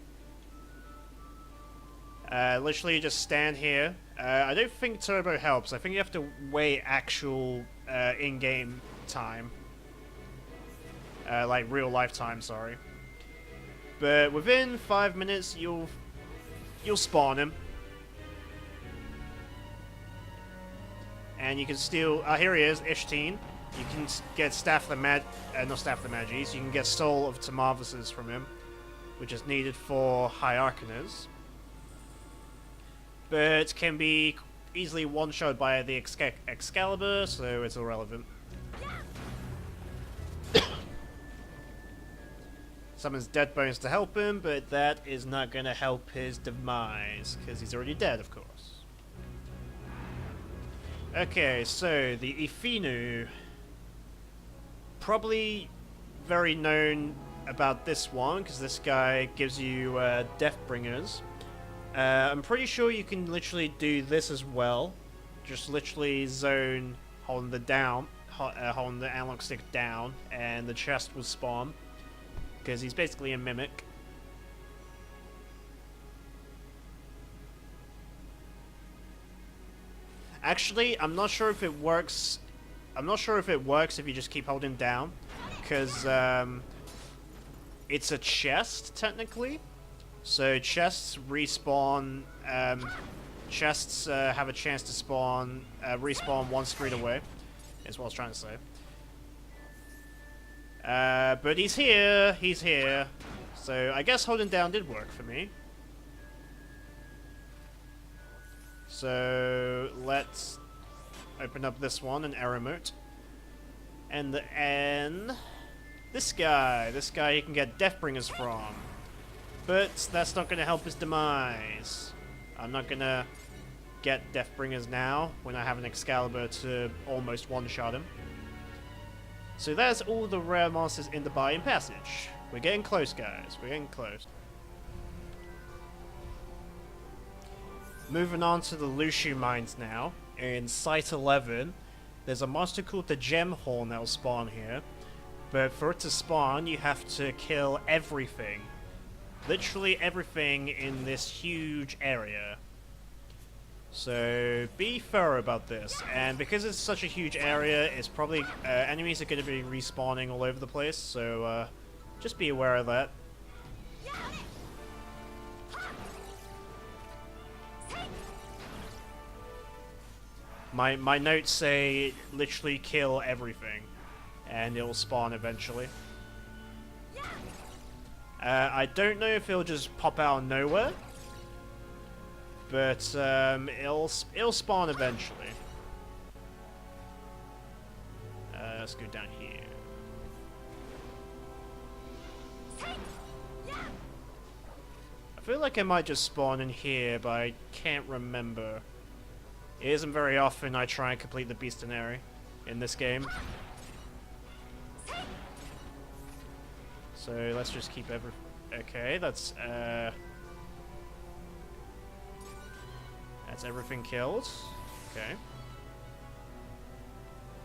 [SPEAKER 1] Literally just stand here. I don't think turbo helps. I think you have to wait actual in-game time. Like real life time, sorry. But within 5 minutes, you'll spawn him. And you can steal... here he is, Ishteen. You can get not Staff of the Magis, you can get Soul of Tamavuses from him, which is needed for High Arcaners. But can be easily one-shot by the Excalibur, so it's irrelevant. Summons Dead Bones to help him, but that is not going to help his demise, because he's already dead, of course. Okay, so the Ifinu, probably very known about this one, because this guy gives you Deathbringers. I'm pretty sure you can literally do this as well. Just literally zone holding the holding the analog stick down, and the chest will spawn. Because he's basically a mimic. Actually, I'm not sure if it works. I'm not sure if it works if you just keep holding down, because it's a chest technically. So chests respawn. Chests have a chance to spawn, respawn one screen away. Is what I was trying to say. But he's here. He's here. So I guess holding down did work for me. So let's open up this one, an error mode. And this guy you can get Deathbringers from. But that's not going to help his demise. I'm not going to get Deathbringers now when I have an Excalibur to almost one-shot him. So that's all the rare monsters in the Bayern Passage. We're getting close, guys. We're getting close. Moving on to the Lushu Mines now. In Site 11, there's a monster called the Gemhorn that will spawn here. But for it to spawn, you have to kill everything. Literally everything in this huge area. So be thorough about this, and because it's such a huge area, it's probably enemies are going to be respawning all over the place. So just be aware of that. My notes say literally kill everything, and it'll spawn eventually. I don't know if it'll just pop out of nowhere. But it'll spawn eventually. Let's go down here. I feel like it might just spawn in here, but I can't remember. It isn't very often I try and complete the Bestiary in this game. So let's just keep okay, that's everything killed. Okay.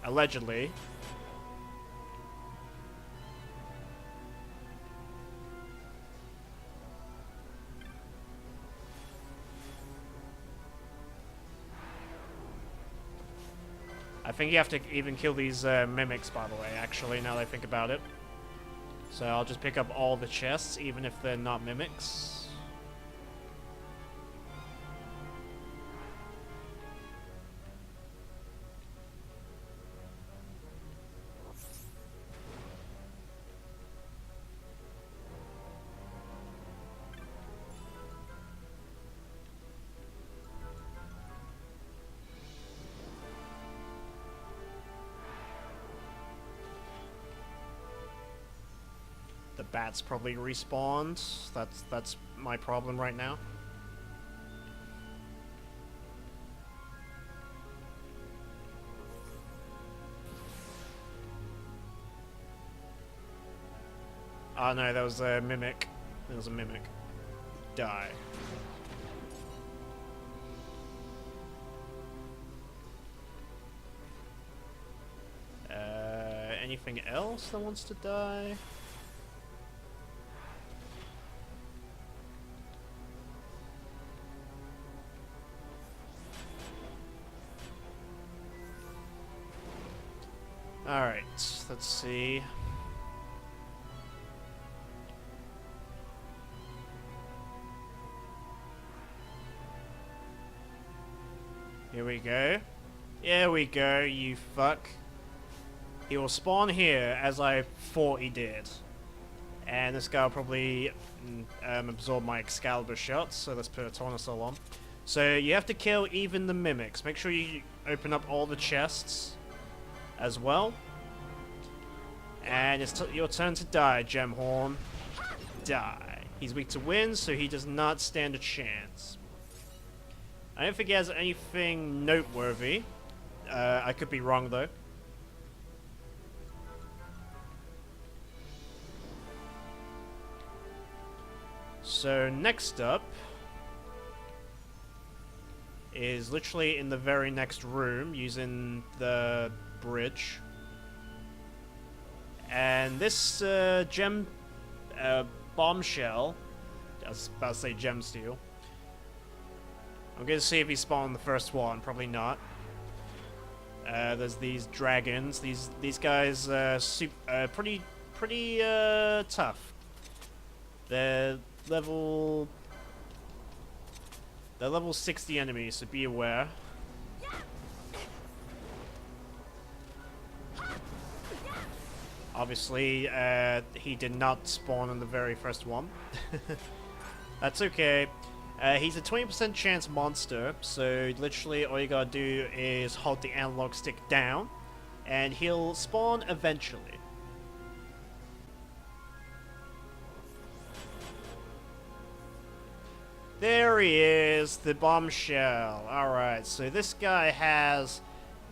[SPEAKER 1] Allegedly. I think you have to even kill these mimics, by the way, actually, now that I think about it. So I'll just pick up all the chests, even if they're not mimics. The bats probably respawned. That's my problem right now. Oh no, that was a mimic. There was a mimic. Die. Anything else that wants to die? Alright, let's see. Here we go. Here we go, you fuck. he will spawn here as I thought he did. And this guy will probably absorb my Excalibur shots, so let's put a Tornasol on. So you have to kill even the mimics. Make sure you open up all the chests as well. And it's your turn to die, Gemhorn. Die. He's weak to wind, so he does not stand a chance. I don't think he has anything noteworthy. I could be wrong though. So next up is literally in the very next room using the bridge. And this bombshell, I was about to say gem steel. I'm gonna see if he spawned the first one, probably not. There's these dragons. These guys pretty tough. They're level 60 enemies, so be aware. Obviously, he did not spawn on the very first one. That's okay. He's a 20% chance monster, so literally all you gotta do is hold the analog stick down, and he'll spawn eventually. There he is, the bombshell. Alright, so this guy has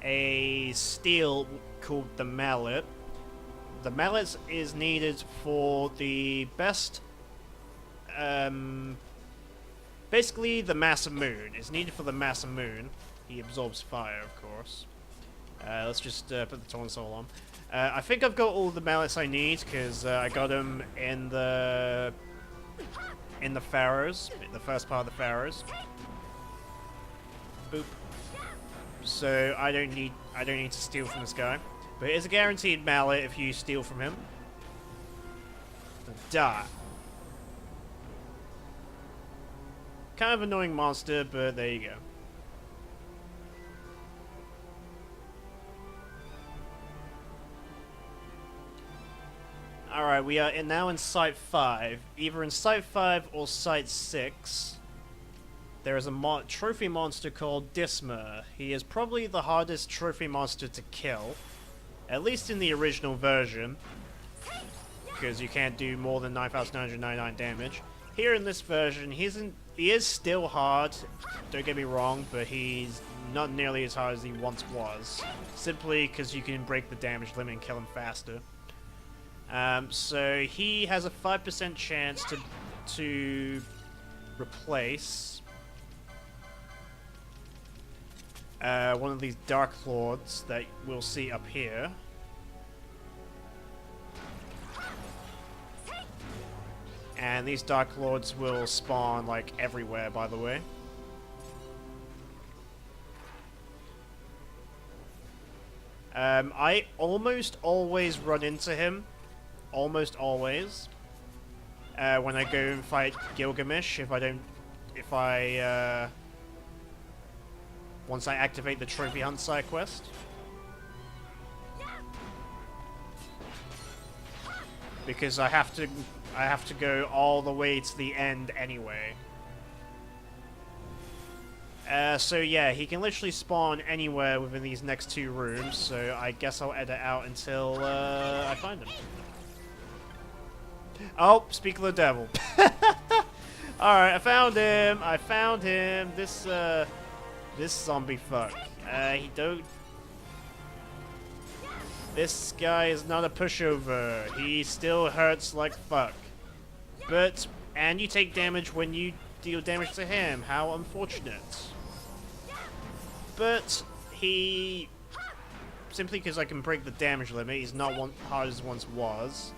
[SPEAKER 1] a steel called the mallet. The mallet is needed for the best, basically the Massive Moon. It's needed for the Massive Moon. He absorbs fire, of course. Let's just put the Tornasol on. I think I've got all the mallets I need, because I got them in the Pharaohs, the first part of the Pharaohs. Boop. So I don't need to steal from this guy. But it is a guaranteed mallet if you steal from him. Die. Kind of annoying monster, but there you go. Alright, we are now in Site 5. Either in Site 5 or Site 6. There is a trophy monster called Disma. He is probably the hardest trophy monster to kill. At least in the original version. Because you can't do more than 9,999 damage. Here in this version, he is still hard, don't get me wrong, but he's not nearly as hard as he once was. Simply because you can break the damage limit and kill him faster. So he has a 5% chance to replace one of these Dark Lords that we'll see up here. And these Dark Lords will spawn, like, everywhere, by the way. I almost always run into him. Almost always. When I go and fight Gilgamesh, once I activate the Trophy Hunt side quest. Because I have to go all the way to the end anyway. So yeah, he can literally spawn anywhere within these next two rooms, so I guess I'll edit out until I find him. Oh, speak of the devil. Alright, I found him! This zombie fuck. This guy is not a pushover. He still hurts like fuck. And you take damage when you deal damage to him. How unfortunate. But he, simply because I can break the damage limit, he's not hard as once was.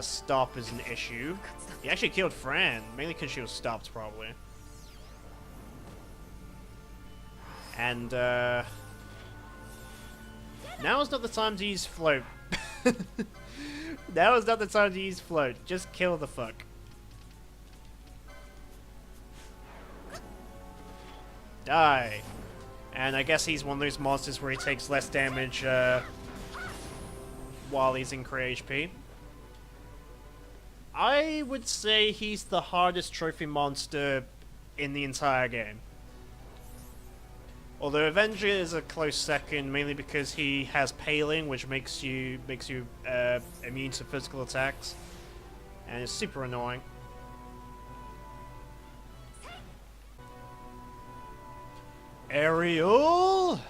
[SPEAKER 1] Stop is an issue. He actually killed Fran, mainly because she was stopped, probably. And now is not the time to use float. Now is not the time to use float. Just kill the fuck. Die. And I guess he's one of those monsters where he takes less damage while he's in crit HP. I would say he's the hardest trophy monster in the entire game. Although Avenger is a close second, mainly because he has Paling, which makes you immune to physical attacks, and it's super annoying. Ariel!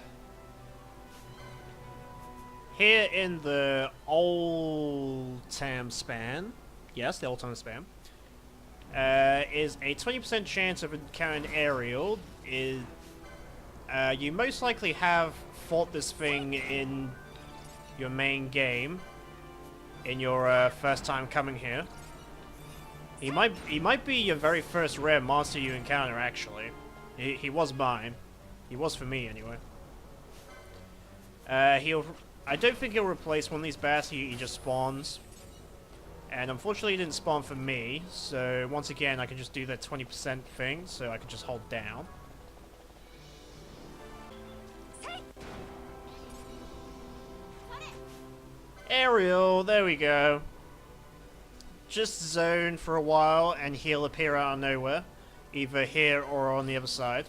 [SPEAKER 1] Here in the Old Tam span, yes, the Old Tam span, is a 20% chance of encountering Aerial. You most likely have fought this thing in your main game, in your first time coming here. He might be your very first rare monster you encounter, actually. He was mine. He was for me, anyway. I don't think he'll replace one of these bats. He just spawns. And unfortunately he didn't spawn for me, so once again I can just do that 20% thing, so I can just hold down. Aerial, there we go. Just zone for a while and he'll appear out of nowhere, either here or on the other side.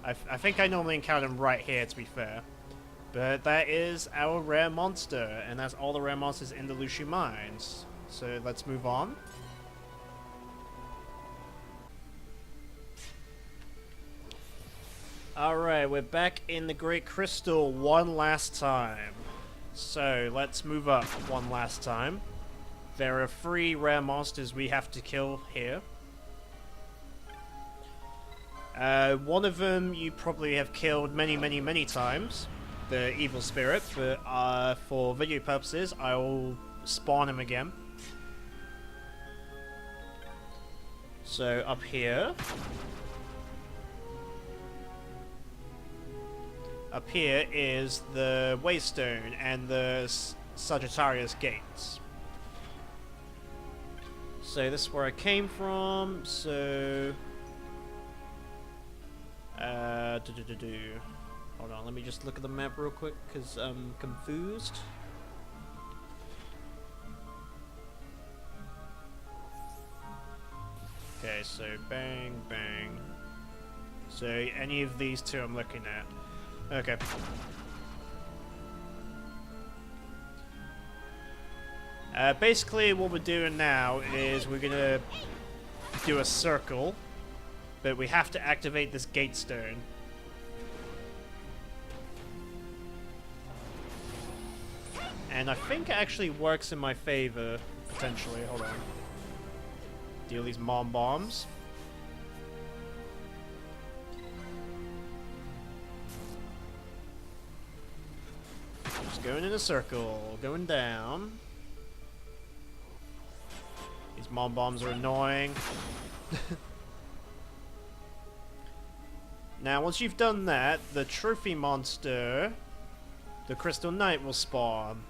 [SPEAKER 1] I think I normally encounter him right here, to be fair. But that is our rare monster, and that's all the rare monsters in the Luxu Mines. So let's move on. Alright, we're back in the Great Crystal one last time. So let's move up one last time. There are 3 rare monsters we have to kill here. One of them you probably have killed many times, the Evil Spirit, but for video purposes I will spawn him again. So up here. Up here is the Waystone and the Sagittarius Gates. So this is where I came from, so... Hold on, let me just look at the map real quick, because I'm confused. Okay, so bang, bang. So any of these two I'm looking at. Okay. Basically what we're doing now is we're gonna do a circle, but we have to activate this gate stone. And I think it actually works in my favor, potentially. Hold on. Deal these mom bombs. Just going in a circle, going down. These mom bombs are annoying. Now, once you've done that, the trophy monster, the Crystal Knight, will spawn.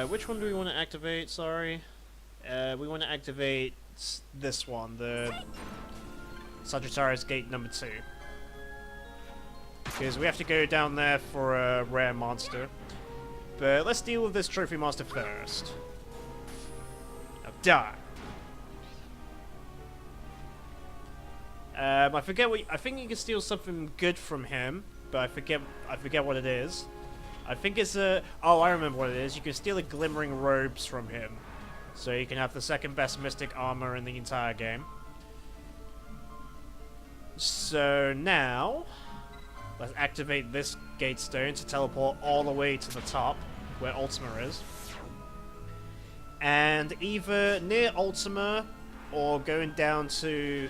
[SPEAKER 1] Which one do we want to activate? Sorry. We want to activate this one, the Sagittarius Gate number 2. Because we have to go down there for a rare monster. But let's deal with this trophy monster first. Now die. I forget what I think you can steal something good from him, but I forget what it is. I think it's a... Oh, I remember what it is. You can steal the Glimmering Robes from him. So you can have the second best Mystic armor in the entire game. So now, let's activate this gate stone to teleport all the way to the top, where Ultima is. And either near Ultima, or going down to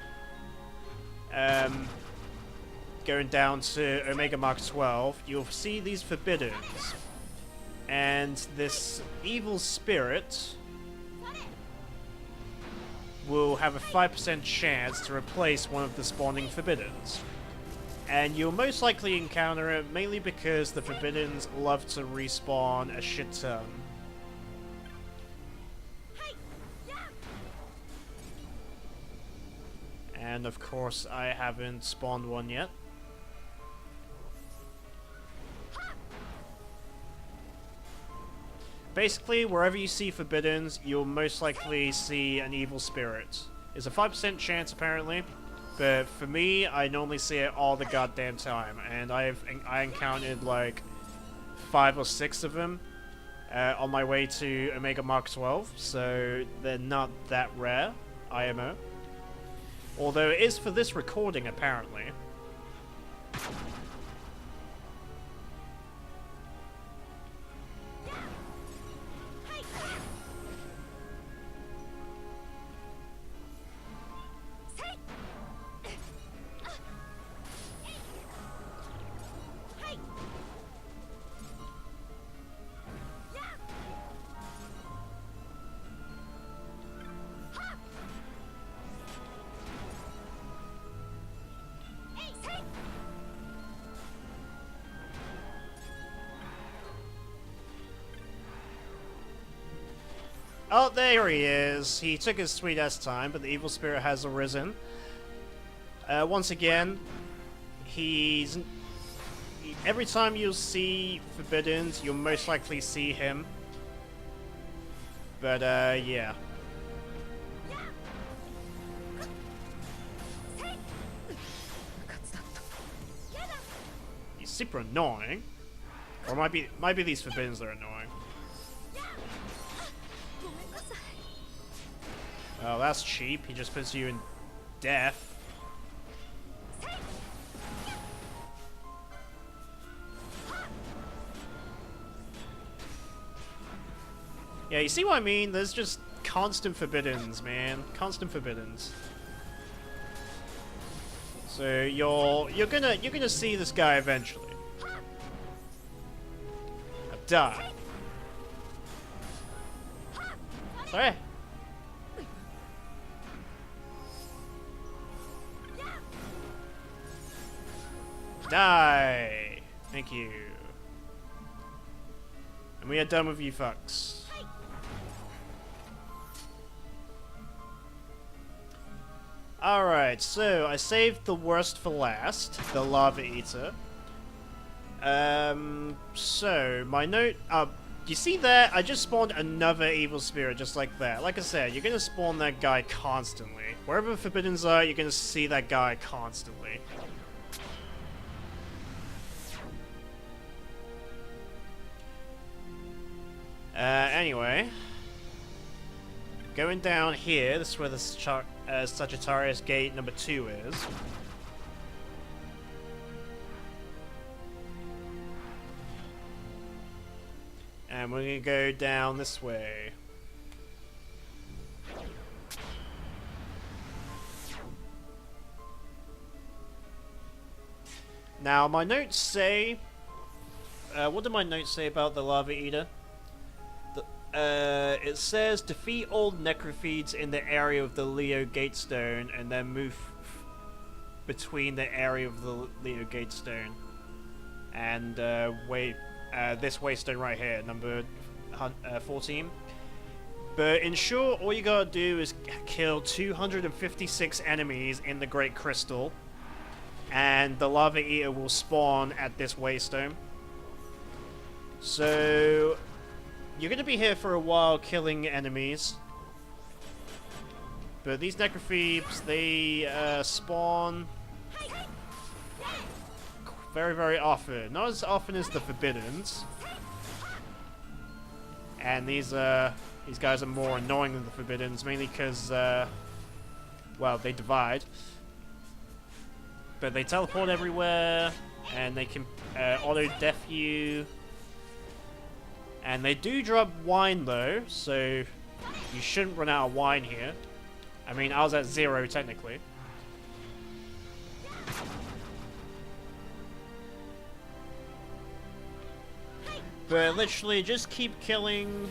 [SPEAKER 1] Omega Mark 12, you'll see these Forbiddens. And this evil spirit will have a 5% chance to replace one of the spawning Forbiddens. And you'll most likely encounter it mainly because the Forbiddens love to respawn a shit ton. And of course I haven't spawned one yet. basically, wherever you see Forbiddens, you'll most likely see an evil spirit. It's a 5% chance, apparently, but for me, I normally see it all the goddamn time, and I encountered like 5 or 6 of them on my way to Omega Mark 12, so they're not that rare, IMO. Although it is for this recording, apparently. Oh, there he is. He took his sweet ass time, but the evil spirit has arisen. Once again, every time you'll see Forbiddens, you'll most likely see him. But, yeah. He's super annoying. Or it might be these Forbiddens that are annoying. Oh, that's cheap. He just puts you in death. Yeah, you see what I mean? There's just constant Forbiddens, man. Constant Forbiddens. So you're gonna see this guy eventually. Now die. Sorry. Die! Thank you. And we are done with you fucks. Alright, so I saved the worst for last, the Larva Eater. So, my note... you see that? I just spawned another evil spirit just like that. Like I said, you're gonna spawn that guy constantly. Wherever Forbiddens are, you're gonna see that guy constantly. Anyway, going down here, this is where the Sagittarius Gate number 2 is. And we're gonna go down this way. Now, my notes say... what did my notes say about the Larva Eater? It says defeat all necrophiles in the area of the Leo Gatestone and then move between the area of the Leo Gatestone and this waystone right here, number 14. But in short, all you gotta do is kill 256 enemies in the Great Crystal and the Larva Eater will spawn at this waystone. So... you're gonna be here for a while killing enemies. But these necrophiles, they spawn very, very often. Not as often as the Forbiddens. And these guys are more annoying than the Forbiddens, mainly because, well, they divide. But they teleport everywhere, and they can auto-def you. And they do drop wine though, so you shouldn't run out of wine here. I mean, I was at 0 technically. But literally, just keep killing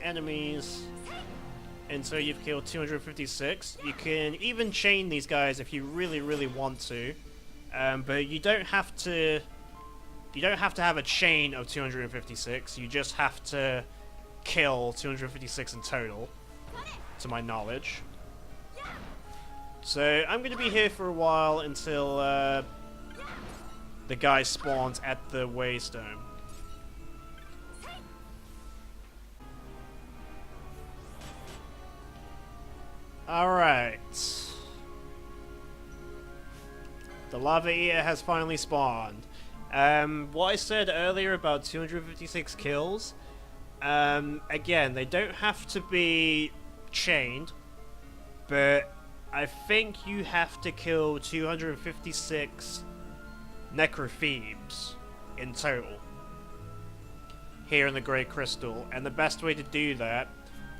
[SPEAKER 1] enemies until you've killed 256. You can even chain these guys if you really, really want to, but you don't have to. You don't have to have a chain of 256, you just have to kill 256 in total, to my knowledge. So, I'm going to be here for a while until the guy spawns at the waystone. Alright. The Larva Eater has finally spawned. What I said earlier about 256 kills, again, they don't have to be chained, but I think you have to kill 256 Necrophebes in total here in the Great Crystal, and the best way to do that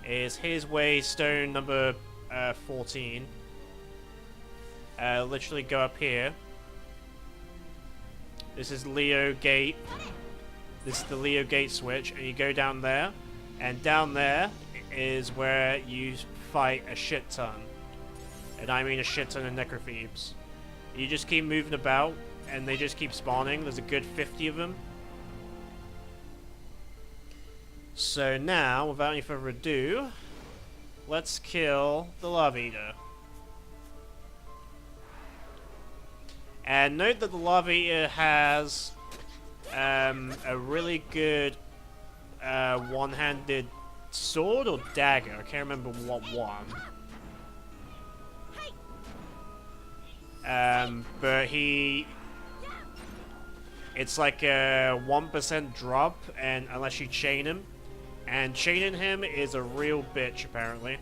[SPEAKER 1] is here's way stone number 14. Literally go up here. This is Leo Gate. This is the Leo Gate switch, and you go down there, and down there is where you fight a shit ton. And I mean a shit ton of Necrophebes. You just keep moving about, and they just keep spawning. There's a good 50 of them. So now, without any further ado, let's kill the Larva Eater. And note that the Larva Eater has a really good one-handed sword or dagger. I can't remember what one. But it's like a 1% drop, and unless you chain him. And chaining him is a real bitch, apparently.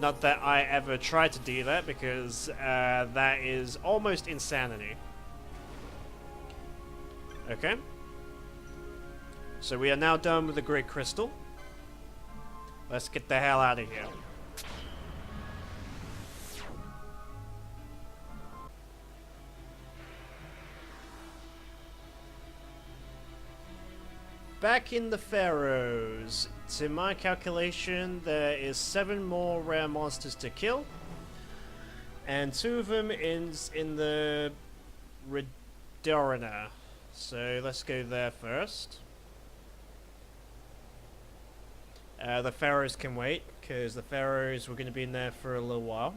[SPEAKER 1] Not that I ever tried to do that, because that is almost insanity. Okay. So we are now done with the Great Crystal. Let's get the hell out of here. Back in the Pharaohs. To my calculation, there is 7 more rare monsters to kill, and 2 of them is in the Redorina. So let's go there first. The Pharaohs can wait, because the Pharaohs were going to be in there for a little while.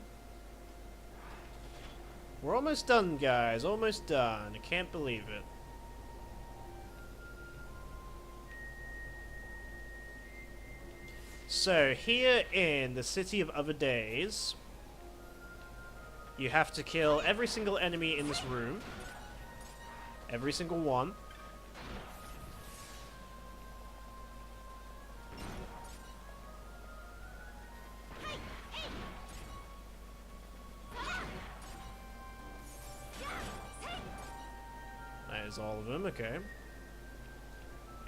[SPEAKER 1] We're almost done, guys. Almost done. I can't believe it. So, here in the City of Other Days, you have to kill every single enemy in this room. Every single one. That is all of them, okay.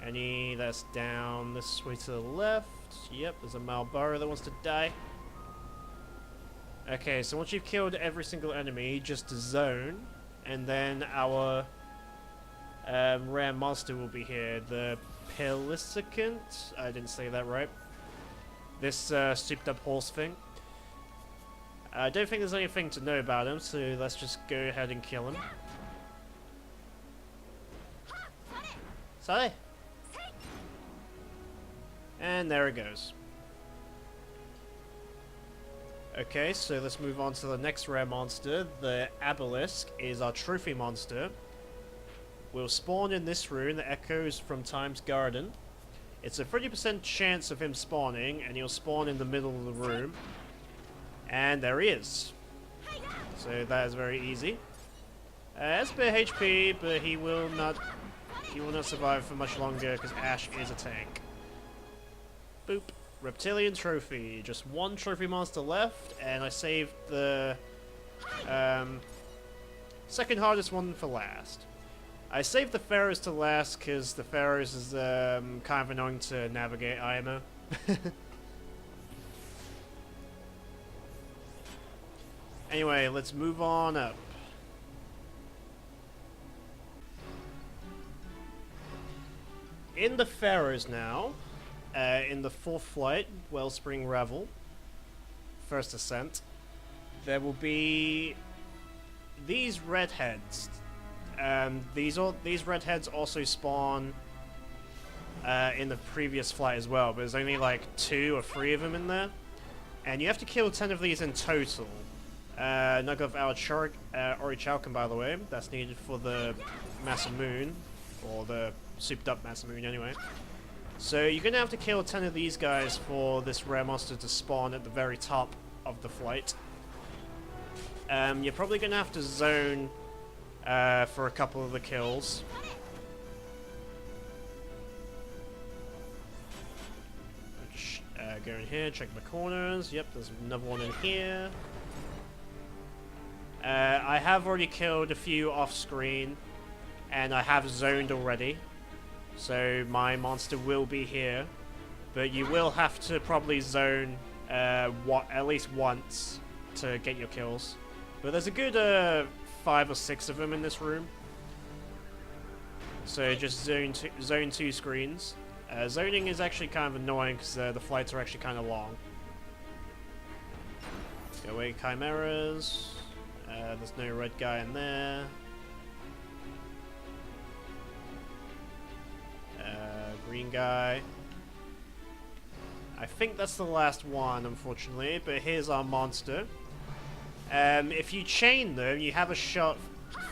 [SPEAKER 1] Any that's down this way to the left. Yep, there's a Malboro that wants to die. Okay, so once you've killed every single enemy, just zone, and then our rare monster will be here. The Pelisicant. I didn't say that right. This souped up horse thing. I don't think there's anything to know about him, so let's just go ahead and kill him. Sorry. And there it goes. Okay, so let's move on to the next rare monster. The Obelisk is our trophy monster. Will spawn in this room that echoes from Time's Garden. It's a 30% chance of him spawning, and he'll spawn in the middle of the room. And there he is. So that is very easy. Has a bit of HP, but he will not survive for much longer because Ash is a tank. Boop. Reptilian trophy. Just 1 trophy monster left, and I saved the second hardest one for last. I saved the Pharaohs to last because the Pharaohs is kind of annoying to navigate IMO. Anyway, let's move on up. In the Pharaohs now. In the 4th flight, Wellspring Revel, first ascent, there will be these redheads. These redheads also spawn in the previous flight as well, but there's only like 2 or 3 of them in there, and you have to kill 10 of these in total. Nug of our Orichalcum, by the way, that's needed for the Massive Moon, or the souped up Massive Moon anyway. So you're going to have to kill 10 of these guys for this rare monster to spawn at the very top of the flight. You're probably going to have to zone for a couple of the kills. Go in here, check the corners. Yep, there's another one in here. I have already killed a few off-screen, and I have zoned already. So my monster will be here. But you will have to probably zone at least once to get your kills. But there's a good 5 or 6 of them in this room. So just zone 2 screens. Zoning is actually kind of annoying because the flights are actually kind of long. Go away, chimeras. There's no red guy in there. Green guy. I think that's the last one, unfortunately, but here's our monster. If you chain them, you have a shot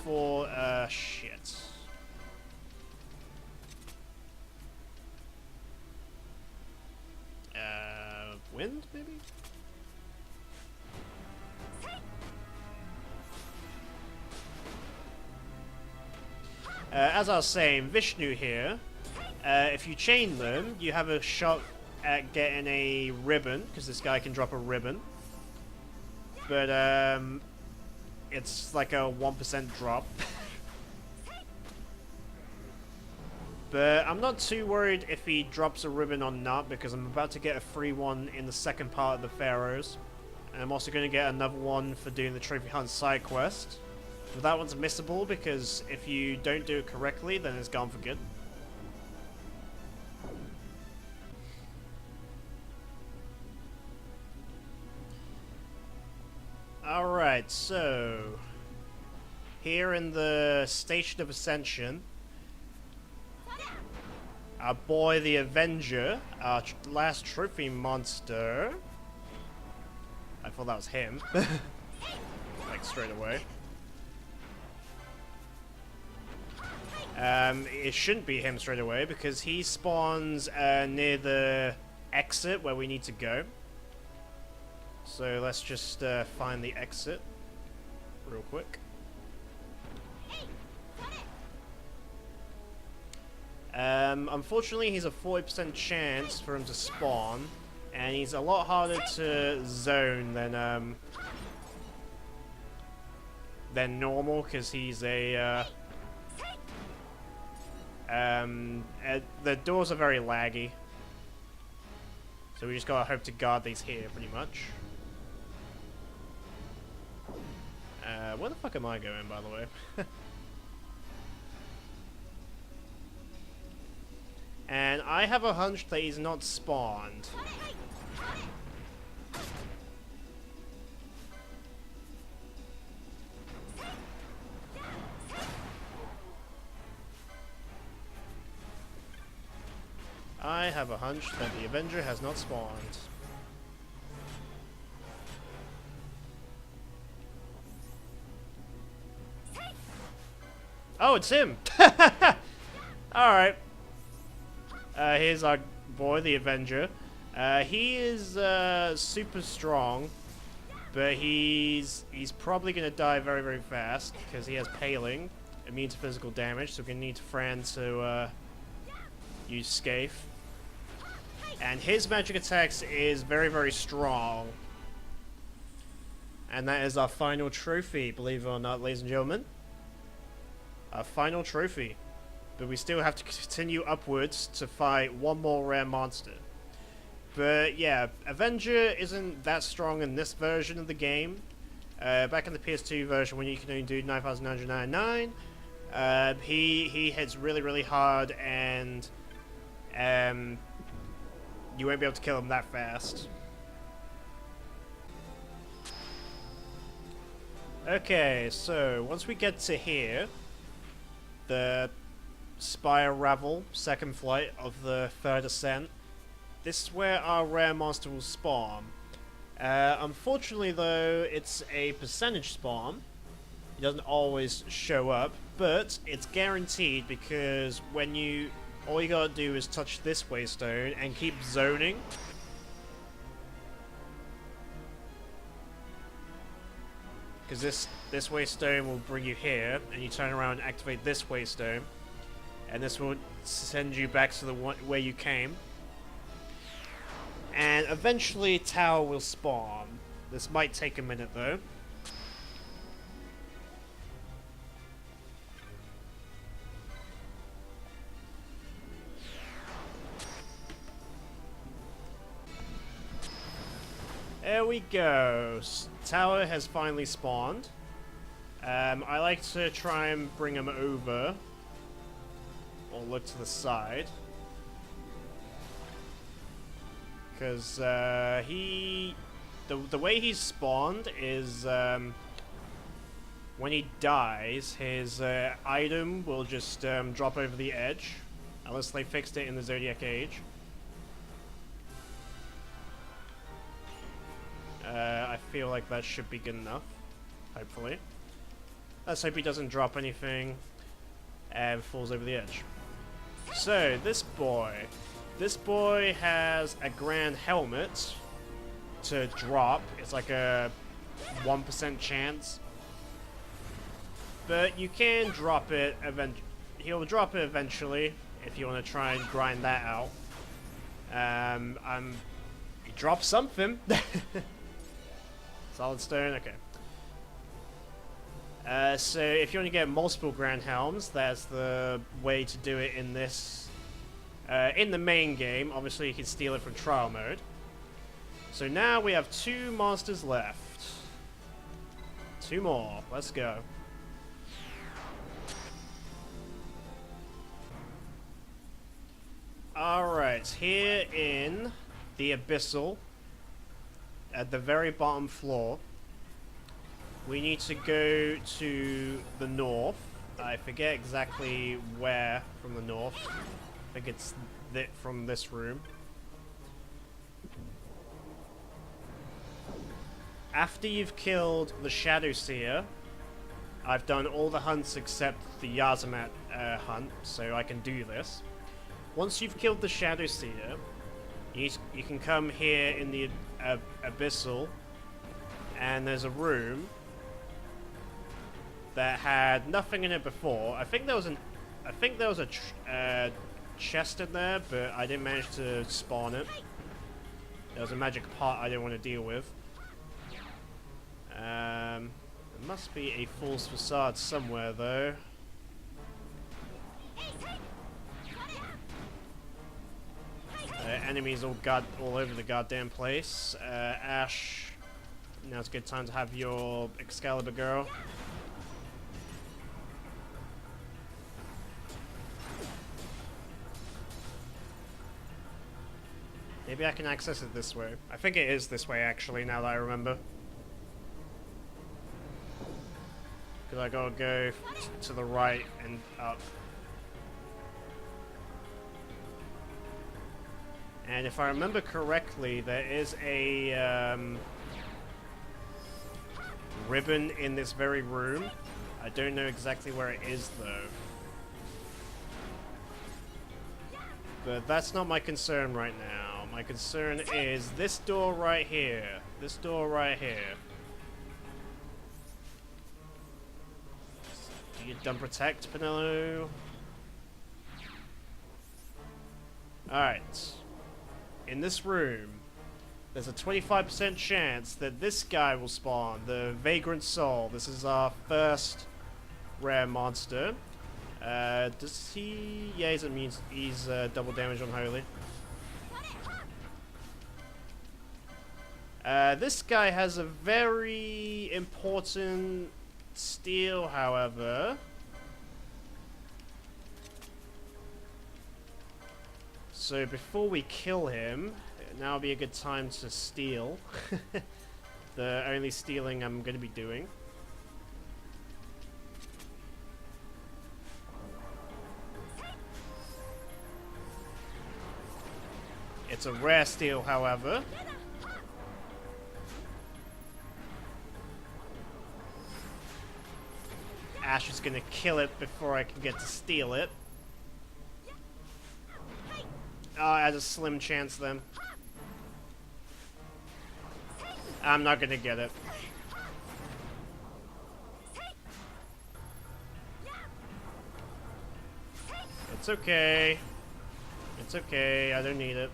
[SPEAKER 1] for, shit. Wind, maybe? As I was saying, Vishnu here, if you chain them, you have a shot at getting a ribbon, because this guy can drop a ribbon. But, it's like a 1% drop. But I'm not too worried if he drops a ribbon or not, because I'm about to get a free one in the second part of the Pharaohs. And I'm also going to get another one for doing the Trophy Hunt side quest. But that one's missable, because if you don't do it correctly, then it's gone for good. Alright, so here in the Station of Ascension, our boy the Avenger, our last trophy monster. I thought that was him. Like straight away. It shouldn't be him straight away because he spawns near the exit where we need to go. So let's just find the exit real quick. Unfortunately, he's a 40% chance for him to spawn, and he's a lot harder to zone than normal because he's a. The doors are very laggy, so we just gotta hope to guard these here, pretty much. Where the fuck am I going, by the way? And I have a hunch that he's not spawned. I have a hunch that the Avenger has not spawned. Oh, it's him! Alright. Here's our boy, the Avenger. He is super strong, but he's probably going to die very, very fast because he has Paling, immune to physical damage, so we're going to need Fran to use Scathe. And his magic attacks is very, very strong. And that is our final trophy, believe it or not, ladies and gentlemen. Our final trophy. But we still have to continue upwards to fight one more rare monster. But yeah, Avenger isn't that strong in this version of the game. Back in the PS2 version, when you can only do 9,999, he hits really, really hard, and you won't be able to kill him that fast. Okay, so once we get to here, the Spire Ravel, second flight of the third ascent, this is where our rare monster will spawn. Unfortunately though, it's a percentage spawn. It doesn't always show up, but it's guaranteed because when all you gotta do is touch this waystone and keep zoning. because this waystone will bring you here, and you turn around and activate this waystone, and this will send you back to the where you came. And eventually tower will spawn. This might take a minute though. There we go. Tower has finally spawned. I like to try and bring him over. Or look to the side. Because the way he's spawned is when he dies, his item will just drop over the edge. Unless they fixed it in the Zodiac Age. I feel like that should be good enough. Hopefully. Let's hope he doesn't drop anything and falls over the edge. So, this boy has a grand helmet to drop. It's like a 1% chance. But you can drop it he'll drop it eventually if you want to try and grind that out. He dropped something. Solid stone, okay. So if you want to get multiple Grand Helms, that's the way to do it in this. In the main game, obviously you can steal it from trial mode. So now we have 2 monsters left. 2 more, let's go. Alright, here in the Abyssal, at the very bottom floor, we need to go to the north. I forget exactly where from the north. I think it's from this room. After you've killed the Shadow Seer, I've done all the hunts except the Yazamat hunt, so I can do this. Once you've killed the Shadow Seer, you can come here in the Abyssal, and there's a room that had nothing in it before. I think there was a chest in there, but I didn't manage to spawn it. There was a magic pot I didn't want to deal with. There must be a false facade somewhere though. Enemies all over the goddamn place. Ash, now's a good time to have your Excalibur girl. Maybe I can access it this way. I think it is this way actually, now that I remember. Because I gotta go to the right and up. And if I remember correctly, there is a ribbon in this very room. I don't know exactly where it is though. But that's not my concern right now. My concern is this door right here. This door right here. Do you done protect, Penelo? Alright. In this room, there's a 25% chance that this guy will spawn, the Vagrant Soul. This is our first rare monster. Does he... Yeah, he's double damage on Holy. This guy has a very important steal, however. So before we kill him, now would be a good time to steal. The only stealing I'm going to be doing. It's a rare steal, however. Ash is going to kill it before I can get to steal it. Oh, it has a slim chance then. I'm not going to get it. It's okay. It's okay, I don't need it.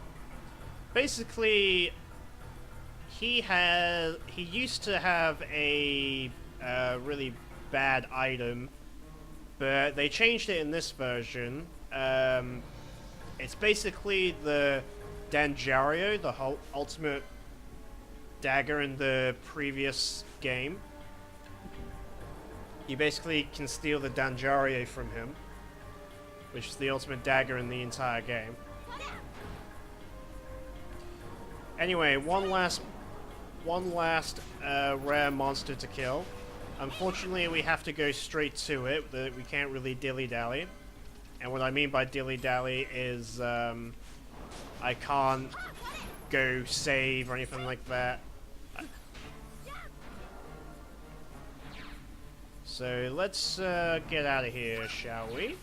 [SPEAKER 1] Basically, he used to have a really bad item, but they changed it in this version. It's basically the Danjario, the ultimate dagger in the previous game. You basically can steal the Danjario from him, which is the ultimate dagger in the entire game. Anyway, one last rare monster to kill. Unfortunately, we have to go straight to it. We can't really dilly-dally. And what I mean by dilly-dally is I can't go save or anything like that. So let's get out of here, shall we?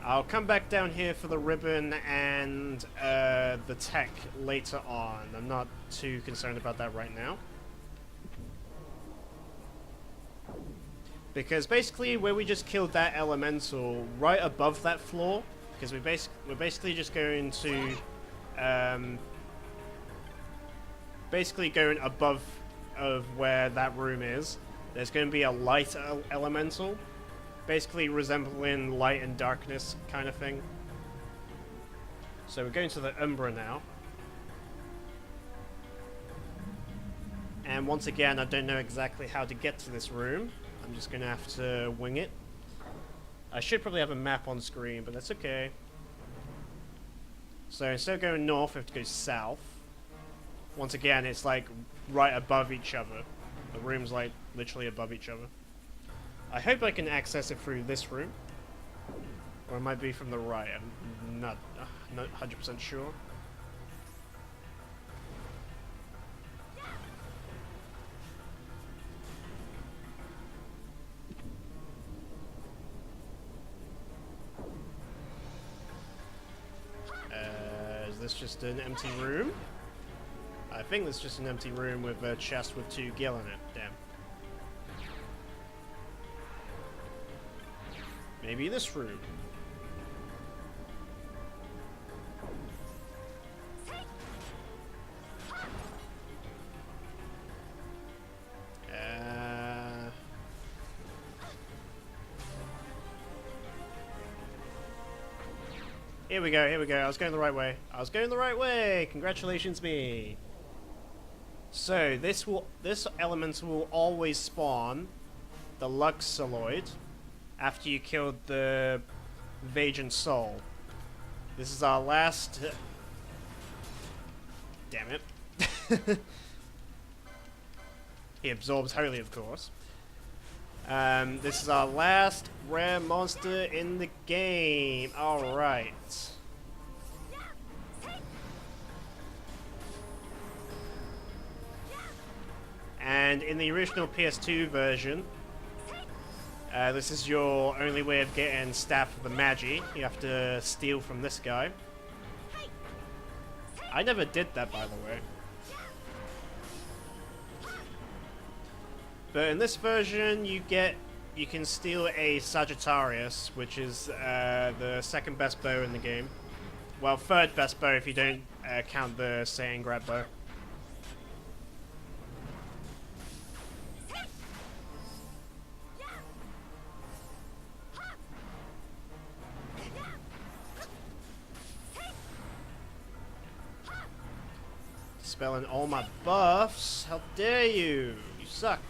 [SPEAKER 1] I'll come back down here for the ribbon and the tech later on. I'm not too concerned about that right now. Because basically where we just killed that elemental, right above that floor, because we're basically just going to basically going above of where that room is. There's going to be a light elemental, basically resembling light and darkness kind of thing. So we're going to the Umbra now. And once again, I don't know exactly how to get to this room. I'm just going to have to wing it. I should probably have a map on screen, but that's okay. So instead of going north, we have to go south. Once again, it's like right above each other. The room's like literally above each other. I hope I can access it through this room. Or it might be from the right. I'm not 100% sure. Is this just an empty room? I think this is just an empty room with a chest with 2 gil in it. Damn. Maybe this room. Here we go, here we go. I was going the right way. I was going the right way! Congratulations me! So, this elemental will always spawn the Luxaloid after you killed the Vagrant Soul. This is our last... Damn it. He absorbs holy, of course. This is our last rare monster in the game. Alright. And in the original PS2 version, this is your only way of getting Staff of the Magi. You have to steal from this guy. I never did that, by the way. But in this version, you can steal a Sagittarius, which is the second best bow in the game. Well, third best bow if you don't count the Saiyan grab bow. Spelling all my buffs. How dare you? You suck.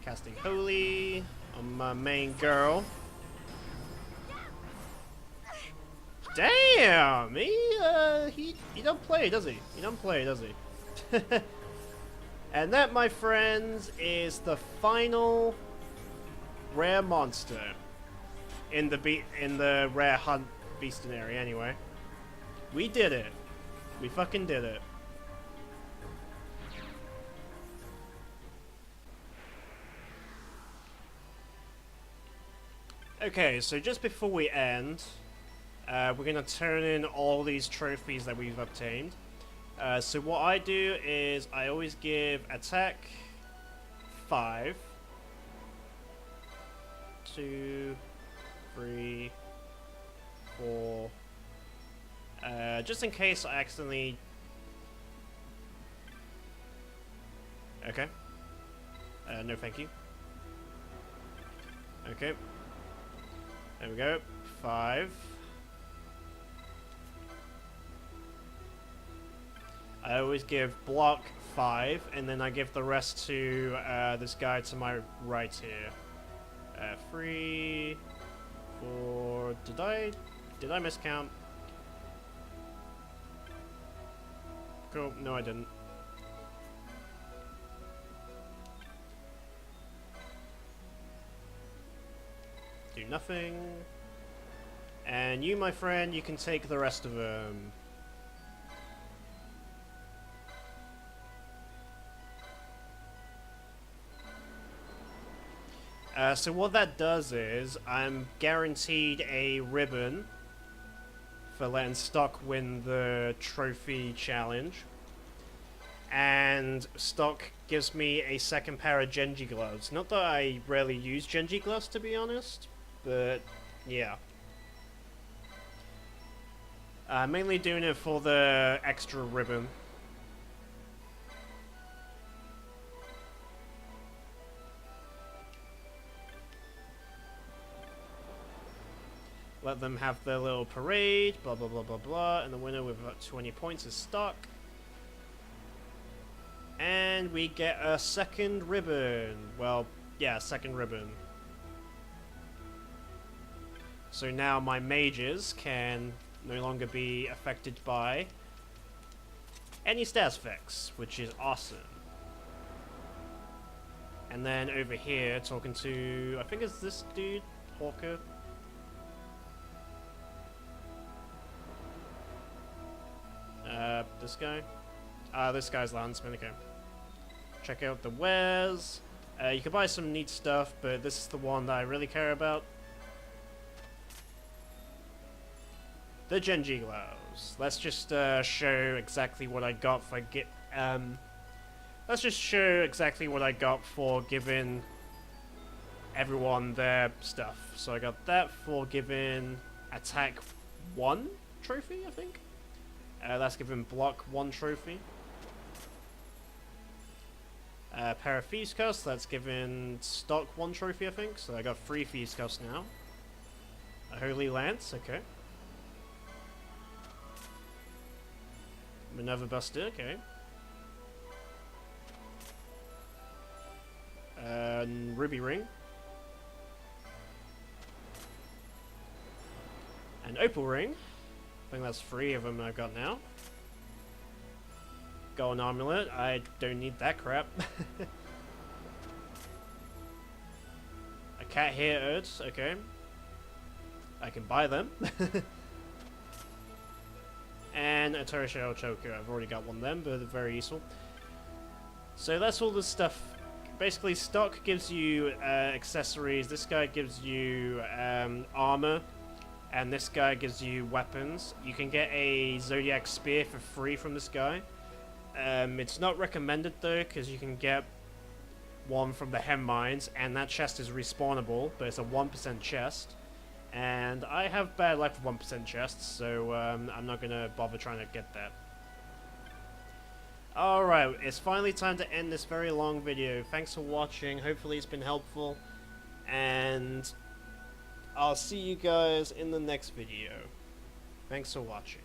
[SPEAKER 1] Casting Holy on my main girl. Damn! He don't play, does he? He don't play, does he? And that, my friends, is the final rare monster in the rare hunt bestiary. Anyway, we did it. We fucking did it. Okay, so just before we end, we're going to turn in all these trophies that we've obtained. So what I do is I always give attack 5, 2, 3, 4. Just in case I accidentally. Okay. No, thank you. Okay. There we go. 5. I always give block 5, and then I give the rest to this guy to my right here. 3, 4. Did I miscount? Cool. No, I didn't. Do nothing. And you, my friend, you can take the rest of them. So what that does is, I'm guaranteed a ribbon for letting Stock win the trophy challenge. And Stock gives me a second pair of Genji gloves. Not that I rarely use Genji gloves, to be honest, but yeah. Mainly doing it for the extra ribbon. Let them have their little parade, blah blah blah blah blah, and the winner with about 20 points is Stock. And we get a second ribbon. Well, yeah, second ribbon. So now my mages can no longer be affected by any stats effects, which is awesome. And then over here, talking to, I think it's this dude, Hawker. This guy? This guy's the huntsman, okay. Check out the wares. You can buy some neat stuff, but this is the one that I really care about. The Genji gloves. Let's just show exactly what I got for let's just show exactly what I got for giving everyone their stuff. So I got that for giving attack 1 trophy, I think. That's giving block 1 trophy. Pair of Thieves' Cuffs, that's giving Stock 1 trophy, I think. So I got 3 Thieves' Cuffs now. A Holy Lance, okay. Minerva Buster, okay. Ruby Ring. An Opal Ring. I think that's 3 of them I've got now. Golden Amulet. I don't need that crap. A Cat Hair Oats. Okay. I can buy them. And a Tortoiseshell Choker. I've already got one of them, but they're very useful. So that's all the stuff. Basically, Stock gives you accessories. This guy gives you armor. And this guy gives you weapons. You can get a Zodiac Spear for free from this guy. It's not recommended though, because you can get one from the Hem Mines, and that chest is respawnable, but it's a 1% chest. And I have bad luck with 1% chests, so I'm not going to bother trying to get that. Alright, it's finally time to end this very long video. Thanks for watching, hopefully it's been helpful. And I'll see you guys in the next video. Thanks for watching.